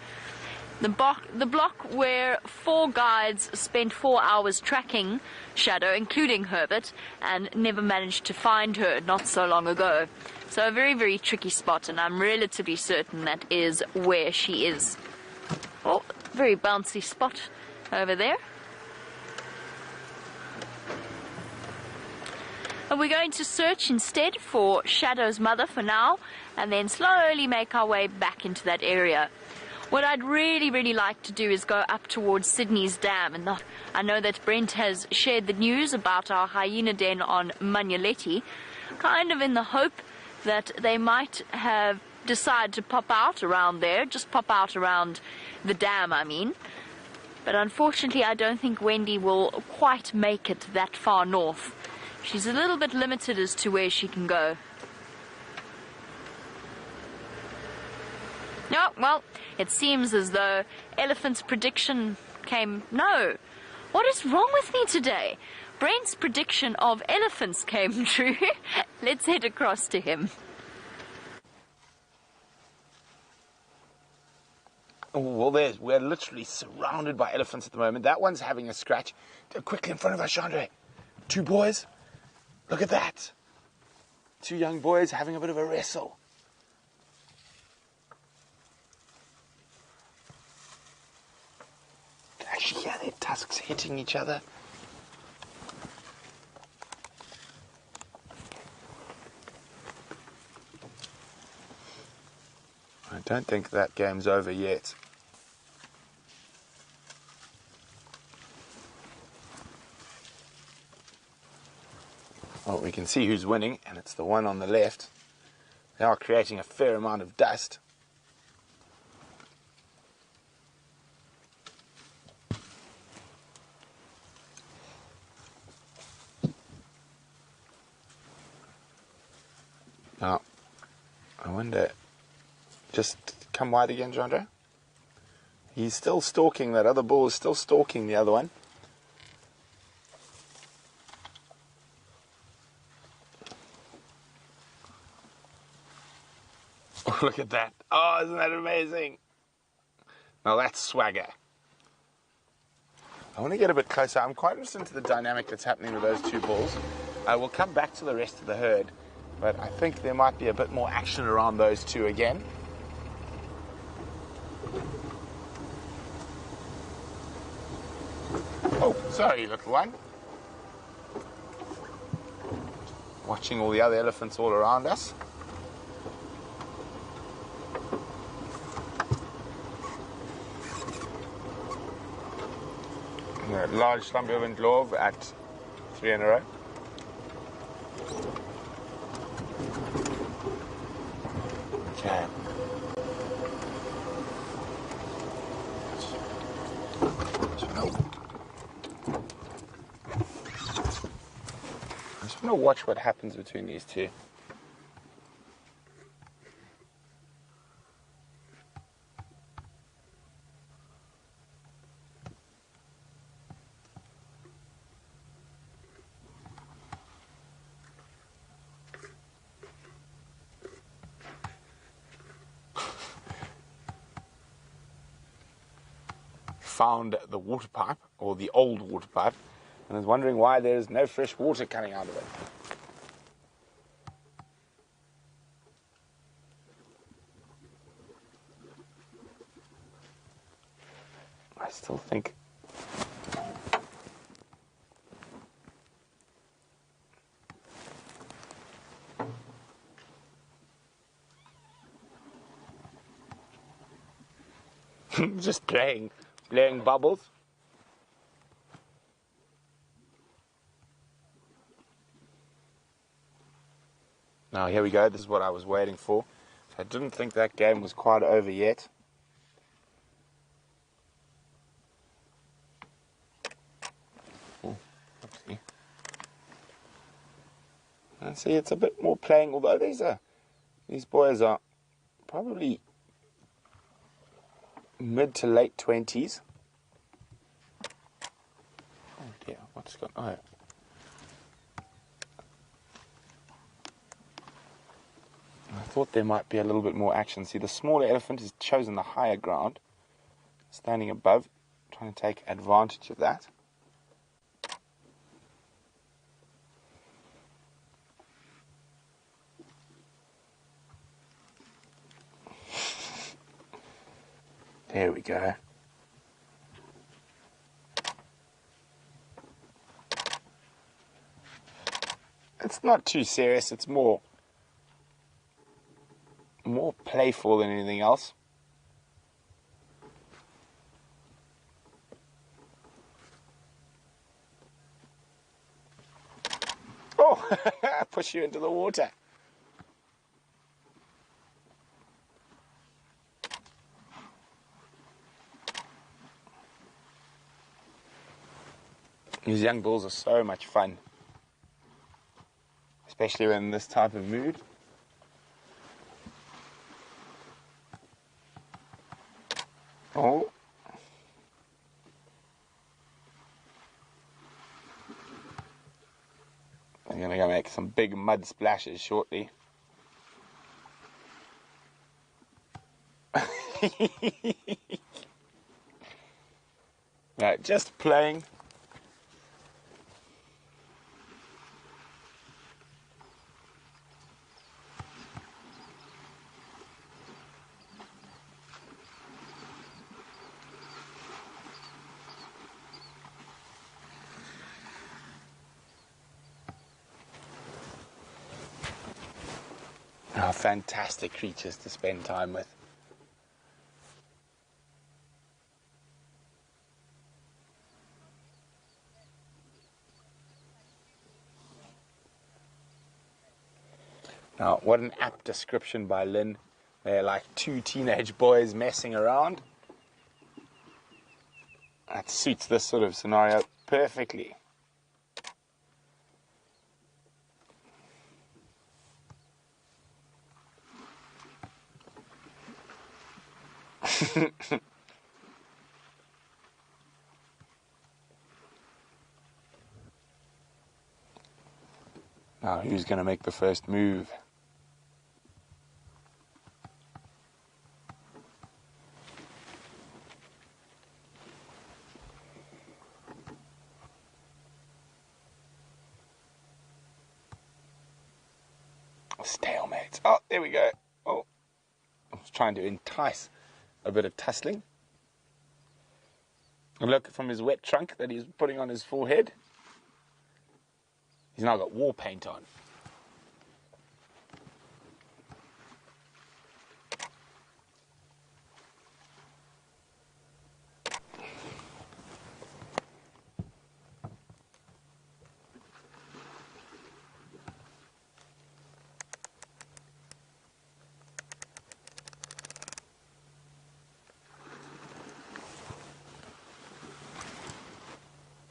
The block where 4 guides spent 4 hours tracking Shadow, including Herbert, and never managed to find her not so long ago. So a very, very tricky spot, and I'm relatively certain that is where she is. Oh, very bouncy spot over there. And we're going to search instead for Shadow's mother for now, and then slowly make our way back into that area. What I'd really, really like to do is go up towards Sydney's dam, and I know that Brent has shared the news about our hyena den on Manyaleti, kind of in the hope that they might have decided to pop out around there, just pop out around the dam, I mean. But unfortunately, I don't think Wendy will quite make it that far north. She's a little bit limited as to where she can go. No, well, it seems as though Elephant's prediction came... No! What is wrong with me today? Brent's prediction of elephants came true. Let's head across to him. Oh, well, we're literally surrounded by elephants at the moment. That one's having a scratch. Quickly in front of us, Chandra. 2 boys. Look at that. 2 young boys having a bit of a wrestle. You can actually hear their tusks hitting each other. I don't think that game's over yet. Well, we can see who's winning, and it's the one on the left. They are creating a fair amount of dust. wonder, just come wide again, Jandre. He's still stalking, that other bull is still stalking the other one. Oh, look at that. Oh, isn't that amazing? Now that's swagger. I want to get a bit closer. I'm quite interested into the dynamic that's happening with those two bulls. We'll come back to the rest of the herd, but I think there might be a bit more action around those two again. Oh, sorry, little one. Watching all the other elephants all around us. Large Slumberwind Glove at 3 in a row. Okay. I just want to watch what happens between these two. Found the water pipe, or the old water pipe, and is wondering why there's no fresh water coming out of it. I still think just blowing bubbles. Now here we go, this is what I was waiting for. I didn't think that game was quite over yet. Oh, oopsie. And see, it's a bit more playing, although these boys are probably mid to late 20s. Oh dear, what's going on? Oh. I thought there might be a little bit more action. See, the smaller elephant has chosen the higher ground, standing above, trying to take advantage of that. There we go. It's not too serious, it's more playful than anything else. Oh, push you into the water. These young bulls are so much fun, especially when in this type of mood. Oh. I'm going to go make some big mud splashes shortly. Right, just playing. Oh, fantastic creatures to spend time with. Now, what an apt description by Lynn. They're like two teenage boys messing around. That suits this sort of scenario perfectly. Now, who's going to make the first move? Stalemate. Oh, there we go. Oh, I was trying to entice a bit of tussling. And look, from his wet trunk that he's putting on his forehead, he's now got war paint on.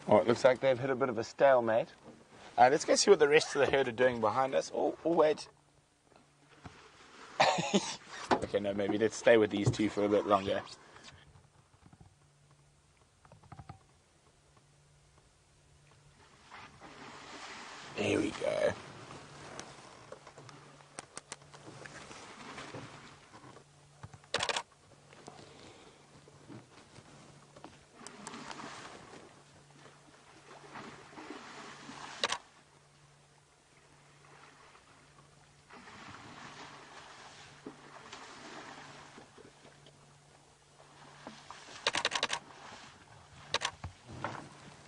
Oh, it looks like they've hit a bit of a stalemate. Let's go see what the rest of the herd are doing behind us. Oh, wait. Okay, no, maybe let's stay with these two for a bit longer. There we go.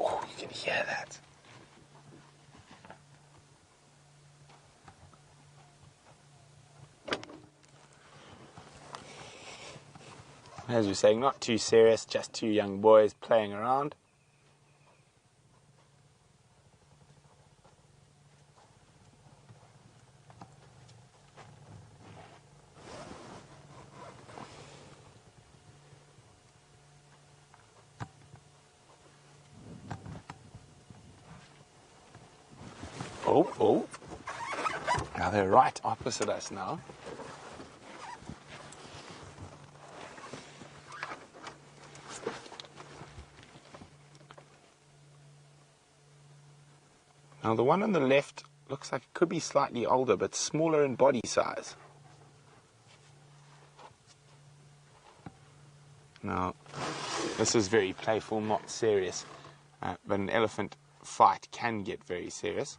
Oh, you can hear that. As we're saying, not too serious, just two young boys playing around. Oh. Now they're right opposite us now. Now the one on the left looks like it could be slightly older, but smaller in body size. Now, this is very playful, not serious, but an elephant fight can get very serious.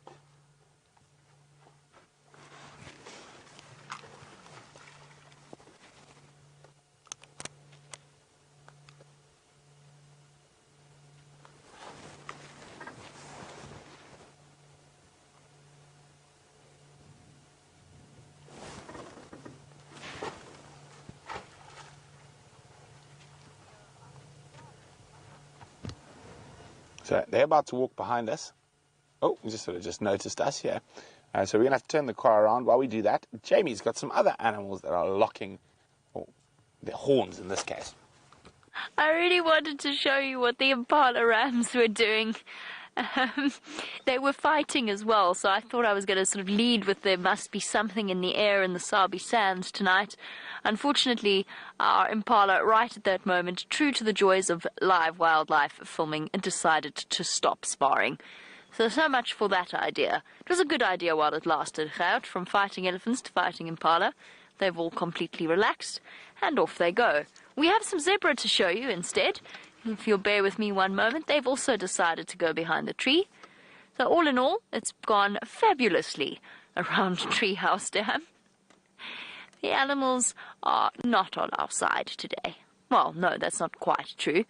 So they're about to walk behind us. Oh, we just noticed us here. So we're going to have to turn the car around. While we do that, Jamie's got some other animals that are locking, or their horns in this case. I really wanted to show you what the impala rams were doing. They were fighting as well, so I thought I was going to sort of lead with there must be something in the air in the Sabi Sands tonight. Unfortunately, our impala, right at that moment, true to the joys of live wildlife filming, decided to stop sparring. So much for that idea. It was a good idea while it lasted, Gert, from fighting elephants to fighting impala. They've all completely relaxed, and off they go. We have some zebra to show you instead. If you'll bear with me one moment, they've also decided to go behind the tree. So all in all, it's gone fabulously around Treehouse Dam. The animals are not on our side today. Well, no, that's not quite true.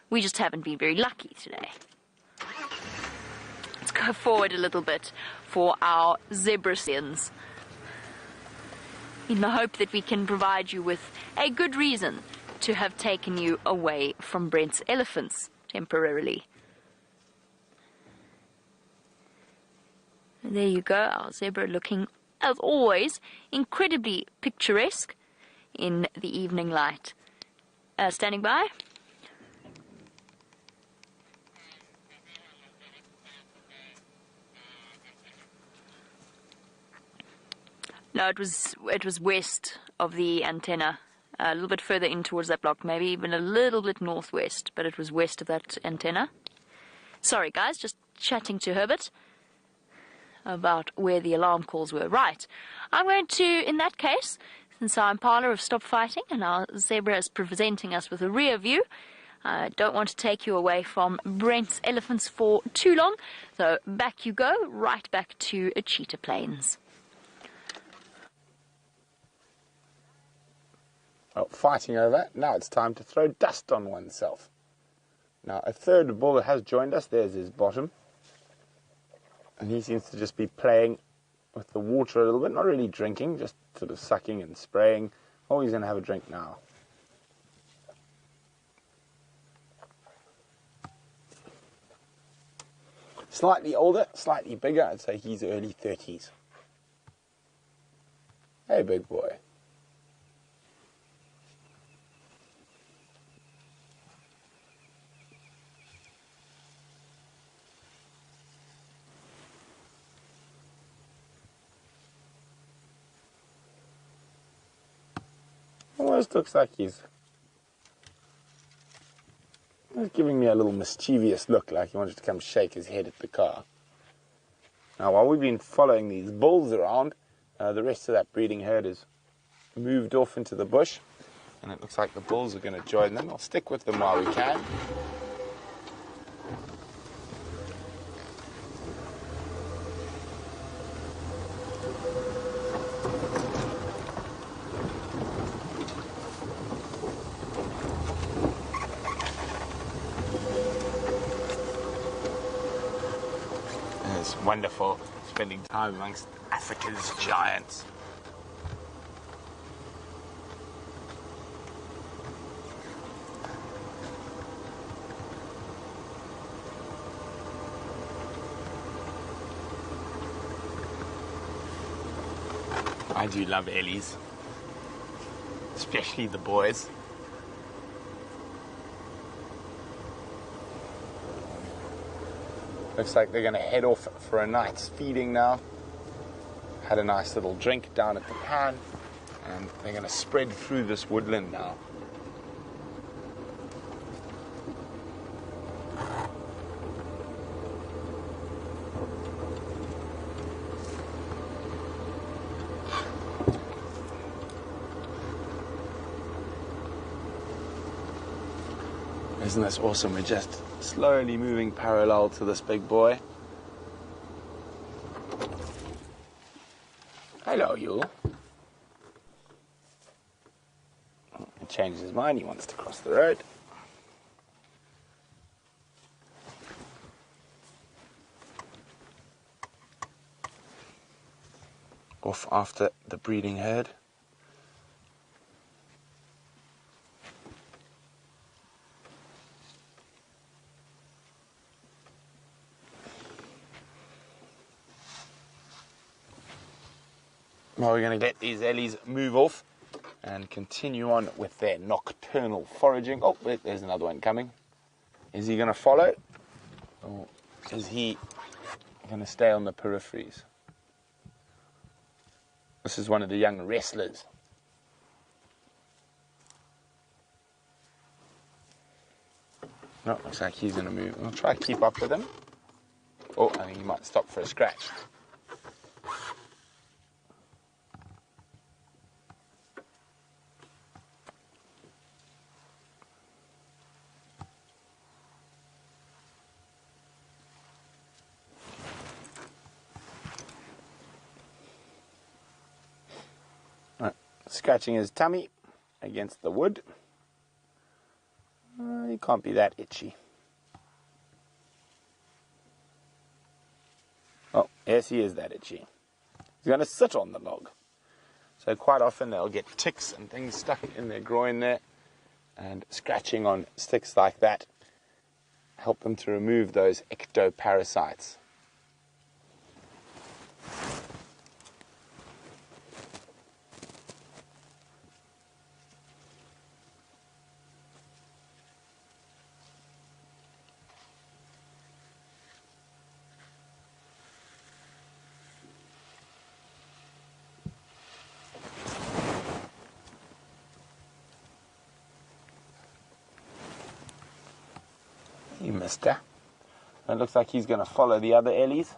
We just haven't been very lucky today. Let's go forward a little bit for our zebra scenes, in the hope that we can provide you with a good reason to have taken you away from Brent's elephants temporarily. And there you go, our zebra looking, as always, incredibly picturesque in the evening light. Standing by. No, it was west of the antenna. a little bit further in towards that block, maybe even a little bit northwest, but it was west of that antenna. Sorry guys, just chatting to Herbert about where the alarm calls were. Right, I'm going to, in that case, since our impala have stopped fighting and our zebra is presenting us with a rear view, I don't want to take you away from Brent's elephants for too long, so back you go, right back to Cheetah Plains. Well, fighting over, now it's time to throw dust on oneself. Now, a third bull has joined us. There's his bottom. And he seems to just be playing with the water a little bit, not really drinking, just sort of sucking and spraying. Oh, he's going to have a drink now. Slightly older, slightly bigger. I'd say he's early 30s. Hey, big boy. Almost looks like he's giving me a little mischievous look, like he wanted to come shake his head at the car. Now, while we've been following these bulls around, the rest of that breeding herd has moved off into the bush, and it looks like the bulls are going to join them. I'll stick with them while we can. It's wonderful spending time amongst Africa's giants. I do love Ellies, especially the boys. Looks like they're going to head off for a night's feeding now. Had a nice little drink down at the pan, and they're going to spread through this woodland now. Isn't this awesome? We're just slowly moving parallel to this big boy. Hello, you. He changed his mind. He wants to cross the road. Off after the breeding herd. Well, we're going to let these Ellies move off and continue on with their nocturnal foraging. Oh, there's another one coming. Is he going to follow? Or is he going to stay on the peripheries? This is one of the young wrestlers. No, looks like he's going to move. I'll try to keep up with him. Oh, I think he might stop for a scratch. Scratching his tummy against the wood. He can't be that itchy. Oh, yes, he is that itchy. He's going to sit on the log. So quite often they'll get ticks and things stuck in their groin there, and scratching on sticks like that help them to remove those ectoparasites. mister. It looks like he's going to follow the other Ellies.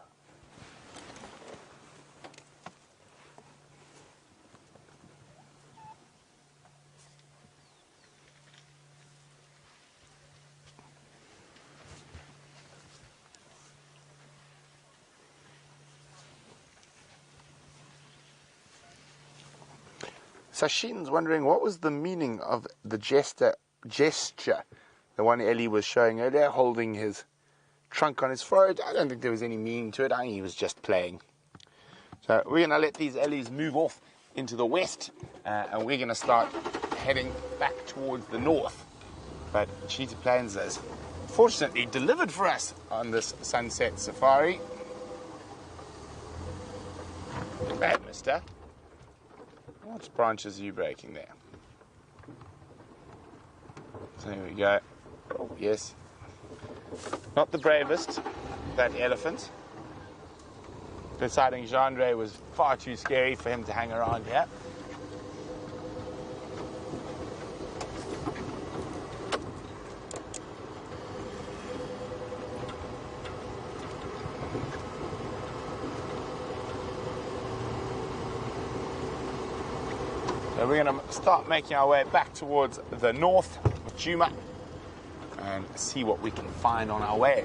Sashin's wondering what was the meaning of the gesture the one Ellie was showing earlier, holding his trunk on his forehead. I don't think there was any meaning to it. I think he was just playing. So we're going to let these Ellies move off into the west, and we're going to start heading back towards the north. But Cheetah Plains has fortunately delivered for us on this sunset safari. Not bad, mister. What branches are you breaking there? So there we go. Oh, yes. Not the bravest, that elephant. Deciding Jean-Ray was far too scary for him to hang around here. So we're going to start making our way back towards the north of Djuma and see what we can find on our way.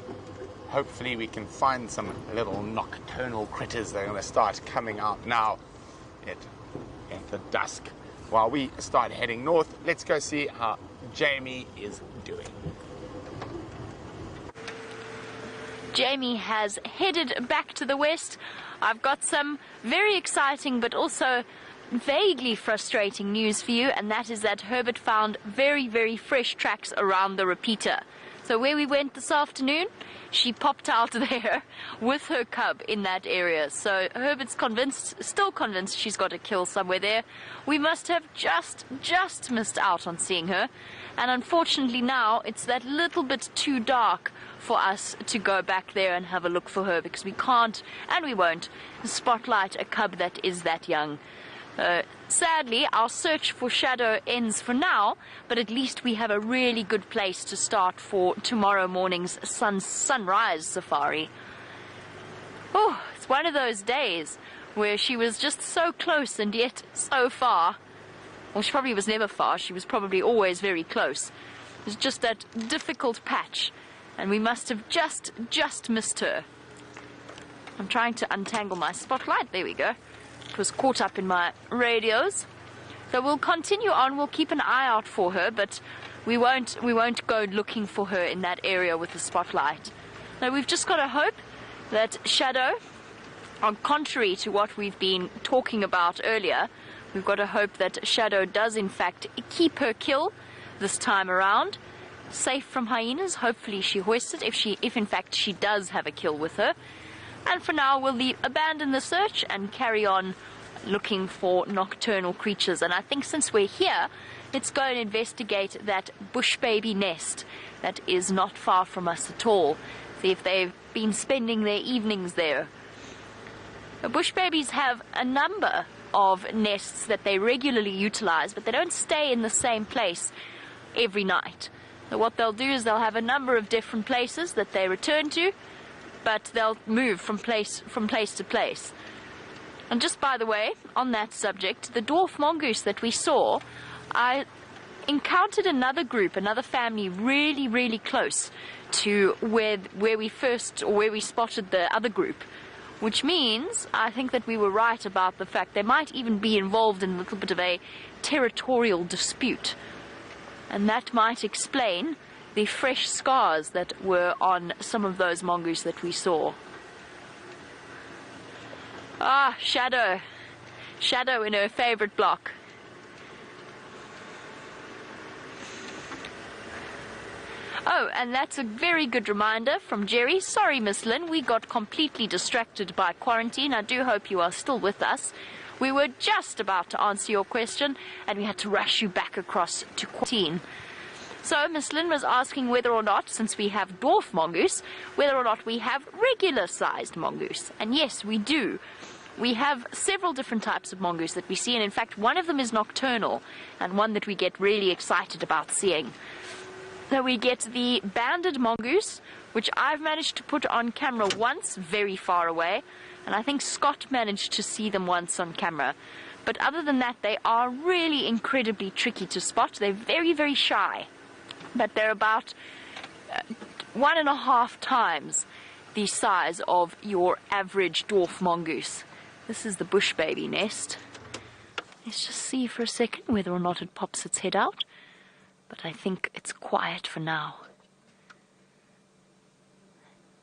Hopefully we can find some little nocturnal critters that are going to start coming out now at the dusk. While we start heading north, let's go see how Jamie is doing. Jamie has headed back to the west. I've got some very exciting but also vaguely frustrating news for you, and that is that Herbert found very, very fresh tracks around the repeater. So where we went this afternoon, she popped out there with her cub in that area. So Herbert's still convinced she's got a kill somewhere there. We must have just missed out on seeing her. And unfortunately now it's that little bit too dark for us to go back there and have a look for her, because we can't, and we won't, spotlight a cub that is that young. Sadly, our search for Shadow ends for now, but at least we have a really good place to start for tomorrow morning's sunrise safari. Oh, it's one of those days where she was just so close and yet so far. Well, she probably was never far. She was probably always very close. It was just that difficult patch, and we must have just missed her. I'm trying to untangle my spotlight. There we go. It was caught up in my radios. So we'll continue on. We'll keep an eye out for her, but we won't go looking for her in that area with the spotlight. Now we've just got to hope that Shadow, on contrary to what we've been talking about earlier, we've got to hope that Shadow does in fact keep her kill this time around, safe from hyenas. Hopefully she hoists it if in fact she does have a kill with her. And for now, we'll abandon the search and carry on looking for nocturnal creatures. And I think since we're here, let's go and investigate that bush baby nest that is not far from us at all. See if they've been spending their evenings there. The bush babies have a number of nests that they regularly utilize, but they don't stay in the same place every night. So what they'll do is they'll have a number of different places that they return to, but they'll move from place to place. And just by the way, on that subject, the dwarf mongoose that we saw, I encountered another group, another family really close to where we spotted the other group, which means I think that we were right about the fact they might even be involved in a little bit of a territorial dispute, and that might explain the fresh scars that were on some of those mongoose that we saw. Ah, Shadow in her favorite block. Oh, and that's a very good reminder from Jerry. Sorry, Miss Lynn, we got completely distracted by quarantine. I do hope you are still with us. We were just about to answer your question, and we had to rush you back across to quarantine. So Miss Lynn was asking whether or not, since we have dwarf mongoose, whether or not we have regular-sized mongoose. And yes, we do. We have several different types of mongoose that we see, and in fact one of them is nocturnal, and one that we get really excited about seeing. So we get the banded mongoose, which I've managed to put on camera once, very far away, and I think Scott managed to see them once on camera. But other than that, they are really incredibly tricky to spot. They're very, very shy, but they're about 1.5 times the size of your average dwarf mongoose. This is the bush baby nest. Let's just see for a second whether or not it pops its head out. But I think it's quiet for now.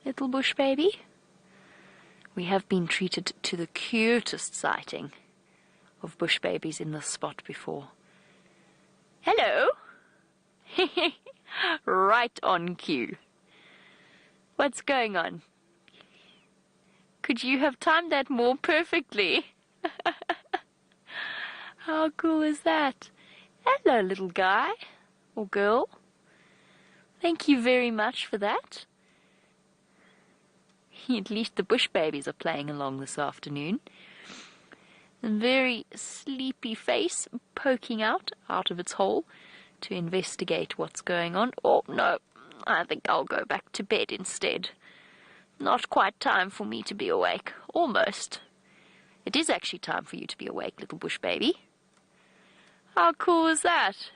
Little bush baby. We have been treated to the cutest sighting of bush babies in this spot before. Hello. Right on cue. What's going on? Could you have timed that more perfectly? How cool is that? Hello, little guy. Or girl. Thank you very much for that. At least the bush babies are playing along this afternoon. A very sleepy face poking out of its hole to investigate what's going on. Oh no, I think I'll go back to bed instead. Not quite time for me to be awake. Almost. It is actually time for you to be awake, little bush baby. How cool is that?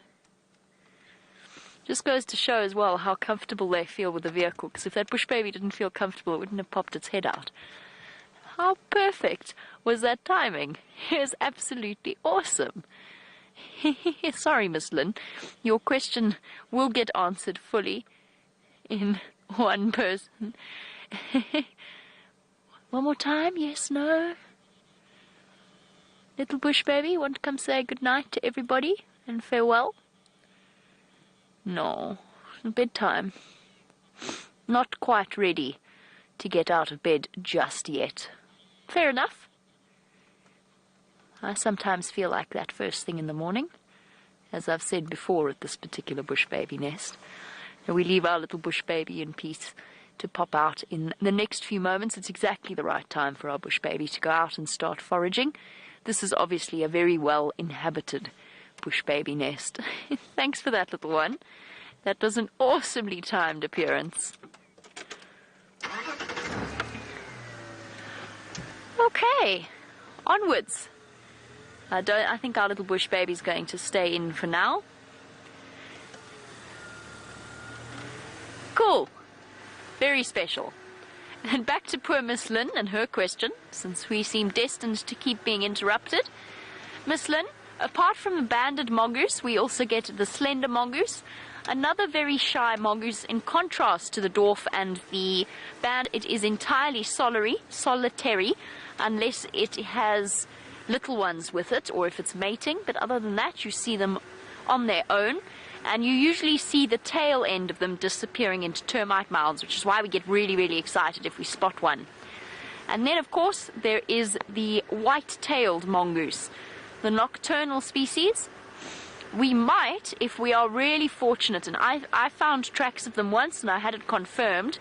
Just goes to show as well how comfortable they feel with the vehicle, because if that bush baby didn't feel comfortable, it wouldn't have popped its head out. How perfect was that timing? It was absolutely awesome. Sorry, Miss Lynn, your question will get answered fully in one person. One more time, yes, no? Little bush baby, want to come say goodnight to everybody and farewell? No, bedtime. Not quite ready to get out of bed just yet. Fair enough. I sometimes feel like that first thing in the morning, as I've said before at this particular bush baby nest. And we leave our little bush baby in peace to pop out in the next few moments. It's exactly the right time for our bush baby to go out and start foraging. This is obviously a very well inhabited bush baby nest. Thanks for that, little one. That was an awesomely timed appearance. Okay, onwards. I think our little bush baby's going to stay in for now. Cool. Very special. And back to poor Miss Lynn and her question, since we seem destined to keep being interrupted. Miss Lynn, apart from the banded mongoose, we also get the slender mongoose. Another very shy mongoose, in contrast to the dwarf and the band. It is entirely solitary, unless it has little ones with it, or if it's mating. But other than that, you see them on their own. And you usually see the tail end of them disappearing into termite mounds, which is why we get really, really excited if we spot one. And then, of course, there is the white-tailed mongoose, the nocturnal species. We might, if we are really fortunate, and I found tracks of them once, and I had it confirmed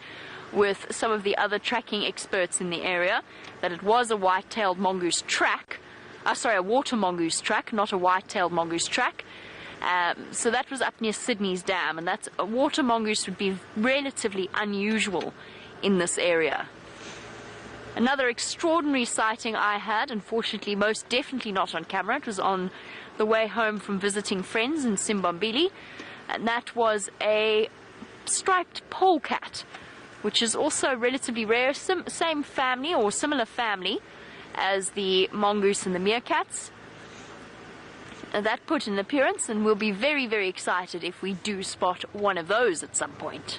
with some of the other tracking experts in the area, that it was a white-tailed mongoose track. A water mongoose track, not a white-tailed mongoose track. So that was up near Sydney's Dam, and that's a water mongoose would be relatively unusual in this area. Another extraordinary sighting I had, unfortunately most definitely not on camera, it was on the way home from visiting friends in Simbambili, and that was a striped polecat, which is also relatively rare, same family or similar family as the mongoose and the meerkats. That put in an appearance, and we'll be very, very excited if we do spot one of those at some point.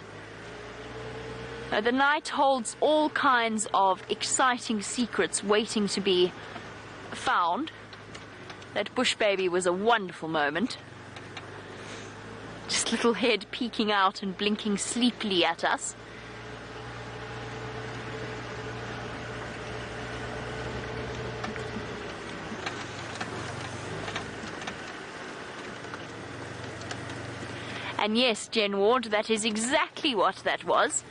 The night holds all kinds of exciting secrets waiting to be found. That bush baby was a wonderful moment. Just little head peeking out and blinking sleepily at us. And yes, Jen Ward, that is exactly what that was.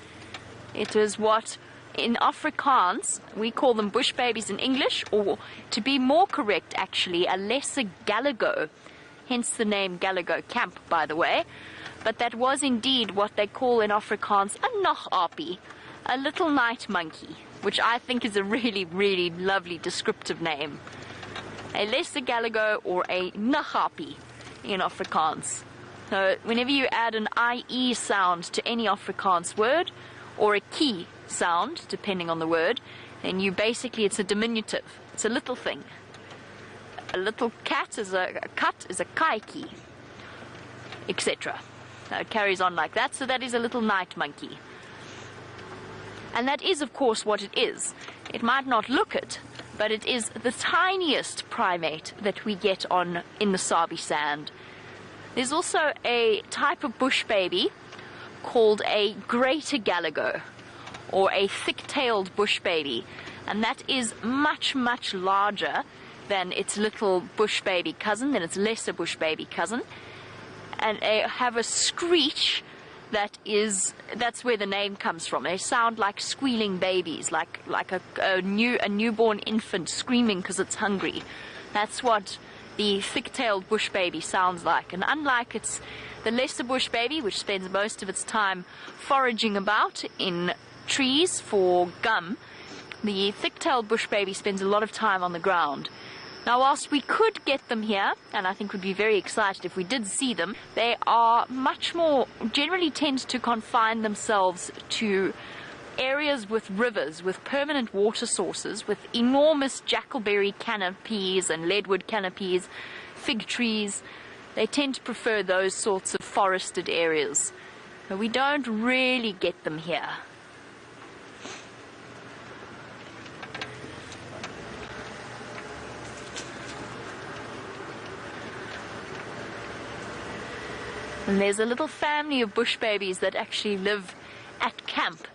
It was what, in Afrikaans, we call them bush babies in English, or to be more correct, actually, a lesser galago. Hence the name Galago Camp, by the way. but that was indeed what they call in Afrikaans a nachtapie, a little night monkey, which I think is a really, really lovely descriptive name. A lesser galligo or a nachtapie in Afrikaans. So whenever you add an IE sound to any Afrikaans word, or a key sound, depending on the word, then you basically, it's a diminutive. It's a little thing. A little cat is a kaiki, etc. Now it carries on like that, so that is a little night monkey. And that is, of course, what it is. It might not look it, but it is the tiniest primate that we get on in the Sabi sand. There's also a type of bush baby called a greater galligo, or a thick-tailed bush baby, and that is much, much larger than its little bush baby cousin, than its lesser bush baby cousin, and they have a screech that's where the name comes from. They sound like squealing babies, like a newborn infant screaming because it's hungry. That's what the thick-tailed bush baby sounds like. And unlike the lesser bush baby, which spends most of its time foraging about in trees for gum, the thick-tailed bush baby spends a lot of time on the ground. Now, whilst we could get them here, and I think would be very excited if we did see them, they are much more, generally tend to confine themselves to areas with rivers, with permanent water sources, with enormous jackalberry canopies and leadwood canopies, fig trees. They tend to prefer those sorts of forested areas. But we don't really get them here. And there's a little family of bush babies that actually live at camp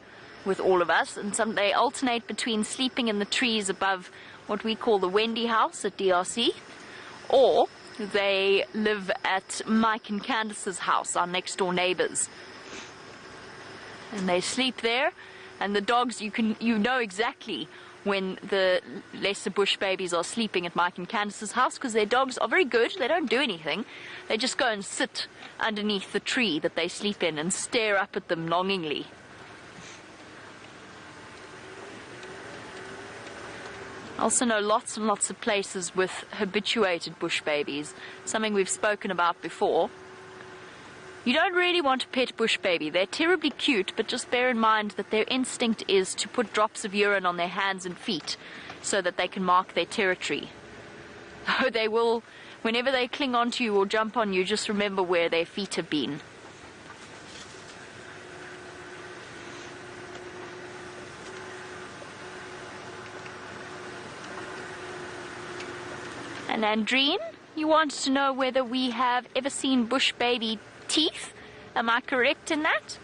with all of us, and they alternate between sleeping in the trees above what we call the Wendy house at DRC, or they live at Mike and Candace's house, our next door neighbors. And they sleep there, and the dogs, you know exactly when the lesser bush babies are sleeping at Mike and Candace's house, because their dogs are very good. They don't do anything. They just go and sit underneath the tree that they sleep in and stare up at them longingly. I also know lots and lots of places with habituated bush babies, something we've spoken about before. You don't really want to pet bush baby. They're terribly cute, but just bear in mind that their instinct is to put drops of urine on their hands and feet so that they can mark their territory. They will, whenever they cling onto you or jump on you, just remember where their feet have been. And Andreen, you wanted to know whether we have ever seen bush baby teeth. Am I correct in that?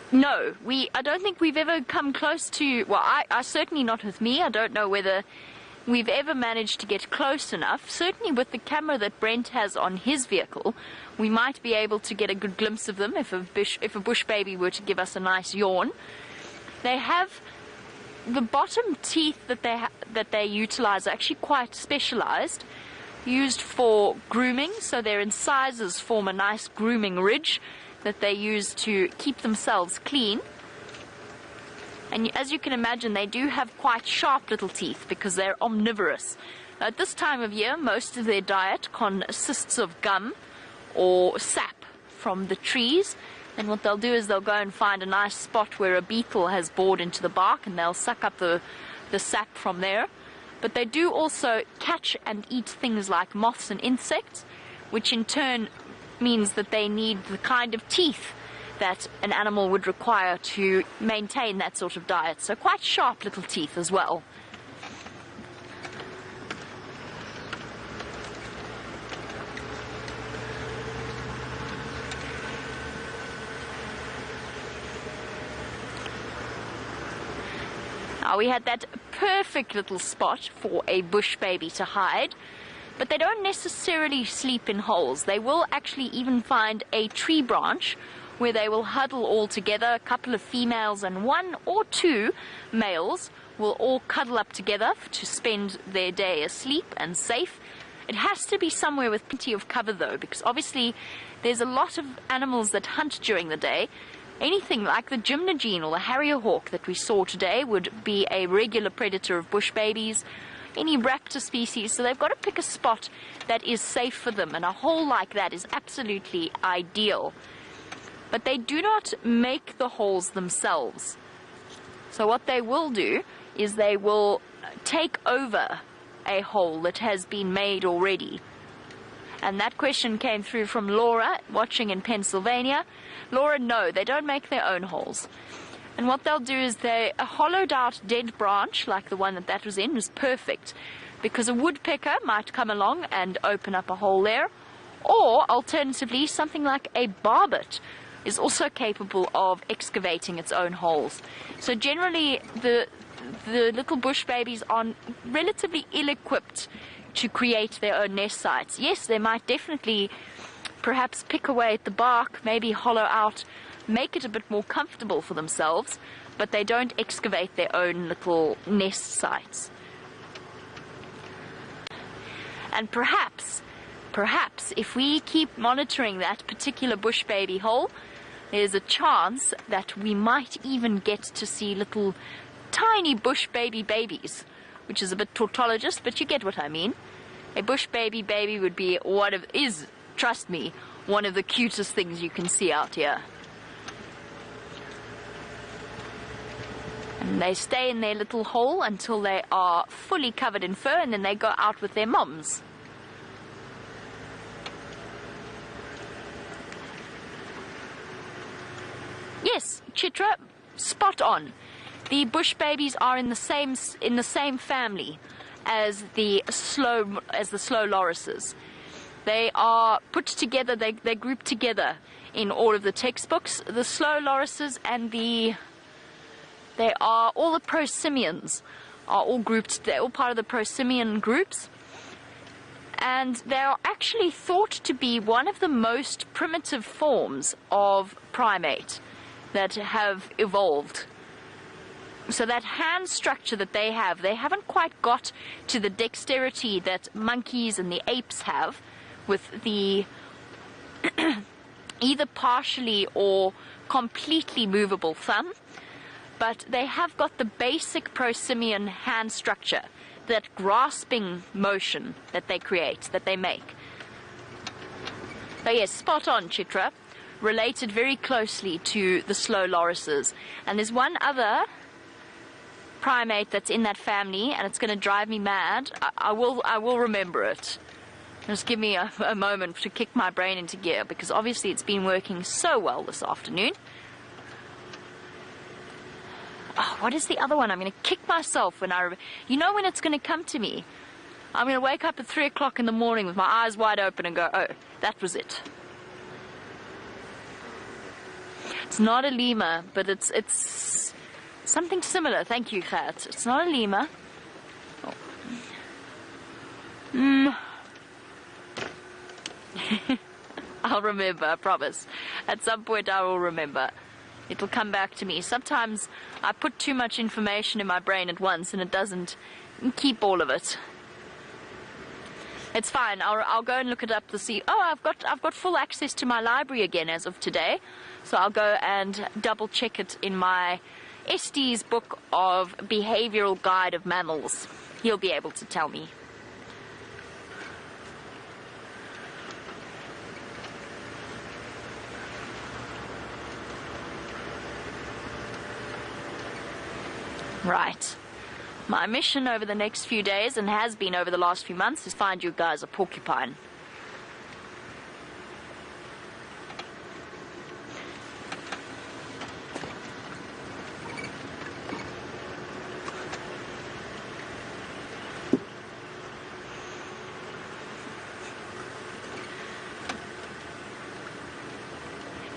No, I don't think we've ever come close to, well, I certainly not with me. I don't know whether we've ever managed to get close enough. Certainly with the camera that Brent has on his vehicle, we might be able to get a good glimpse of them if a bush baby were to give us a nice yawn. They have the bottom teeth that they utilize are actually quite specialized, used for grooming, so their incisors form a nice grooming ridge that they use to keep themselves clean. And as you can imagine, they do have quite sharp little teeth because they're omnivorous. Now, at this time of year, most of their diet consists of gum or sap from the trees, and what they'll do is they'll go and find a nice spot where a beetle has bored into the bark, and they'll suck up the sap from there. But they do also catch and eat things like moths and insects, which in turn means that they need the kind of teeth that an animal would require to maintain that sort of diet. So quite sharp little teeth as well. Now, we had that perfect little spot for a bush baby to hide, but they don't necessarily sleep in holes. They will actually even find a tree branch where they will huddle all together. A couple of females and one or two males will all cuddle up together to spend their day asleep and safe. It has to be somewhere with plenty of cover though, because obviously there's a lot of animals that hunt during the day. Anything like the gymnogene or the harrier hawk that we saw today would be a regular predator of bush babies. Any raptor species, so they've got to pick a spot that is safe for them, and a hole like that is absolutely ideal. But they do not make the holes themselves. So what they will do is they will take over a hole that has been made already. And that question came through from Laura, watching in Pennsylvania. Laura, no, they don't make their own holes. And what they'll do is a hollowed out dead branch, like the one that was in, was perfect. Because a woodpecker might come along and open up a hole there. Or, alternatively, something like a barbet is also capable of excavating its own holes. So generally, the little bush babies are relatively ill-equipped to create their own nest sites. Yes, they might definitely perhaps pick away at the bark, maybe hollow out, make it a bit more comfortable for themselves, but they don't excavate their own little nest sites. And perhaps if we keep monitoring that particular bush baby hole, there's a chance that we might even get to see little tiny bush babies, which is a bit tautologist, but you get what I mean. A bush baby would be trust me, one of the cutest things you can see out here. And they stay in their little hole until they are fully covered in fur, and then they go out with their moms. Yes, Chitra, spot on. The bush babies are in the same family as the slow lorises. They are put together. They're grouped together in all of the textbooks. The slow lorises and all the prosimians are all grouped. They're all part of the prosimian groups, and they are actually thought to be one of the most primitive forms of primate that have evolved. So that hand structure that they haven't quite got to the dexterity that monkeys and the apes have, with the either partially or completely movable thumb, but they have got the basic prosimian hand structure, that grasping motion that they create, that they make. So yes, spot on, Chitra, related very closely to the slow lorises. And there's one other primate that's in that family, and it's going to drive me mad. I will remember it. Just give me a moment to kick my brain into gear, because obviously it's been working so well this afternoon. Oh, what is the other one? I'm going to kick myself when you know when it's going to come to me. I'm going to wake up at 3 o'clock in the morning with my eyes wide open and go, oh, that was it. It's not a lemur, but it's something similar. Thank you, Kat. It's not a lemur. Oh. I'll remember, I promise. At some point I will remember. It'll come back to me. Sometimes I put too much information in my brain at once and it doesn't keep all of it. It's fine. I'll go and look it up to see. Oh, I've got full access to my library again as of today. So I'll go and double check it in my Estee's book of Behavioral Guide of Mammals. He'll be able to tell me. Right. My mission over the next few days, and has been over the last few months, is find you guys a porcupine.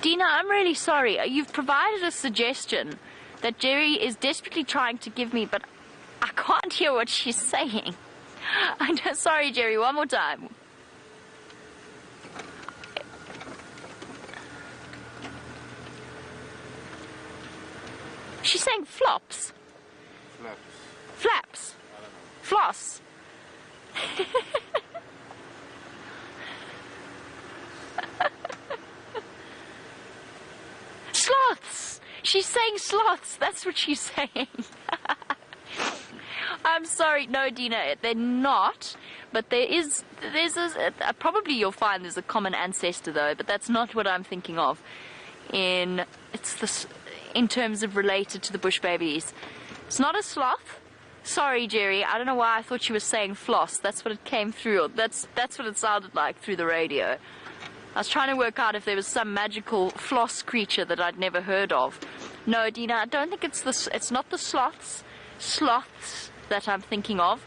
Dina, I'm really sorry. You've provided a suggestion that Jerry is desperately trying to give me, but I can't hear what she's saying. I'm sorry, Jerry, one more time. She's saying flops. Flaps. Flaps. Floss. sloths. She's saying sloths. That's what she's saying. I'm sorry. No, Dina, they're not. But there's probably you'll find there's a common ancestor though, but that's not what I'm thinking of. In terms of related to the bush babies. It's not a sloth. Sorry, Jerry. I don't know why I thought she was saying floss. That's what it came through. That's what it sounded like through the radio. I was trying to work out if there was some magical floss creature that I'd never heard of. No, Dina, I don't think it's not the sloths that I'm thinking of.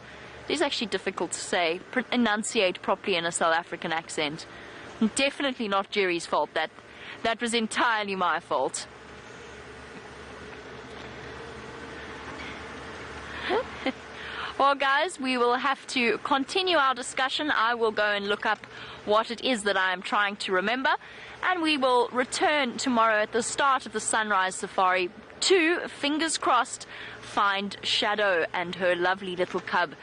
It's actually difficult to say, enunciate properly in a South African accent. Definitely not Jerry's fault. That was entirely my fault. Well, guys, we will have to continue our discussion. I will go and look up what it is that I am trying to remember, and we will return tomorrow at the start of the sunrise safari to, fingers crossed, find Shadow and her lovely little cub.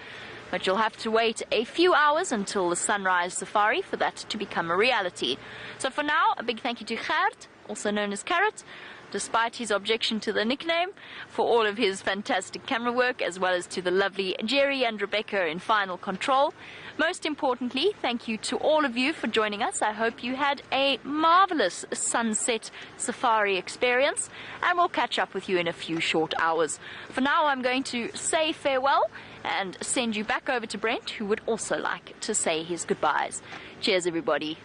But you'll have to wait a few hours until the sunrise safari for that to become a reality. So for now, a big thank you to Gert, also known as Carrot, despite his objection to the nickname, for all of his fantastic camera work, as well as to the lovely Jerry and Rebecca in final control. Most importantly, thank you to all of you for joining us. I hope you had a marvelous sunset safari experience, and we'll catch up with you in a few short hours. For now, I'm going to say farewell and send you back over to Brent, who would also like to say his goodbyes. Cheers, everybody.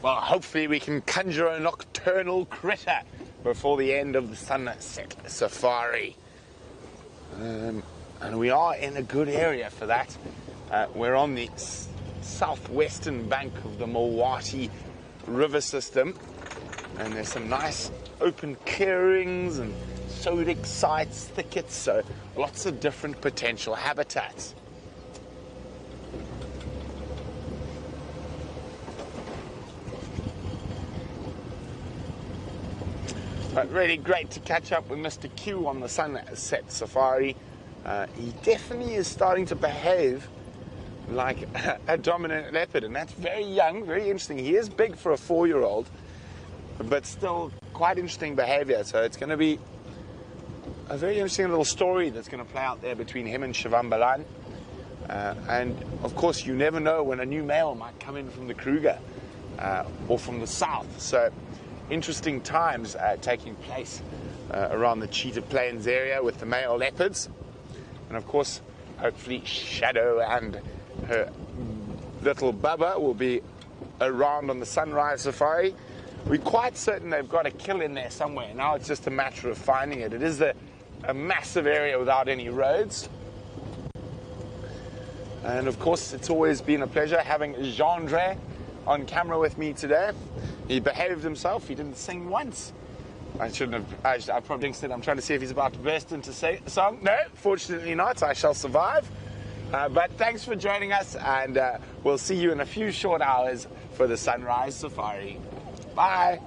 Well, hopefully we can conjure a nocturnal critter before the end of the sunset safari. And we are in a good area for that. We're on the southwestern bank of the Mawati river system. And there's some nice open clearings and sodic sites, thickets, so lots of different potential habitats. But really great to catch up with Mr. Q on the sunset safari. He definitely is starting to behave like a dominant leopard, and that's very young, very interesting. He is big for a 4-year-old, but still quite interesting behavior. So it's going to be a very interesting little story that's going to play out there between him and Shivambalan. And of course, you never know when a new male might come in from the Kruger or from the south. So interesting times taking place around the Cheetah Plains area with the male leopards. And of course, hopefully Shadow and her little Bubba will be around on the sunrise safari. We're quite certain they've got a kill in there somewhere. Now it's just a matter of finding it. It is a massive area without any roads. And of course, it's always been a pleasure having Gendre on camera with me today. He behaved himself. He didn't sing once. I shouldn't have. I probably jinxed it. I'm trying to see if he's about to burst into song. No, fortunately not. I shall survive. But thanks for joining us, and we'll see you in a few short hours for the sunrise safari. Bye.